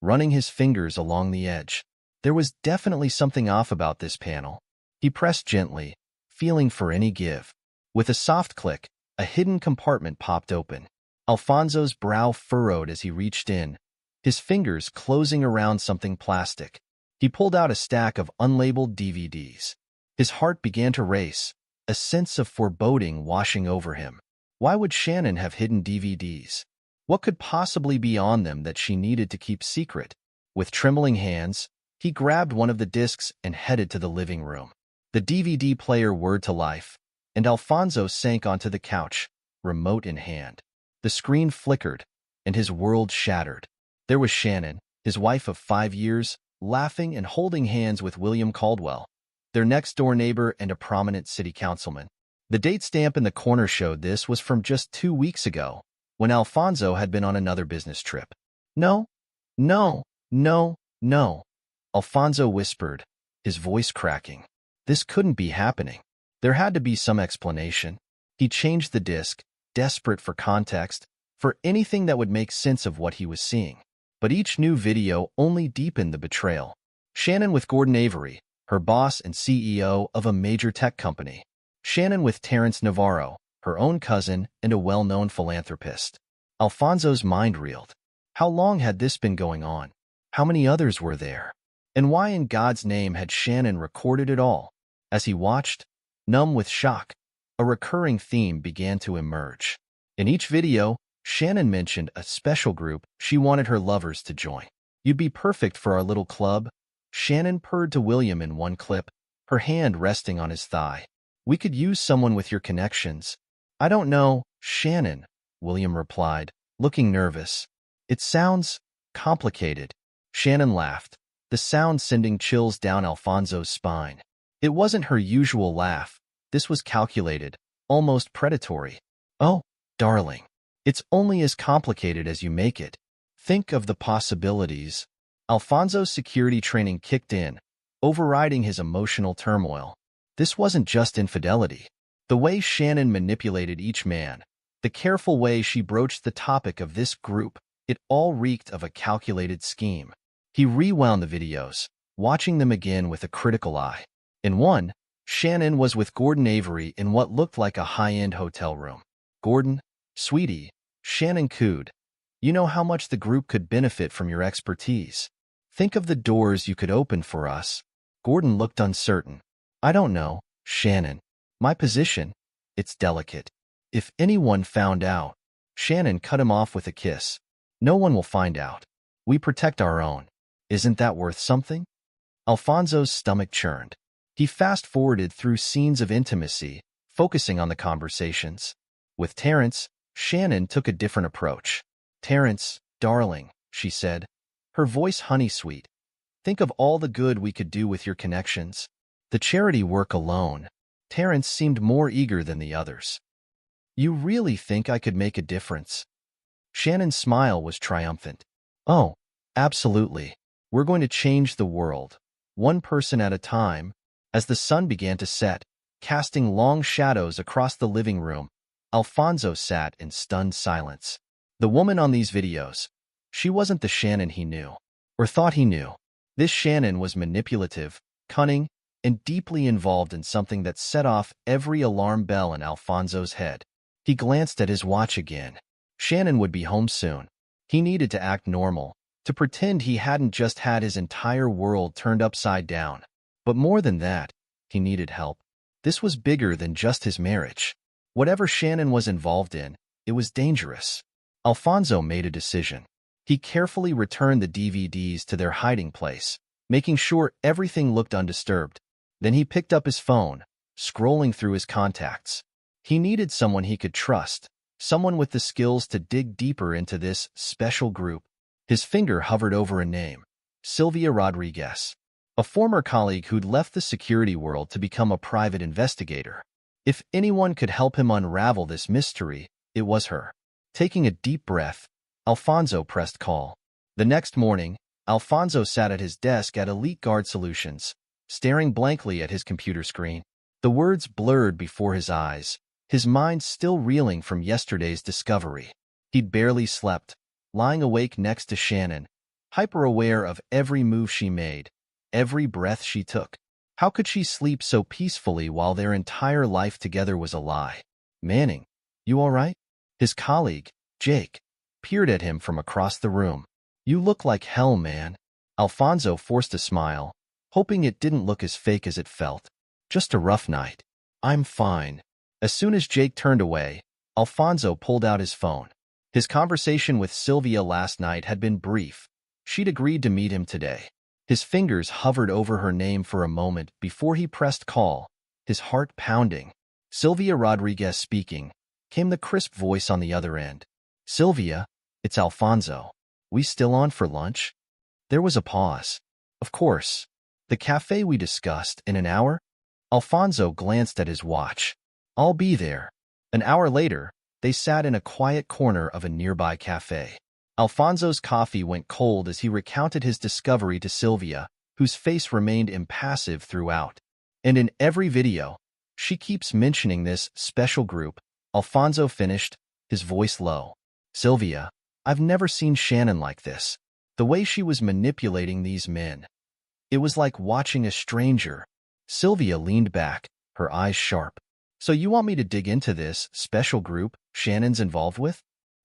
running his fingers along the edge. There was definitely something off about this panel. He pressed gently, feeling for any give. With a soft click, a hidden compartment popped open. Alfonso's brow furrowed as he reached in, his fingers closing around something plastic. He pulled out a stack of unlabeled DVDs. His heart began to race, a sense of foreboding washing over him. Why would Shannon have hidden DVDs? What could possibly be on them that she needed to keep secret? With trembling hands, he grabbed one of the discs and headed to the living room. The DVD player whirred to life, and Alfonso sank onto the couch, remote in hand. The screen flickered, and his world shattered. There was Shannon, his wife of 5 years, laughing and holding hands with William Caldwell, their next-door neighbor and a prominent city councilman. The date stamp in the corner showed this was from just 2 weeks ago, when Alfonso had been on another business trip. "No, no, no, no," Alfonso whispered, his voice cracking. This couldn't be happening. There had to be some explanation. He changed the disc, desperate for context, for anything that would make sense of what he was seeing. But each new video only deepened the betrayal. Shannon with Gordon Avery, her boss and CEO of a major tech company. Shannon with Terrence Navarro, her own cousin and a well-known philanthropist. Alfonso's mind reeled. How long had this been going on? How many others were there? And why in God's name had Shannon recorded it all? As he watched, numb with shock, a recurring theme began to emerge. In each video, Shannon mentioned a special group she wanted her lovers to join. "You'd be perfect for our little club," Shannon purred to William in one clip, her hand resting on his thigh. "We could use someone with your connections." "I don't know, Shannon," William replied, looking nervous. "It sounds complicated." Shannon laughed, the sound sending chills down Alfonso's spine. It wasn't her usual laugh. This was calculated, almost predatory. "Oh, darling, it's only as complicated as you make it. Think of the possibilities." Alfonso's security training kicked in, overriding his emotional turmoil. This wasn't just infidelity. The way Shannon manipulated each man, the careful way she broached the topic of this group, it all reeked of a calculated scheme. He rewound the videos, watching them again with a critical eye. In one, Shannon was with Gordon Avery in what looked like a high-end hotel room. "Gordon, sweetie," Shannon cooed, "you know how much the group could benefit from your expertise. Think of the doors you could open for us." Gordon looked uncertain. "I don't know, Shannon. My position, it's delicate. If anyone found out..." Shannon cut him off with a kiss. "No one will find out. We protect our own. Isn't that worth something?" Alfonso's stomach churned. He fast-forwarded through scenes of intimacy, focusing on the conversations. With Terrence, Shannon took a different approach. "Terrence, darling," she said, her voice honey-sweet. "Think of all the good we could do with your connections. The charity work alone." Terrence seemed more eager than the others. "You really think I could make a difference?" Shannon's smile was triumphant. "Oh, absolutely. We're going to change the world, one person at a time." As the sun began to set, casting long shadows across the living room, Alfonso sat in stunned silence. The woman on these videos, she wasn't the Shannon he knew, or thought he knew. This Shannon was manipulative, cunning, and deeply involved in something that set off every alarm bell in Alfonso's head. He glanced at his watch again. Shannon would be home soon. He needed to act normal, to pretend he hadn't just had his entire world turned upside down. But more than that, he needed help. This was bigger than just his marriage. Whatever Shannon was involved in, it was dangerous. Alfonso made a decision. He carefully returned the DVDs to their hiding place, making sure everything looked undisturbed. Then he picked up his phone, scrolling through his contacts. He needed someone he could trust, someone with the skills to dig deeper into this special group. His finger hovered over a name, Sylvia Rodriguez, a former colleague who'd left the security world to become a private investigator. If anyone could help him unravel this mystery, it was her. Taking a deep breath, Alfonso pressed call. The next morning, Alfonso sat at his desk at Elite Guard Solutions, staring blankly at his computer screen. The words blurred before his eyes, his mind still reeling from yesterday's discovery. He'd barely slept, lying awake next to Shannon, hyper-aware of every move she made, every breath she took. How could she sleep so peacefully while their entire life together was a lie? Manning, you all right? His colleague, Jake, peered at him from across the room. You look like hell, man. Alfonso forced a smile, hoping it didn't look as fake as it felt. Just a rough night. I'm fine. As soon as Jake turned away, Alfonso pulled out his phone. His conversation with Sylvia last night had been brief. She'd agreed to meet him today. His fingers hovered over her name for a moment before he pressed call, his heart pounding. Sylvia Rodriguez speaking, came the crisp voice on the other end. Sylvia, it's Alfonso. We still on for lunch? There was a pause. Of course. The cafe we discussed in an hour? Alfonso glanced at his watch. I'll be there. An hour later, they sat in a quiet corner of a nearby cafe. Alfonso's coffee went cold as he recounted his discovery to Sylvia, whose face remained impassive throughout. And in every video, she keeps mentioning this special group. Alfonso finished, his voice low. Sylvia, I've never seen Shannon like this. The way she was manipulating these men. It was like watching a stranger. Sylvia leaned back, her eyes sharp. So you want me to dig into this special group Shannon's involved with?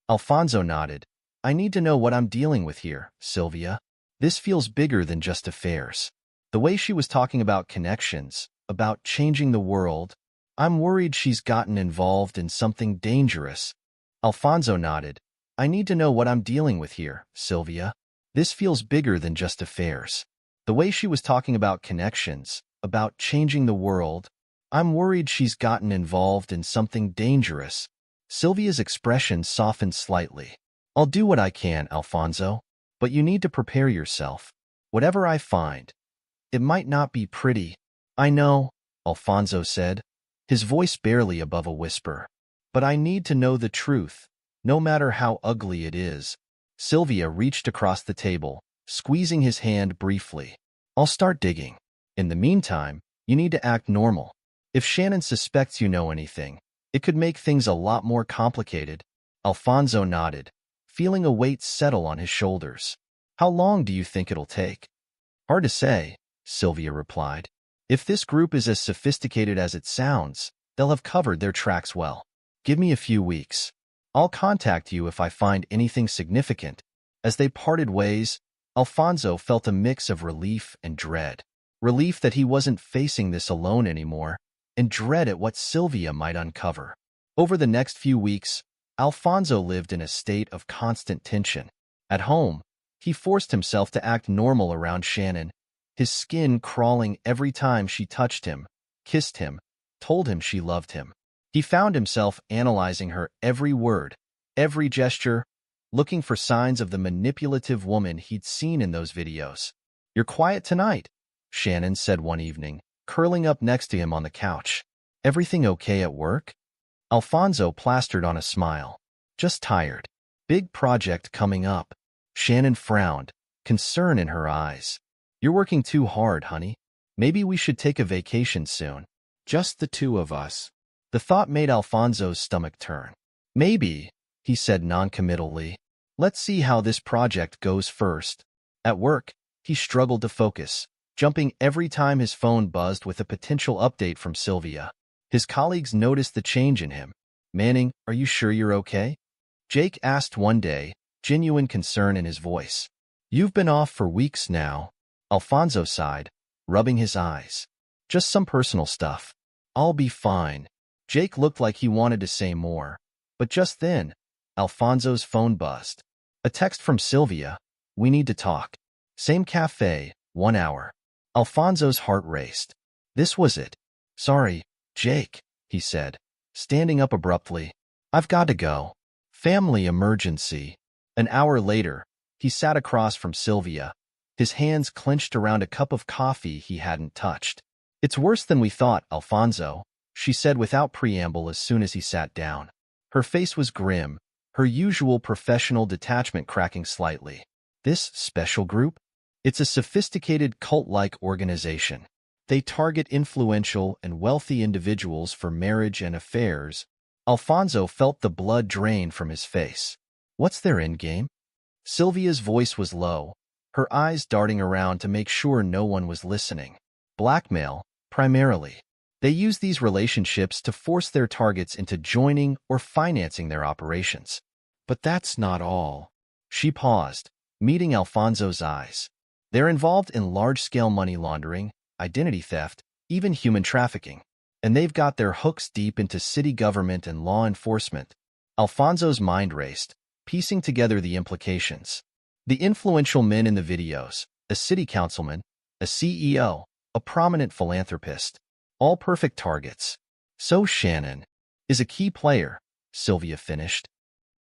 Alfonso nodded. I need to know what I'm dealing with here, Sylvia. This feels bigger than just affairs. The way she was talking about connections, about changing the world, I'm worried she's gotten involved in something dangerous. Alfonso nodded. I need to know what I'm dealing with here, Sylvia. This feels bigger than just affairs. The way she was talking about connections, about changing the world, I'm worried she's gotten involved in something dangerous. Sylvia's expression softened slightly. I'll do what I can, Alfonso, but you need to prepare yourself. Whatever I find, it might not be pretty. I know, Alfonso said, his voice barely above a whisper. But I need to know the truth, no matter how ugly it is. Sylvia reached across the table, squeezing his hand briefly. I'll start digging. In the meantime, you need to act normal. If Shannon suspects you know anything, it could make things a lot more complicated. Alfonso nodded, feeling a weight settle on his shoulders. How long do you think it'll take? Hard to say, Sylvia replied. If this group is as sophisticated as it sounds, they'll have covered their tracks well. Give me a few weeks. I'll contact you if I find anything significant. As they parted ways, Alfonso felt a mix of relief and dread. Relief that he wasn't facing this alone anymore, and dread at what Sylvia might uncover. Over the next few weeks, Alfonso lived in a state of constant tension. At home, he forced himself to act normal around Shannon, his skin crawling every time she touched him, kissed him, told him she loved him. He found himself analyzing her every word, every gesture, looking for signs of the manipulative woman he'd seen in those videos. You're quiet tonight, Shannon said one evening, curling up next to him on the couch. Everything okay at work? Alfonso plastered on a smile. Just tired. Big project coming up. Shannon frowned, concern in her eyes. You're working too hard, honey. Maybe we should take a vacation soon. Just the two of us. The thought made Alfonso's stomach turn. Maybe, he said noncommittally. Let's see how this project goes first. At work, he struggled to focus, jumping every time his phone buzzed with a potential update from Sylvia. His colleagues noticed the change in him. Manning, are you sure you're okay? Jake asked one day, genuine concern in his voice. You've been off for weeks now. Alfonso sighed, rubbing his eyes. Just some personal stuff. I'll be fine. Jake looked like he wanted to say more, but just then, Alfonso's phone buzzed. A text from Sylvia. We need to talk. Same cafe, 1 hour. Alfonso's heart raced. This was it. Sorry, Jake, he said, standing up abruptly. I've got to go. Family emergency. An hour later, he sat across from Sylvia, his hands clenched around a cup of coffee he hadn't touched. It's worse than we thought, Alfonso, she said without preamble as soon as he sat down. Her face was grim, her usual professional detachment cracking slightly. This special group? It's a sophisticated cult-like organization. They target influential and wealthy individuals for marriage and affairs. Alfonso felt the blood drain from his face. What's their endgame? Sylvia's voice was low, her eyes darting around to make sure no one was listening. Blackmail, primarily. They use these relationships to force their targets into joining or financing their operations. But that's not all. She paused, meeting Alfonso's eyes. They're involved in large-scale money laundering, identity theft, even human trafficking. And they've got their hooks deep into city government and law enforcement. Alfonso's mind raced, piecing together the implications. The influential men in the videos, a city councilman, a CEO, a prominent philanthropist, all perfect targets. So Shannon is a key player, Sylvia finished.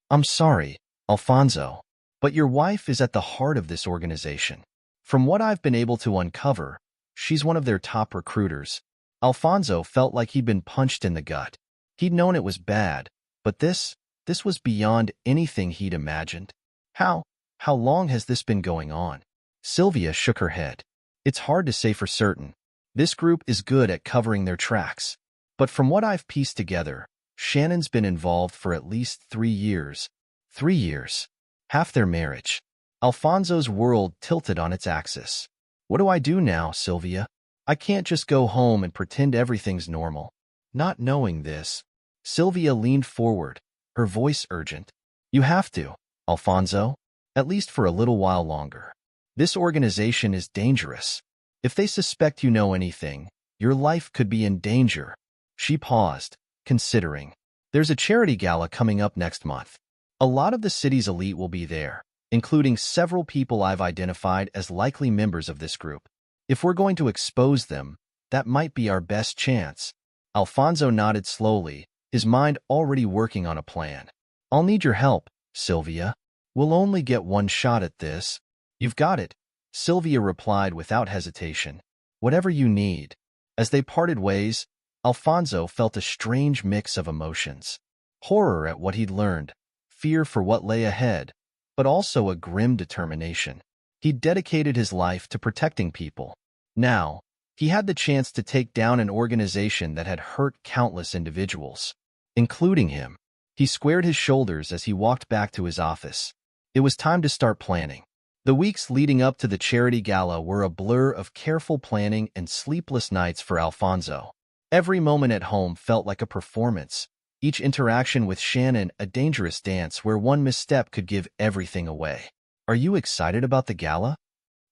I'm sorry, Alfonso, but your wife is at the heart of this organization. From what I've been able to uncover, she's one of their top recruiters. Alfonso felt like he'd been punched in the gut. He'd known it was bad, but this was beyond anything he'd imagined. How long has this been going on? Sylvia shook her head. It's hard to say for certain. This group is good at covering their tracks. But from what I've pieced together, Shannon's been involved for at least 3 years. 3 years. Half their marriage. Alfonso's world tilted on its axis. What do I do now, Sylvia? I can't just go home and pretend everything's normal. Not knowing this, Sylvia leaned forward, her voice urgent. You have to, Alfonso, at least for a little while longer. This organization is dangerous. If they suspect you know anything, your life could be in danger. She paused, considering. There's a charity gala coming up next month. A lot of the city's elite will be there, including several people I've identified as likely members of this group. If we're going to expose them, that might be our best chance. Alfonso nodded slowly, his mind already working on a plan. I'll need your help, Sylvia. We'll only get one shot at this. You've got it, Sylvia replied without hesitation. Whatever you need. As they parted ways, Alfonso felt a strange mix of emotions. Horror at what he'd learned, fear for what lay ahead, but also a grim determination. He'd dedicated his life to protecting people. Now, he had the chance to take down an organization that had hurt countless individuals, including him. He squared his shoulders as he walked back to his office. It was time to start planning. The weeks leading up to the charity gala were a blur of careful planning and sleepless nights for Alfonso. Every moment at home felt like a performance, each interaction with Shannon a dangerous dance where one misstep could give everything away. Are you excited about the gala?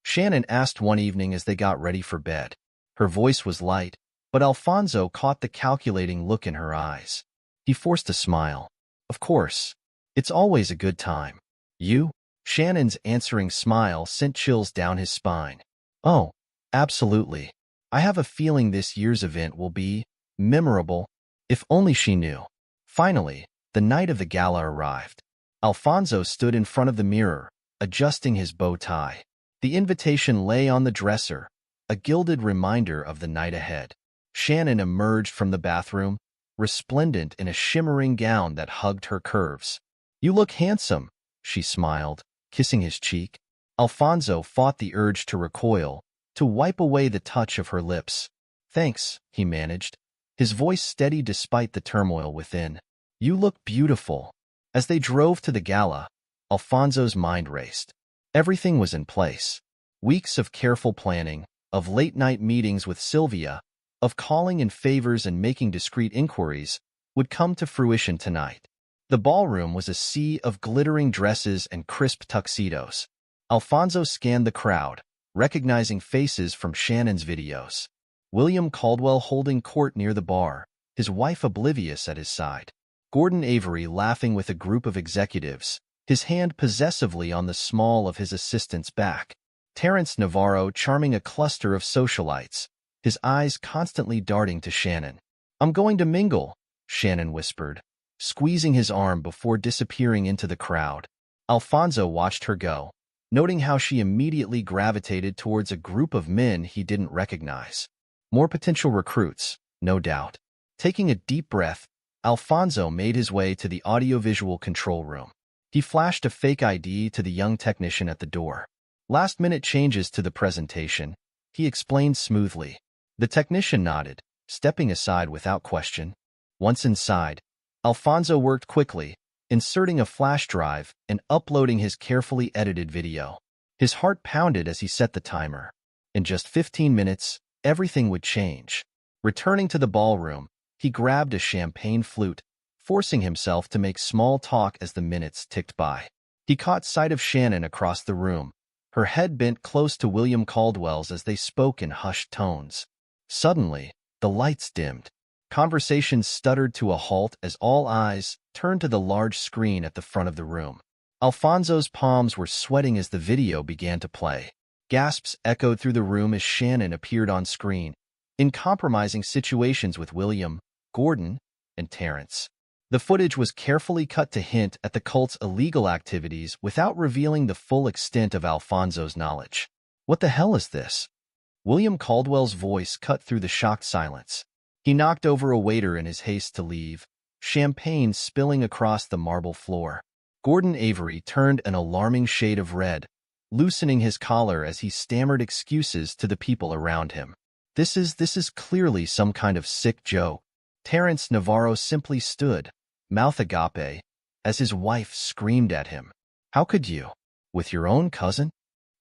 Shannon asked one evening as they got ready for bed. Her voice was light, but Alfonso caught the calculating look in her eyes. He forced a smile. Of course. It's always a good time. You? Shannon's answering smile sent chills down his spine. Oh, absolutely. I have a feeling this year's event will be memorable. If only she knew. Finally, the night of the gala arrived. Alfonso stood in front of the mirror, adjusting his bow tie. The invitation lay on the dresser, a gilded reminder of the night ahead. Shannon emerged from the bathroom, resplendent in a shimmering gown that hugged her curves. You look handsome, she smiled, kissing his cheek. Alfonso fought the urge to recoil, to wipe away the touch of her lips. Thanks, he managed, his voice steady despite the turmoil within. You look beautiful. As they drove to the gala, Alfonso's mind raced. Everything was in place. Weeks of careful planning, of late-night meetings with Sylvia, of calling in favors and making discreet inquiries, would come to fruition tonight. The ballroom was a sea of glittering dresses and crisp tuxedos. Alfonso scanned the crowd, recognizing faces from Shannon's videos. William Caldwell holding court near the bar, his wife oblivious at his side. Gordon Avery laughing with a group of executives, his hand possessively on the small of his assistant's back. Terrence Navarro charming a cluster of socialites, his eyes constantly darting to Shannon. "I'm going to mingle," Shannon whispered, squeezing his arm before disappearing into the crowd. Alfonso watched her go, noting how she immediately gravitated towards a group of men he didn't recognize. More potential recruits, no doubt. Taking a deep breath, Alfonso made his way to the audiovisual control room. He flashed a fake ID to the young technician at the door. "Last-minute changes to the presentation," he explained smoothly. The technician nodded, stepping aside without question. Once inside, Alfonso worked quickly, inserting a flash drive and uploading his carefully edited video. His heart pounded as he set the timer. In just 15 minutes, everything would change. Returning to the ballroom, he grabbed a champagne flute, forcing himself to make small talk as the minutes ticked by. He caught sight of Shannon across the room, her head bent close to William Caldwell's as they spoke in hushed tones. Suddenly, the lights dimmed. Conversations stuttered to a halt as all eyes turned to the large screen at the front of the room. Alfonso's palms were sweating as the video began to play. Gasps echoed through the room as Shannon appeared on screen, in compromising situations with William, Gordon, and Terrence. The footage was carefully cut to hint at the cult's illegal activities without revealing the full extent of Alfonso's knowledge. "What the hell is this?" William Caldwell's voice cut through the shocked silence. He knocked over a waiter in his haste to leave, champagne spilling across the marble floor. Gordon Avery turned an alarming shade of red, loosening his collar as he stammered excuses to the people around him. This is clearly some kind of sick joke." Terrence Navarro simply stood, mouth agape, as his wife screamed at him. "How could you? With your own cousin?"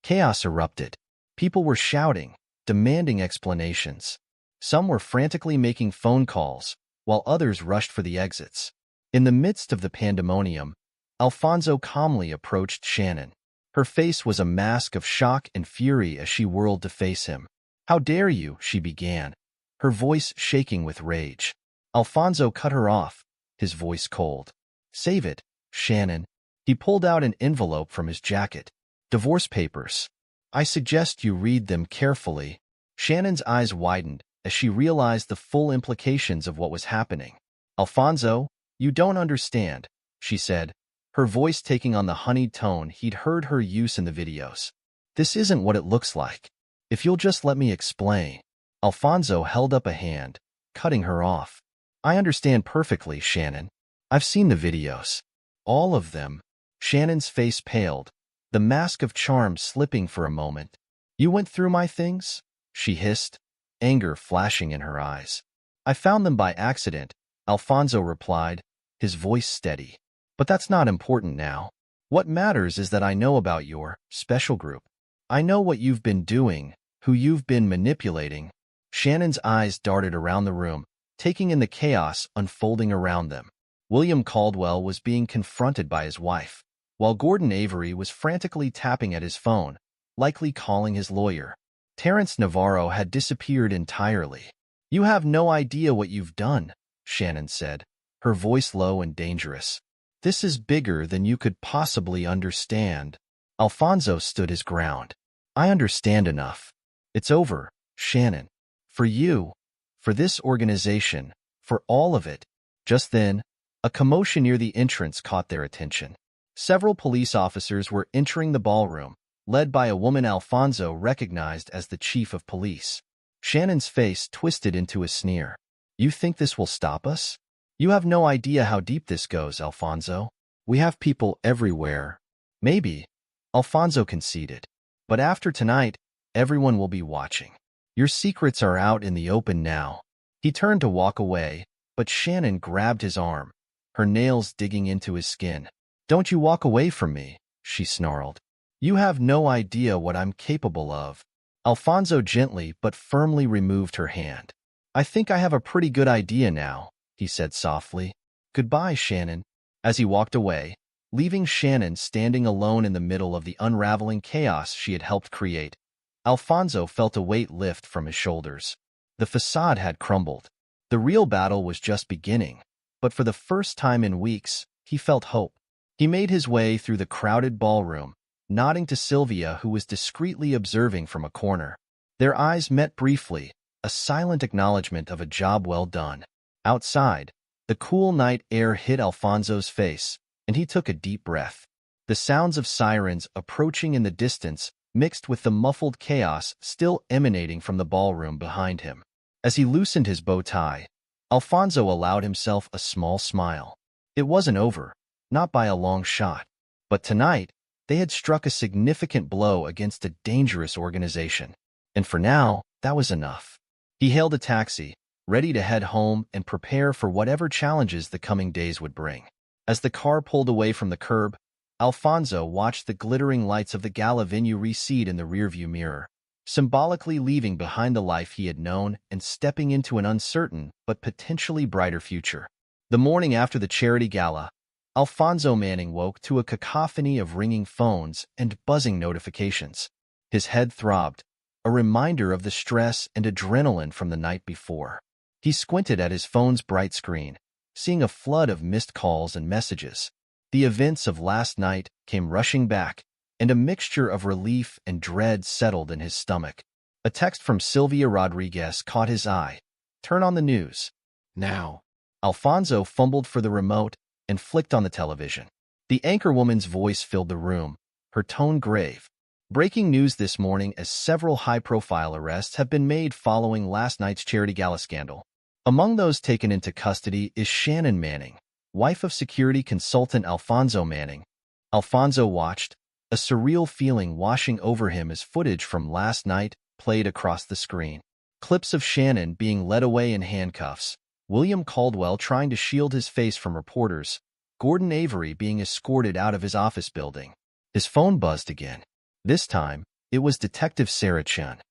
Chaos erupted. People were shouting, demanding explanations. Some were frantically making phone calls, while others rushed for the exits. In the midst of the pandemonium, Alfonso calmly approached Shannon. Her face was a mask of shock and fury as she whirled to face him. "How dare you?" she began, her voice shaking with rage. Alfonso cut her off, his voice cold. "Save it, Shannon." He pulled out an envelope from his jacket. "Divorce papers. I suggest you read them carefully." Shannon's eyes widened as she realized the full implications of what was happening. "Alfonso, you don't understand," she said, her voice taking on the honeyed tone he'd heard her use in the videos. "This isn't what it looks like. If you'll just let me explain." Alfonso held up a hand, cutting her off. "I understand perfectly, Shannon. I've seen the videos. All of them." Shannon's face paled, the mask of charm slipping for a moment. "You went through my things?" she hissed, anger flashing in her eyes. "I found them by accident," Alfonso replied, his voice steady. "But that's not important now. What matters is that I know about your special group. I know what you've been doing, who you've been manipulating." Shannon's eyes darted around the room, taking in the chaos unfolding around them. William Caldwell was being confronted by his wife, while Gordon Avery was frantically tapping at his phone, likely calling his lawyer. Terrence Navarro had disappeared entirely. "You have no idea what you've done," Shannon said, her voice low and dangerous. "This is bigger than you could possibly understand." Alfonso stood his ground. "I understand enough. It's over, Shannon. For you, for this organization, for all of it." Just then, a commotion near the entrance caught their attention. Several police officers were entering the ballroom, led by a woman Alfonso recognized as the chief of police. Shannon's face twisted into a sneer. "You think this will stop us? You have no idea how deep this goes, Alfonso. We have people everywhere." "Maybe," Alfonso conceded. "But after tonight, everyone will be watching. Your secrets are out in the open now." He turned to walk away, but Shannon grabbed his arm, her nails digging into his skin. "Don't you walk away from me," she snarled. "You have no idea what I'm capable of." Alfonso gently but firmly removed her hand. "I think I have a pretty good idea now," he said softly. "Goodbye, Shannon." As he walked away, leaving Shannon standing alone in the middle of the unraveling chaos she had helped create, Alfonso felt a weight lift from his shoulders. The facade had crumbled. The real battle was just beginning, but for the first time in weeks, he felt hope. He He made his way through the crowded ballroom, nodding to Sylvia, who was discreetly observing from a corner. Their eyes met briefly, a silent acknowledgement of a job well done. Outside, the cool night air hit Alfonso's face, and he took a deep breath. The sounds of sirens approaching in the distance mixed with the muffled chaos still emanating from the ballroom behind him. As he loosened his bow tie, Alfonso allowed himself a small smile. It wasn't over, not by a long shot. But tonight, they had struck a significant blow against a dangerous organization. And for now, that was enough. He hailed a taxi, ready to head home and prepare for whatever challenges the coming days would bring. As the car pulled away from the curb, Alfonso watched the glittering lights of the gala venue recede in the rearview mirror, symbolically leaving behind the life he had known and stepping into an uncertain but potentially brighter future. The morning after the charity gala, Alfonso Manning woke to a cacophony of ringing phones and buzzing notifications. His head throbbed, a reminder of the stress and adrenaline from the night before. He squinted at his phone's bright screen, seeing a flood of missed calls and messages. The events of last night came rushing back, and a mixture of relief and dread settled in his stomach. A text from Sylvia Rodriguez caught his eye. "Turn on the news. Now." Alfonso fumbled for the remote and flicked on the television. The anchorwoman's voice filled the room, her tone grave. Breaking news this morning as several high-profile arrests have been made following last night's charity gala scandal. Among those taken into custody is Shannon Manning, wife of security consultant Alfonso Manning. Alfonso watched, a surreal feeling washing over him as footage from last night played across the screen. Clips of Shannon being led away in handcuffs, William Caldwell trying to shield his face from reporters, Gordon Avery being escorted out of his office building. His phone buzzed again. This time, it was Detective Sarah Chen.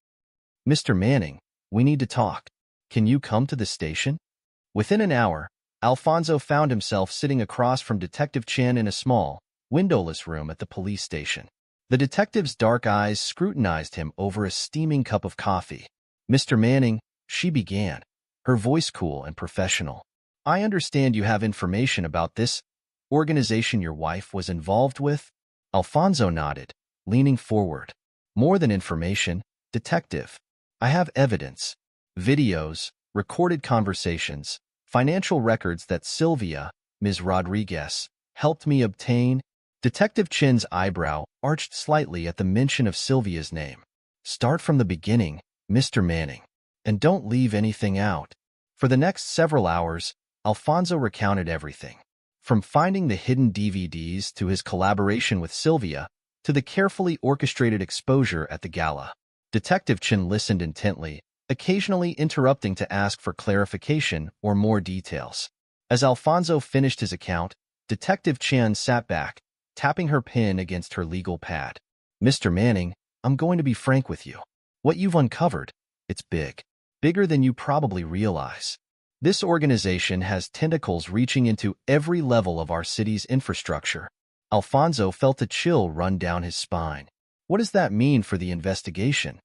"Mr. Manning, we need to talk. Can you come to the station?" Within an hour, Alfonso found himself sitting across from Detective Chen in a small, windowless room at the police station. The detective's dark eyes scrutinized him over a steaming cup of coffee. "Mr. Manning," she began, her voice cool and professional. "I understand you have information about this organization your wife was involved with?" Alfonso nodded, leaning forward. "More than information, detective. I have evidence. Videos, recorded conversations, financial records that Sylvia, Ms. Rodriguez, helped me obtain." Detective Chen's eyebrow arched slightly at the mention of Sylvia's name. "Start from the beginning, Mr. Manning. And don't leave anything out." For the next several hours, Alfonso recounted everything. From finding the hidden DVDs to his collaboration with Sylvia, to the carefully orchestrated exposure at the gala. Detective Chen listened intently, occasionally interrupting to ask for clarification or more details. As Alfonso finished his account, Detective Chen sat back, tapping her pen against her legal pad. "Mr. Manning, I'm going to be frank with you. What you've uncovered, it's big. Bigger than you probably realize. This organization has tentacles reaching into every level of our city's infrastructure." Alfonso felt a chill run down his spine. "What does that mean for the investigation?"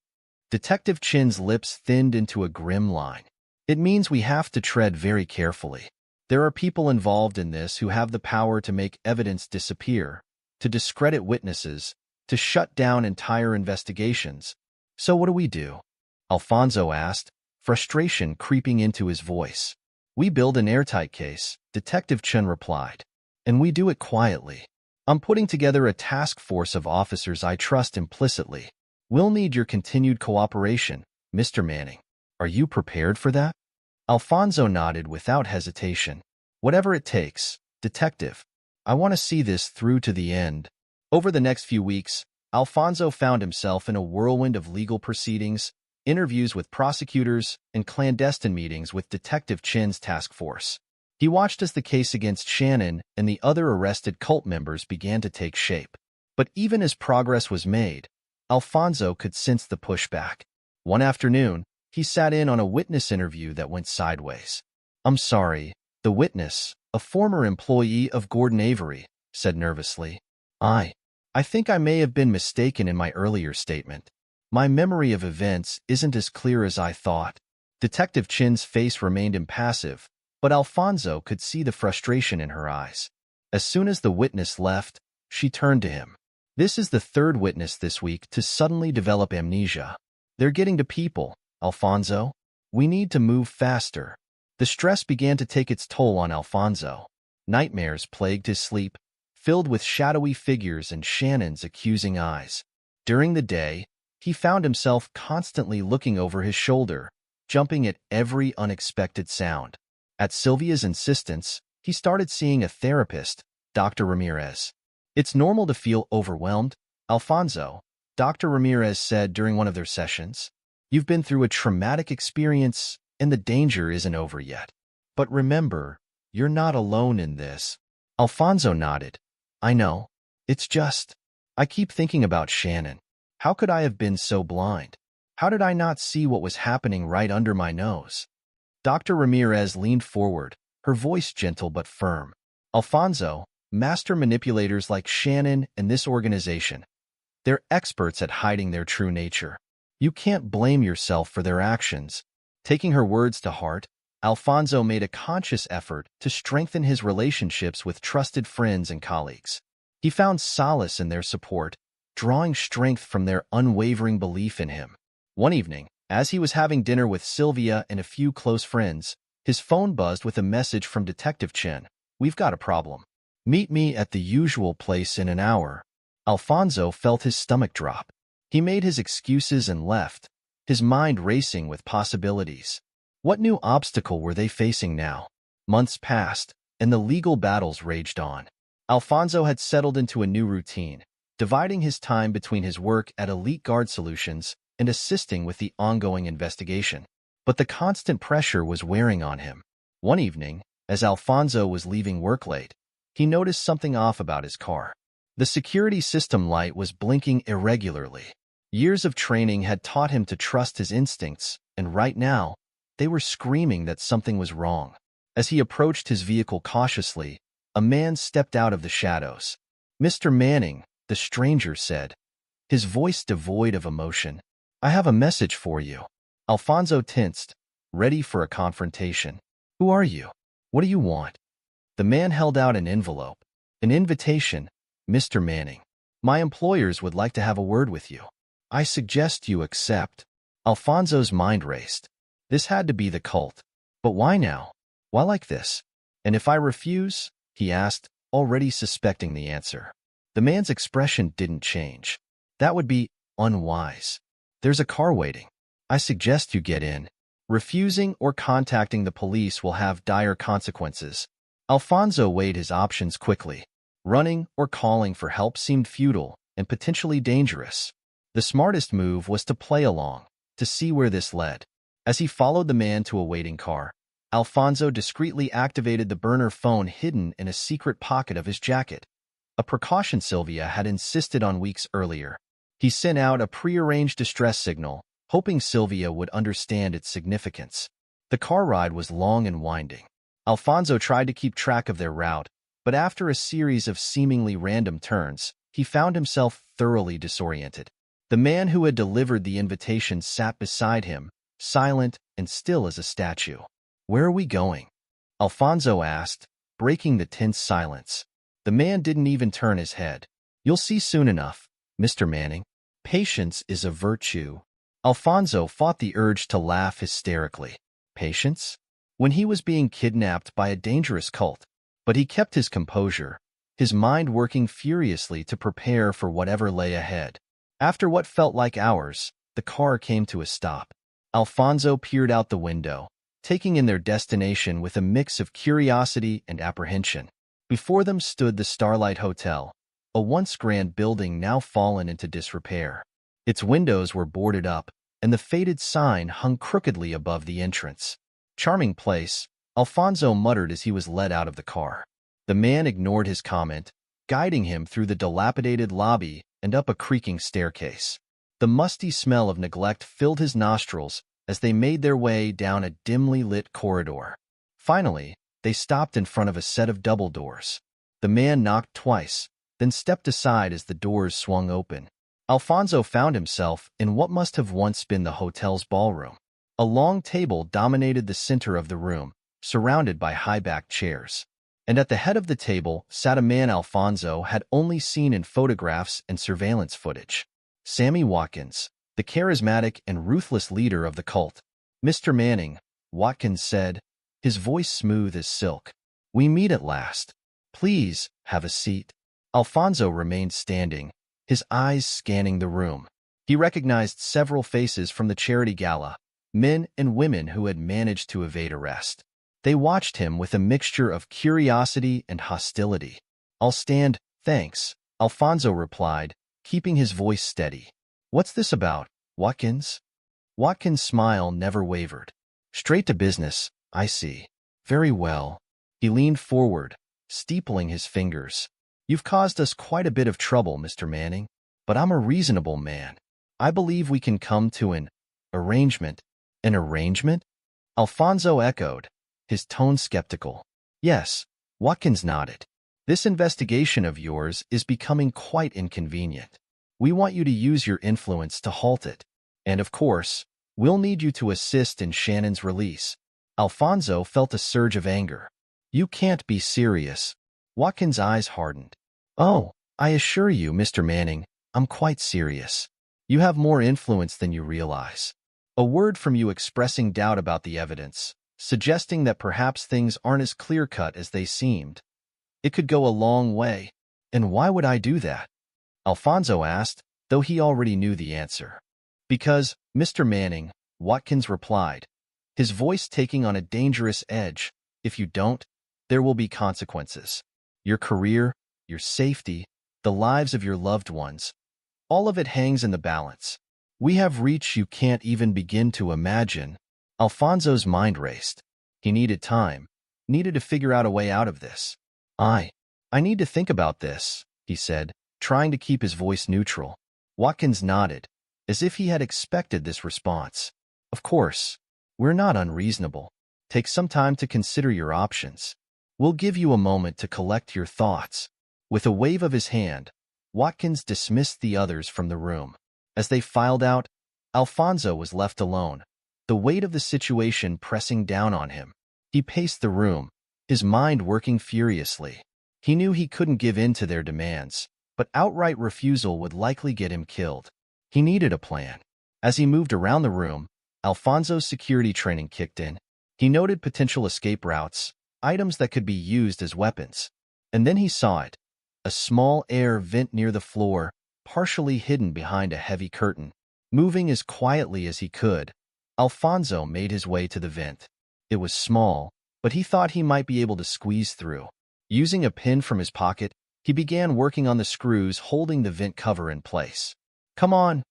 Detective Chen's lips thinned into a grim line. "It means we have to tread very carefully. There are people involved in this who have the power to make evidence disappear, to discredit witnesses, to shut down entire investigations. So what do we do?" Alfonso asked, frustration creeping into his voice. "We build an airtight case," Detective Chen replied. "And we do it quietly. I'm putting together a task force of officers I trust implicitly. We'll need your continued cooperation, Mr. Manning. Are you prepared for that?" Alfonso nodded without hesitation. "Whatever it takes, detective. I want to see this through to the end." Over the next few weeks, Alfonso found himself in a whirlwind of legal proceedings, interviews with prosecutors, and clandestine meetings with Detective Chen's task force. He watched as the case against Shannon and the other arrested cult members began to take shape. But even as progress was made, Alfonso could sense the pushback. One afternoon, he sat in on a witness interview that went sideways. "I'm sorry," the witness, a former employee of Gordon Avery, said nervously. I think I may have been mistaken in my earlier statement. My memory of events isn't as clear as I thought." Detective Chen's face remained impassive, but Alfonso could see the frustration in her eyes. As soon as the witness left, she turned to him. This is the third witness this week to suddenly develop amnesia. They're getting to people, Alfonso. We need to move faster. The stress began to take its toll on Alfonso. Nightmares plagued his sleep, filled with shadowy figures and Shannon's accusing eyes. During the day, he found himself constantly looking over his shoulder, jumping at every unexpected sound. At Sylvia's insistence, he started seeing a therapist, Dr. Ramirez. It's normal to feel overwhelmed, Alfonso, Dr. Ramirez said during one of their sessions. You've been through a traumatic experience, and the danger isn't over yet. But remember, you're not alone in this. Alfonso nodded. I know. It's just, I keep thinking about Shannon. How could I have been so blind? How did I not see what was happening right under my nose? Dr. Ramirez leaned forward, her voice gentle but firm. Alfonso, master manipulators like Shannon and this organization, they're experts at hiding their true nature. You can't blame yourself for their actions. Taking her words to heart, Alfonso made a conscious effort to strengthen his relationships with trusted friends and colleagues. He found solace in their support, drawing strength from their unwavering belief in him. One evening, as he was having dinner with Sylvia and a few close friends, his phone buzzed with a message from Detective Chen. We've got a problem. Meet me at the usual place in an hour. Alfonso felt his stomach drop. He made his excuses and left, his mind racing with possibilities. What new obstacle were they facing now? Months passed, and the legal battles raged on. Alfonso had settled into a new routine, dividing his time between his work at Elite Guard Solutions and assisting with the ongoing investigation. But the constant pressure was wearing on him. One evening, as Alfonso was leaving work late, he noticed something off about his car. The security system light was blinking irregularly. Years of training had taught him to trust his instincts, and right now, they were screaming that something was wrong. As he approached his vehicle cautiously, a man stepped out of the shadows. Mr. Manning, the stranger said, his voice devoid of emotion. I have a message for you. Alfonso tensed, ready for a confrontation. Who are you? What do you want? The man held out an envelope. An invitation, Mr. Manning. My employers would like to have a word with you. I suggest you accept. Alfonso's mind raced. This had to be the cult. But why now? Why like this? And if I refuse? He asked, already suspecting the answer. The man's expression didn't change. That would be unwise. There's a car waiting. I suggest you get in. Refusing or contacting the police will have dire consequences. Alfonso weighed his options quickly. Running or calling for help seemed futile and potentially dangerous. The smartest move was to play along, to see where this led. As he followed the man to a waiting car, Alfonso discreetly activated the burner phone hidden in a secret pocket of his jacket, a precaution Sylvia had insisted on weeks earlier. He sent out a prearranged distress signal, hoping Sylvia would understand its significance. The car ride was long and winding. Alfonso tried to keep track of their route, but after a series of seemingly random turns, he found himself thoroughly disoriented. The man who had delivered the invitation sat beside him, silent and still as a statue. Where are we going? Alfonso asked, breaking the tense silence. The man didn't even turn his head. You'll see soon enough, Mr. Manning. Patience is a virtue. Alfonso fought the urge to laugh hysterically. Patience? When he was being kidnapped by a dangerous cult. But he kept his composure, his mind working furiously to prepare for whatever lay ahead. After what felt like hours, the car came to a stop. Alfonso peered out the window, taking in their destination with a mix of curiosity and apprehension. Before them stood the Starlight Hotel, a once grand building now fallen into disrepair. Its windows were boarded up, and the faded sign hung crookedly above the entrance. Charming place, Alfonso muttered as he was led out of the car. The man ignored his comment, guiding him through the dilapidated lobby and up a creaking staircase. The musty smell of neglect filled his nostrils as they made their way down a dimly lit corridor. Finally, they stopped in front of a set of double doors. The man knocked twice, then stepped aside as the doors swung open. Alfonso found himself in what must have once been the hotel's ballroom. A long table dominated the center of the room, surrounded by high-backed chairs. and at the head of the table sat a man Alfonso had only seen in photographs and surveillance footage. Sammy Watkins, the charismatic and ruthless leader of the cult. "Mr. Manning," Watkins said, his voice smooth as silk. "We meet at last. Please, have a seat." Alfonso remained standing, his eyes scanning the room. He recognized several faces from the charity gala, men and women who had managed to evade arrest. They watched him with a mixture of curiosity and hostility. "I'll stand, thanks," Alfonso replied, keeping his voice steady. "What's this about, Watkins?" Watkins' smile never wavered. "Straight to business, I see. Very well." He leaned forward, steepling his fingers. "You've caused us quite a bit of trouble, Mr. Manning, but I'm a reasonable man. I believe we can come to an arrangement." "An arrangement?" Alfonso echoed, his tone skeptical. "Yes," Watkins nodded. "This investigation of yours is becoming quite inconvenient. We want you to use your influence to halt it. And of course, we'll need you to assist in Shannon's release." Alfonso felt a surge of anger. "You can't be serious." Watkins' eyes hardened. "Oh, I assure you, Mr. Manning, I'm quite serious. You have more influence than you realize. A word from you expressing doubt about the evidence, suggesting that perhaps things aren't as clear-cut as they seemed. It could go a long way. And why would I do that?" Alfonso asked, though he already knew the answer. "Because, Mr. Manning," Watkins replied, his voice taking on a dangerous edge, "if you don't, there will be consequences. Your career, your safety, the lives of your loved ones, all of it hangs in the balance. We have reach you can't even begin to imagine." Alfonso's mind raced. He needed time, needed to figure out a way out of this. I need to think about this," he said, trying to keep his voice neutral. Watkins nodded, as if he had expected this response. "Of course, we're not unreasonable. Take some time to consider your options. We'll give you a moment to collect your thoughts." With a wave of his hand, Watkins dismissed the others from the room. As they filed out, Alfonso was left alone, the weight of the situation pressing down on him. He paced the room, his mind working furiously. He knew he couldn't give in to their demands, but outright refusal would likely get him killed. He needed a plan. As he moved around the room, Alfonso's security training kicked in. He noted potential escape routes, items that could be used as weapons. And then he saw it, a small air vent near the floor, partially hidden behind a heavy curtain. Moving as quietly as he could, Alfonso made his way to the vent. It was small, but he thought he might be able to squeeze through. Using a pin from his pocket, he began working on the screws holding the vent cover in place. Come on,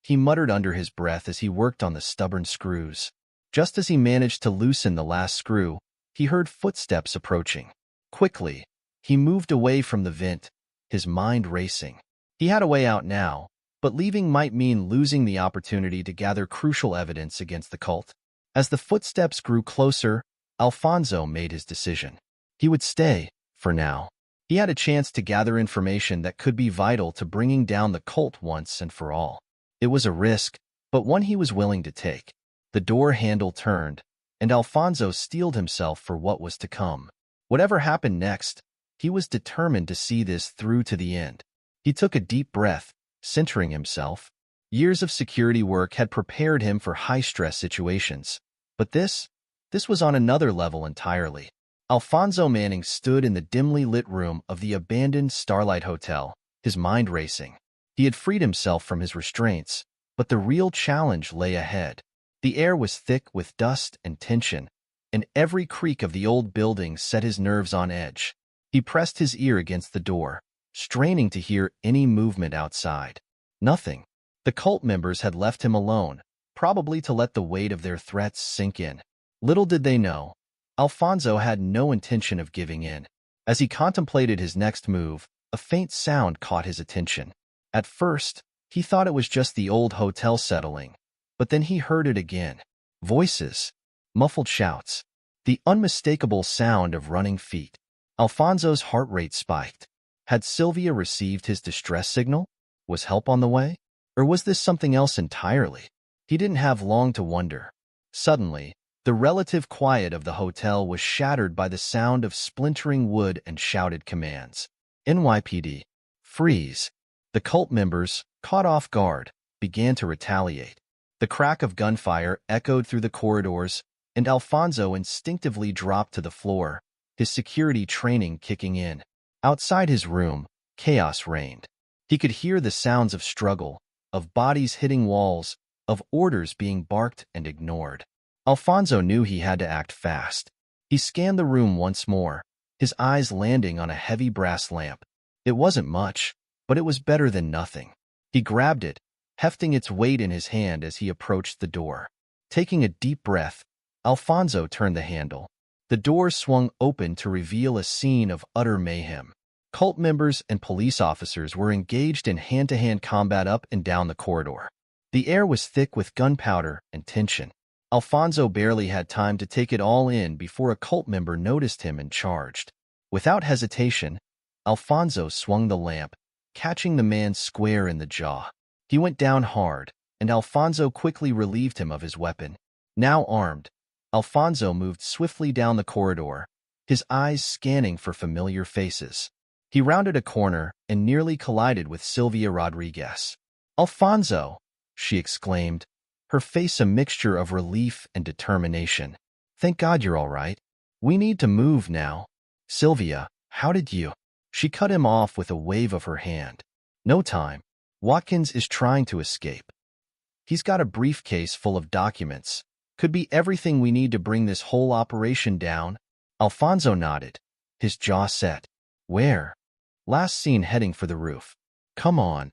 he muttered under his breath as he worked on the stubborn screws. Just as he managed to loosen the last screw, he heard footsteps approaching. Quickly, he moved away from the vent, his mind racing. He had a way out now, but leaving might mean losing the opportunity to gather crucial evidence against the cult. As the footsteps grew closer, Alfonso made his decision. He would stay, for now. He had a chance to gather information that could be vital to bringing down the cult once and for all. It was a risk, but one he was willing to take. The door handle turned, and Alfonso steeled himself for what was to come. Whatever happened next, he was determined to see this through to the end. He took a deep breath, centering himself. Years of security work had prepared him for high-stress situations. But this was on another level entirely. Alfonso Manning stood in the dimly lit room of the abandoned Starlight Hotel, his mind racing. He had freed himself from his restraints, but the real challenge lay ahead. The air was thick with dust and tension, and every creak of the old building set his nerves on edge. He pressed his ear against the door, straining to hear any movement outside. Nothing. The cult members had left him alone, probably to let the weight of their threats sink in. Little did they know, Alfonso had no intention of giving in. As he contemplated his next move, a faint sound caught his attention. At first, he thought it was just the old hotel settling, but then he heard it again. Voices, muffled shouts, the unmistakable sound of running feet. Alfonso's heart rate spiked. Had Sylvia received his distress signal? Was help on the way? Or was this something else entirely? He didn't have long to wonder. Suddenly, The relative quiet of the hotel was shattered by the sound of splintering wood and shouted commands. NYPD. Freeze. The cult members, caught off guard, began to retaliate. The crack of gunfire echoed through the corridors, and Alfonso instinctively dropped to the floor, his security training kicking in. Outside his room, chaos reigned. He could hear the sounds of struggle, of bodies hitting walls, of orders being barked and ignored. Alfonso knew he had to act fast. He scanned the room once more, his eyes landing on a heavy brass lamp. It wasn't much, but it was better than nothing. He grabbed it, hefting its weight in his hand as he approached the door. Taking a deep breath, Alfonso turned the handle. The door swung open to reveal a scene of utter mayhem. Cult members and police officers were engaged in hand-to-hand combat up and down the corridor. The air was thick with gunpowder and tension. Alfonso barely had time to take it all in before a cult member noticed him and charged. Without hesitation, Alfonso swung the lamp, catching the man square in the jaw. He went down hard, and Alfonso quickly relieved him of his weapon. Now armed, Alfonso moved swiftly down the corridor, his eyes scanning for familiar faces. He rounded a corner and nearly collided with Sylvia Rodriguez. "Alfonso!" she exclaimed, her face a mixture of relief and determination. "Thank God you're all right. We need to move now." "Sylvia, how did you—" She cut him off with a wave of her hand. "No time. Watkins is trying to escape. He's got a briefcase full of documents. Could be everything we need to bring this whole operation down." Alfonso nodded, his jaw set. "Where?" "Last seen heading for the roof." "Come on."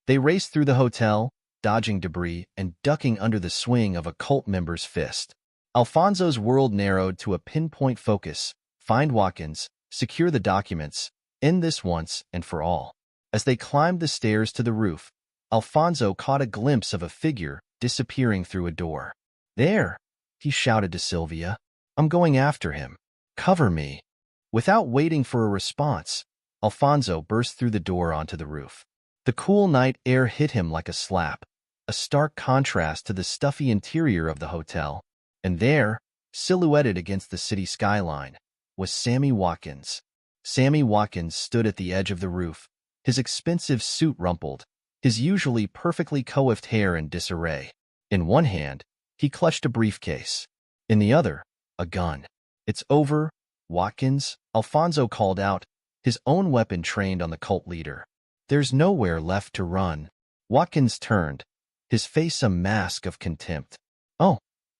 They raced through the hotel, dodging debris and ducking under the swing of a cult member's fist. Alfonso's world narrowed to a pinpoint focus: find Watkins, secure the documents, end this once and for all. As they climbed the stairs to the roof, Alfonso caught a glimpse of a figure disappearing through a door. "There!" he shouted to Sylvia. "I'm going after him. Cover me." Without waiting for a response, Alfonso burst through the door onto the roof. The cool night air hit him like a slap, a stark contrast to the stuffy interior of the hotel. And there, silhouetted against the city skyline, was Sammy Watkins. Sammy Watkins stood at the edge of the roof, his expensive suit rumpled, his usually perfectly coiffed hair in disarray. In one hand, he clutched a briefcase. In the other, a gun. "It's over, Watkins," Alfonso called out, his own weapon trained on the cult leader. "There's nowhere left to run." Watkins turned, his face a mask of contempt. "Oh,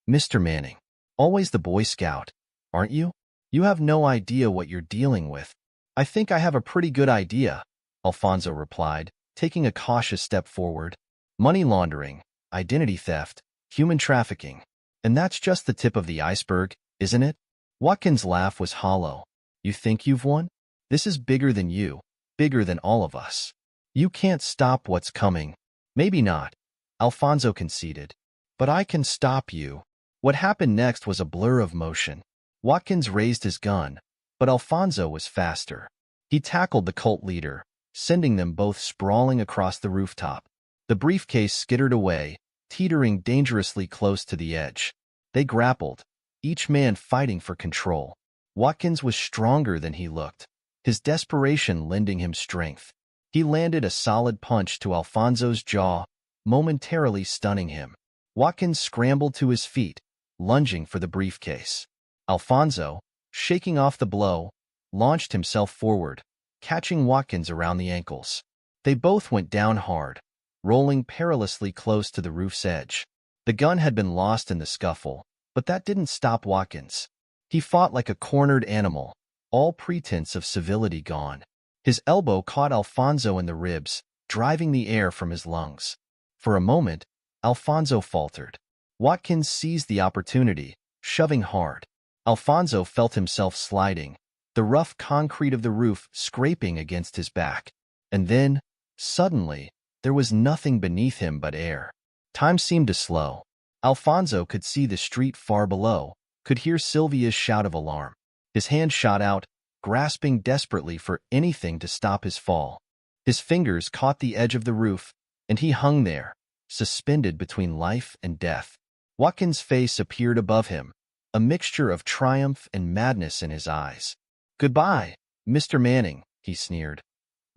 Mr. Manning, always the Boy Scout, aren't you? You have no idea what you're dealing with." "I think I have a pretty good idea," Alfonso replied, taking a cautious step forward. "Money laundering, identity theft, human trafficking. And that's just the tip of the iceberg, isn't it?" Watkins' laugh was hollow. "You think you've won? This is bigger than you, bigger than all of us. You can't stop what's coming." "Maybe not," Alfonso conceded. "But I can stop you." What happened next was a blur of motion. Watkins raised his gun, but Alfonso was faster. He tackled the cult leader, sending them both sprawling across the rooftop. The briefcase skittered away, teetering dangerously close to the edge. They grappled, each man fighting for control. Watkins was stronger than he looked, his desperation lending him strength. He landed a solid punch to Alfonso's jaw, momentarily stunning him. Watkins scrambled to his feet, lunging for the briefcase. Alfonso, shaking off the blow, launched himself forward, catching Watkins around the ankles. They both went down hard, rolling perilously close to the roof's edge. The gun had been lost in the scuffle, but that didn't stop Watkins. He fought like a cornered animal, all pretense of civility gone. His elbow caught Alfonso in the ribs, driving the air from his lungs. For a moment, Alfonso faltered. Watkins seized the opportunity, shoving hard. Alfonso felt himself sliding, the rough concrete of the roof scraping against his back. And then, suddenly, there was nothing beneath him but air. Time seemed to slow. Alfonso could see the street far below, could hear Sylvia's shout of alarm. His hand shot out, grasping desperately for anything to stop his fall. His fingers caught the edge of the roof, and he hung there, suspended between life and death. Watkins' face appeared above him, a mixture of triumph and madness in his eyes. "Goodbye, Mr. Manning," he sneered,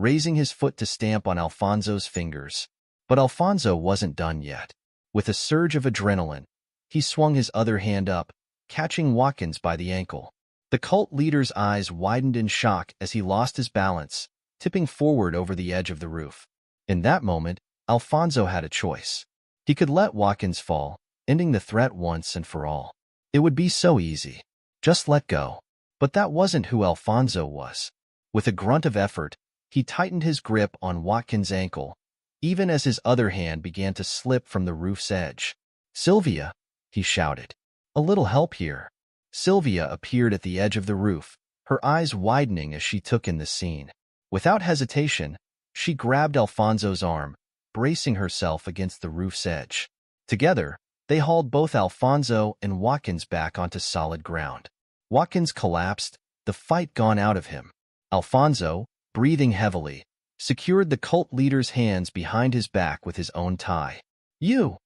raising his foot to stamp on Alfonso's fingers. But Alfonso wasn't done yet. With a surge of adrenaline, he swung his other hand up, catching Watkins by the ankle. The cult leader's eyes widened in shock as he lost his balance, tipping forward over the edge of the roof. In that moment, Alfonso had a choice. He could let Watkins fall, ending the threat once and for all. It would be so easy. Just let go. But that wasn't who Alfonso was. With a grunt of effort, he tightened his grip on Watkins' ankle, even as his other hand began to slip from the roof's edge. "Sylvia," he shouted. "A little help here." Sylvia appeared at the edge of the roof, her eyes widening as she took in the scene. Without hesitation, she grabbed Alfonso's arm, bracing herself against the roof's edge. Together, they hauled both Alfonso and Watkins back onto solid ground. Watkins collapsed, the fight gone out of him. Alfonso, breathing heavily, secured the cult leader's hands behind his back with his own tie. You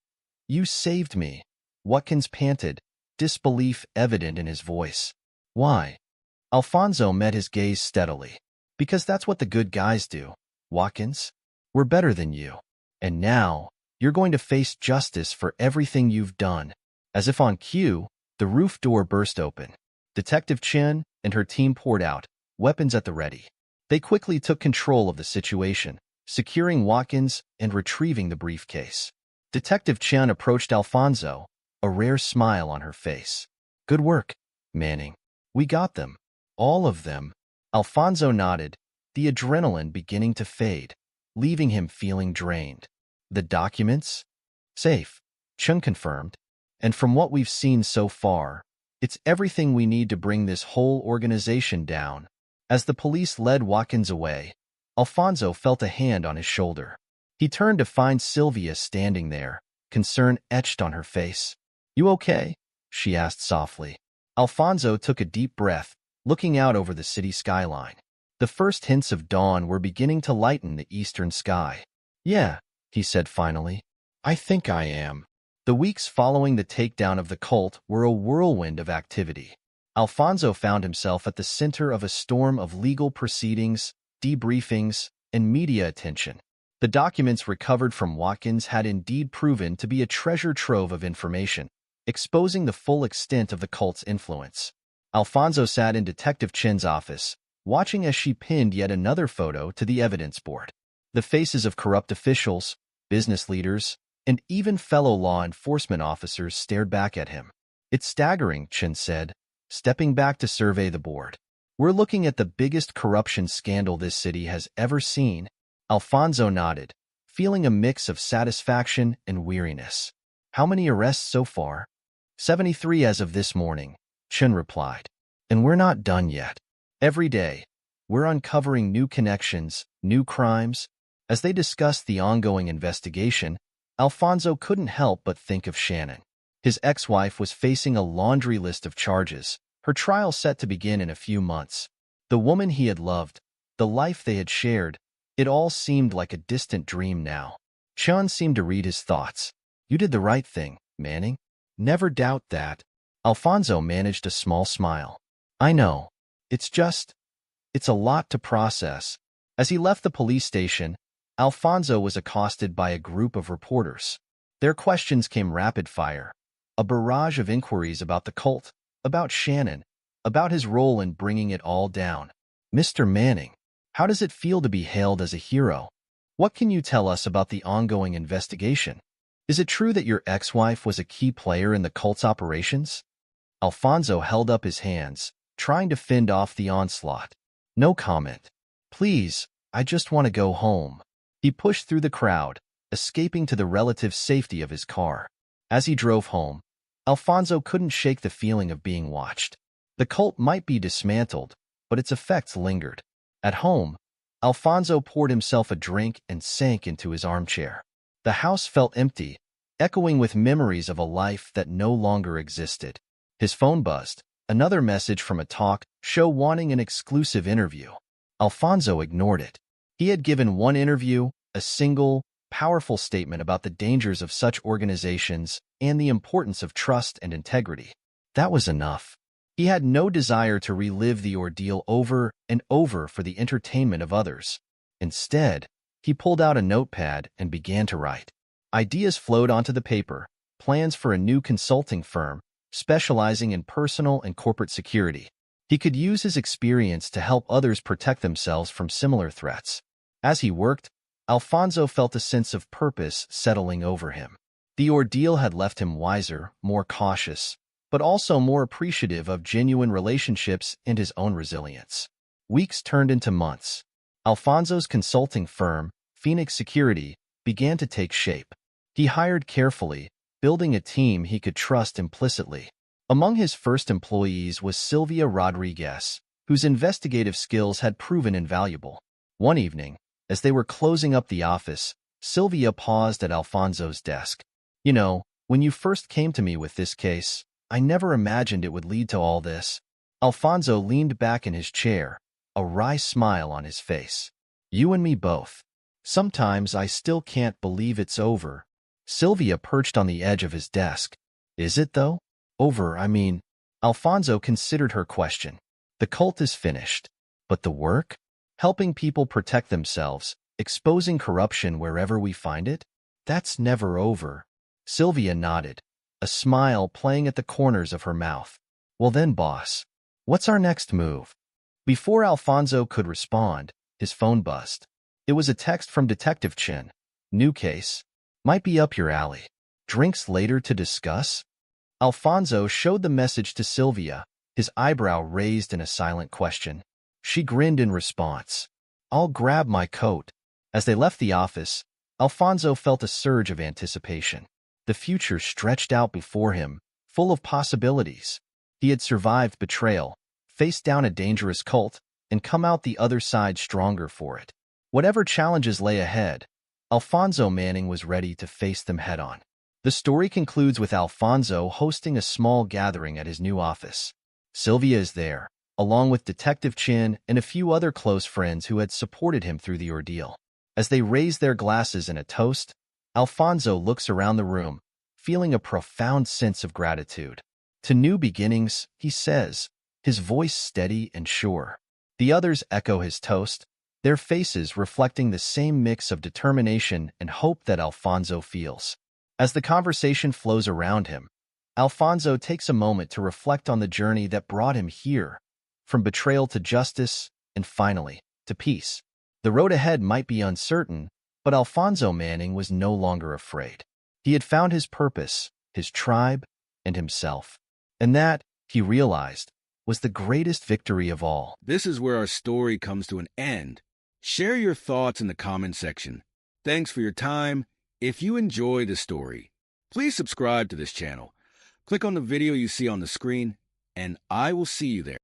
saved me," Watkins panted, disbelief evident in his voice. "Why?" Alfonso met his gaze steadily. "Because that's what the good guys do, Watkins. We're better than you. And now, you're going to face justice for everything you've done." As if on cue, the roof door burst open. Detective Chen and her team poured out, weapons at the ready. They quickly took control of the situation, securing Watkins and retrieving the briefcase. Detective Chen approached Alfonso, a rare smile on her face. "Good work, Manning. We got them. All of them." Alfonso nodded, the adrenaline beginning to fade, leaving him feeling drained. "The documents?" "Safe," Chen confirmed. "And from what we've seen so far, it's everything we need to bring this whole organization down." As the police led Watkins away, Alfonso felt a hand on his shoulder. He turned to find Sylvia standing there, concern etched on her face. "You okay?" she asked softly. Alfonso took a deep breath, looking out over the city skyline. The first hints of dawn were beginning to lighten the eastern sky. "Yeah," he said finally. "I think I am." The weeks following the takedown of the cult were a whirlwind of activity. Alfonso found himself at the center of a storm of legal proceedings, debriefings, and media attention. The documents recovered from Watkins had indeed proven to be a treasure trove of information, exposing the full extent of the cult's influence. Alfonso sat in Detective Chen's office, watching as she pinned yet another photo to the evidence board. The faces of corrupt officials, business leaders, and even fellow law enforcement officers stared back at him. "It's staggering," Chen said, stepping back to survey the board. "We're looking at the biggest corruption scandal this city has ever seen." Alfonso nodded, feeling a mix of satisfaction and weariness. "How many arrests so far?" 73 as of this morning, Chen replied. "And we're not done yet. Every day, we're uncovering new connections, new crimes." As they discussed the ongoing investigation, Alfonso couldn't help but think of Shannon. His ex-wife was facing a laundry list of charges, her trial set to begin in a few months. The woman he had loved, the life they had shared, it all seemed like a distant dream now. Chen seemed to read his thoughts. "You did the right thing, Manning. Never doubt that." Alfonso managed a small smile. "I know. It's a lot to process." As he left the police station, Alfonso was accosted by a group of reporters. Their questions came rapid fire, a barrage of inquiries about the cult, about Shannon, about his role in bringing it all down. "Mr. Manning, how does it feel to be hailed as a hero? What can you tell us about the ongoing investigation? Is it true that your ex-wife was a key player in the cult's operations?" Alfonso held up his hands, trying to fend off the onslaught. "No comment. Please, I just want to go home." He pushed through the crowd, escaping to the relative safety of his car. As he drove home, Alfonso couldn't shake the feeling of being watched. The cult might be dismantled, but its effects lingered. At home, Alfonso poured himself a drink and sank into his armchair. The house felt empty, echoing with memories of a life that no longer existed. His phone buzzed, another message from a talk show wanting an exclusive interview. Alfonso ignored it. He had given one interview, a single, powerful statement about the dangers of such organizations and the importance of trust and integrity. That was enough. He had no desire to relive the ordeal over and over for the entertainment of others. Instead, he pulled out a notepad and began to write. Ideas flowed onto the paper, plans for a new consulting firm specializing in personal and corporate security. He could use his experience to help others protect themselves from similar threats. As he worked, Alfonso felt a sense of purpose settling over him. The ordeal had left him wiser, more cautious, but also more appreciative of genuine relationships and his own resilience. Weeks turned into months. Alfonso's consulting firm, Phoenix Security, began to take shape. He hired carefully, building a team he could trust implicitly. Among his first employees was Sylvia Rodriguez, whose investigative skills had proven invaluable. One evening, as they were closing up the office, Sylvia paused at Alfonso's desk. "You know, when you first came to me with this case, I never imagined it would lead to all this." Alfonso leaned back in his chair, a wry smile on his face. "You and me both. Sometimes I still can't believe it's over." Sylvia perched on the edge of his desk. "Is it, though? Over, I mean." Alfonso considered her question. "The cult is finished. But the work? Helping people protect themselves, exposing corruption wherever we find it? That's never over." Sylvia nodded, a smile playing at the corners of her mouth. "Well then, boss, what's our next move?" Before Alfonso could respond, his phone buzzed. It was a text from Detective Chin. "New case. Might be up your alley. Drinks later to discuss?" Alfonso showed the message to Sylvia, his eyebrow raised in a silent question. She grinned in response. "I'll grab my coat." As they left the office, Alfonso felt a surge of anticipation. The future stretched out before him, full of possibilities. He had survived betrayal, faced down a dangerous cult, and come out the other side stronger for it. Whatever challenges lay ahead, Alfonso Manning was ready to face them head-on. The story concludes with Alfonso hosting a small gathering at his new office. Sylvia is there, along with Detective Chin and a few other close friends who had supported him through the ordeal. As they raise their glasses in a toast, Alfonso looks around the room, feeling a profound sense of gratitude. "To new beginnings," he says, his voice steady and sure. The others echo his toast, their faces reflecting the same mix of determination and hope that Alfonso feels. As the conversation flows around him, Alfonso takes a moment to reflect on the journey that brought him here, from betrayal to justice, and finally, to peace. The road ahead might be uncertain, but Alfonso Manning was no longer afraid. He had found his purpose, his tribe, and himself. And that, he realized, was the greatest victory of all. This is where our story comes to an end. Share your thoughts in the comment section. Thanks for your time. If you enjoy the story, please subscribe to this channel. Click on the video you see on the screen, and I will see you there.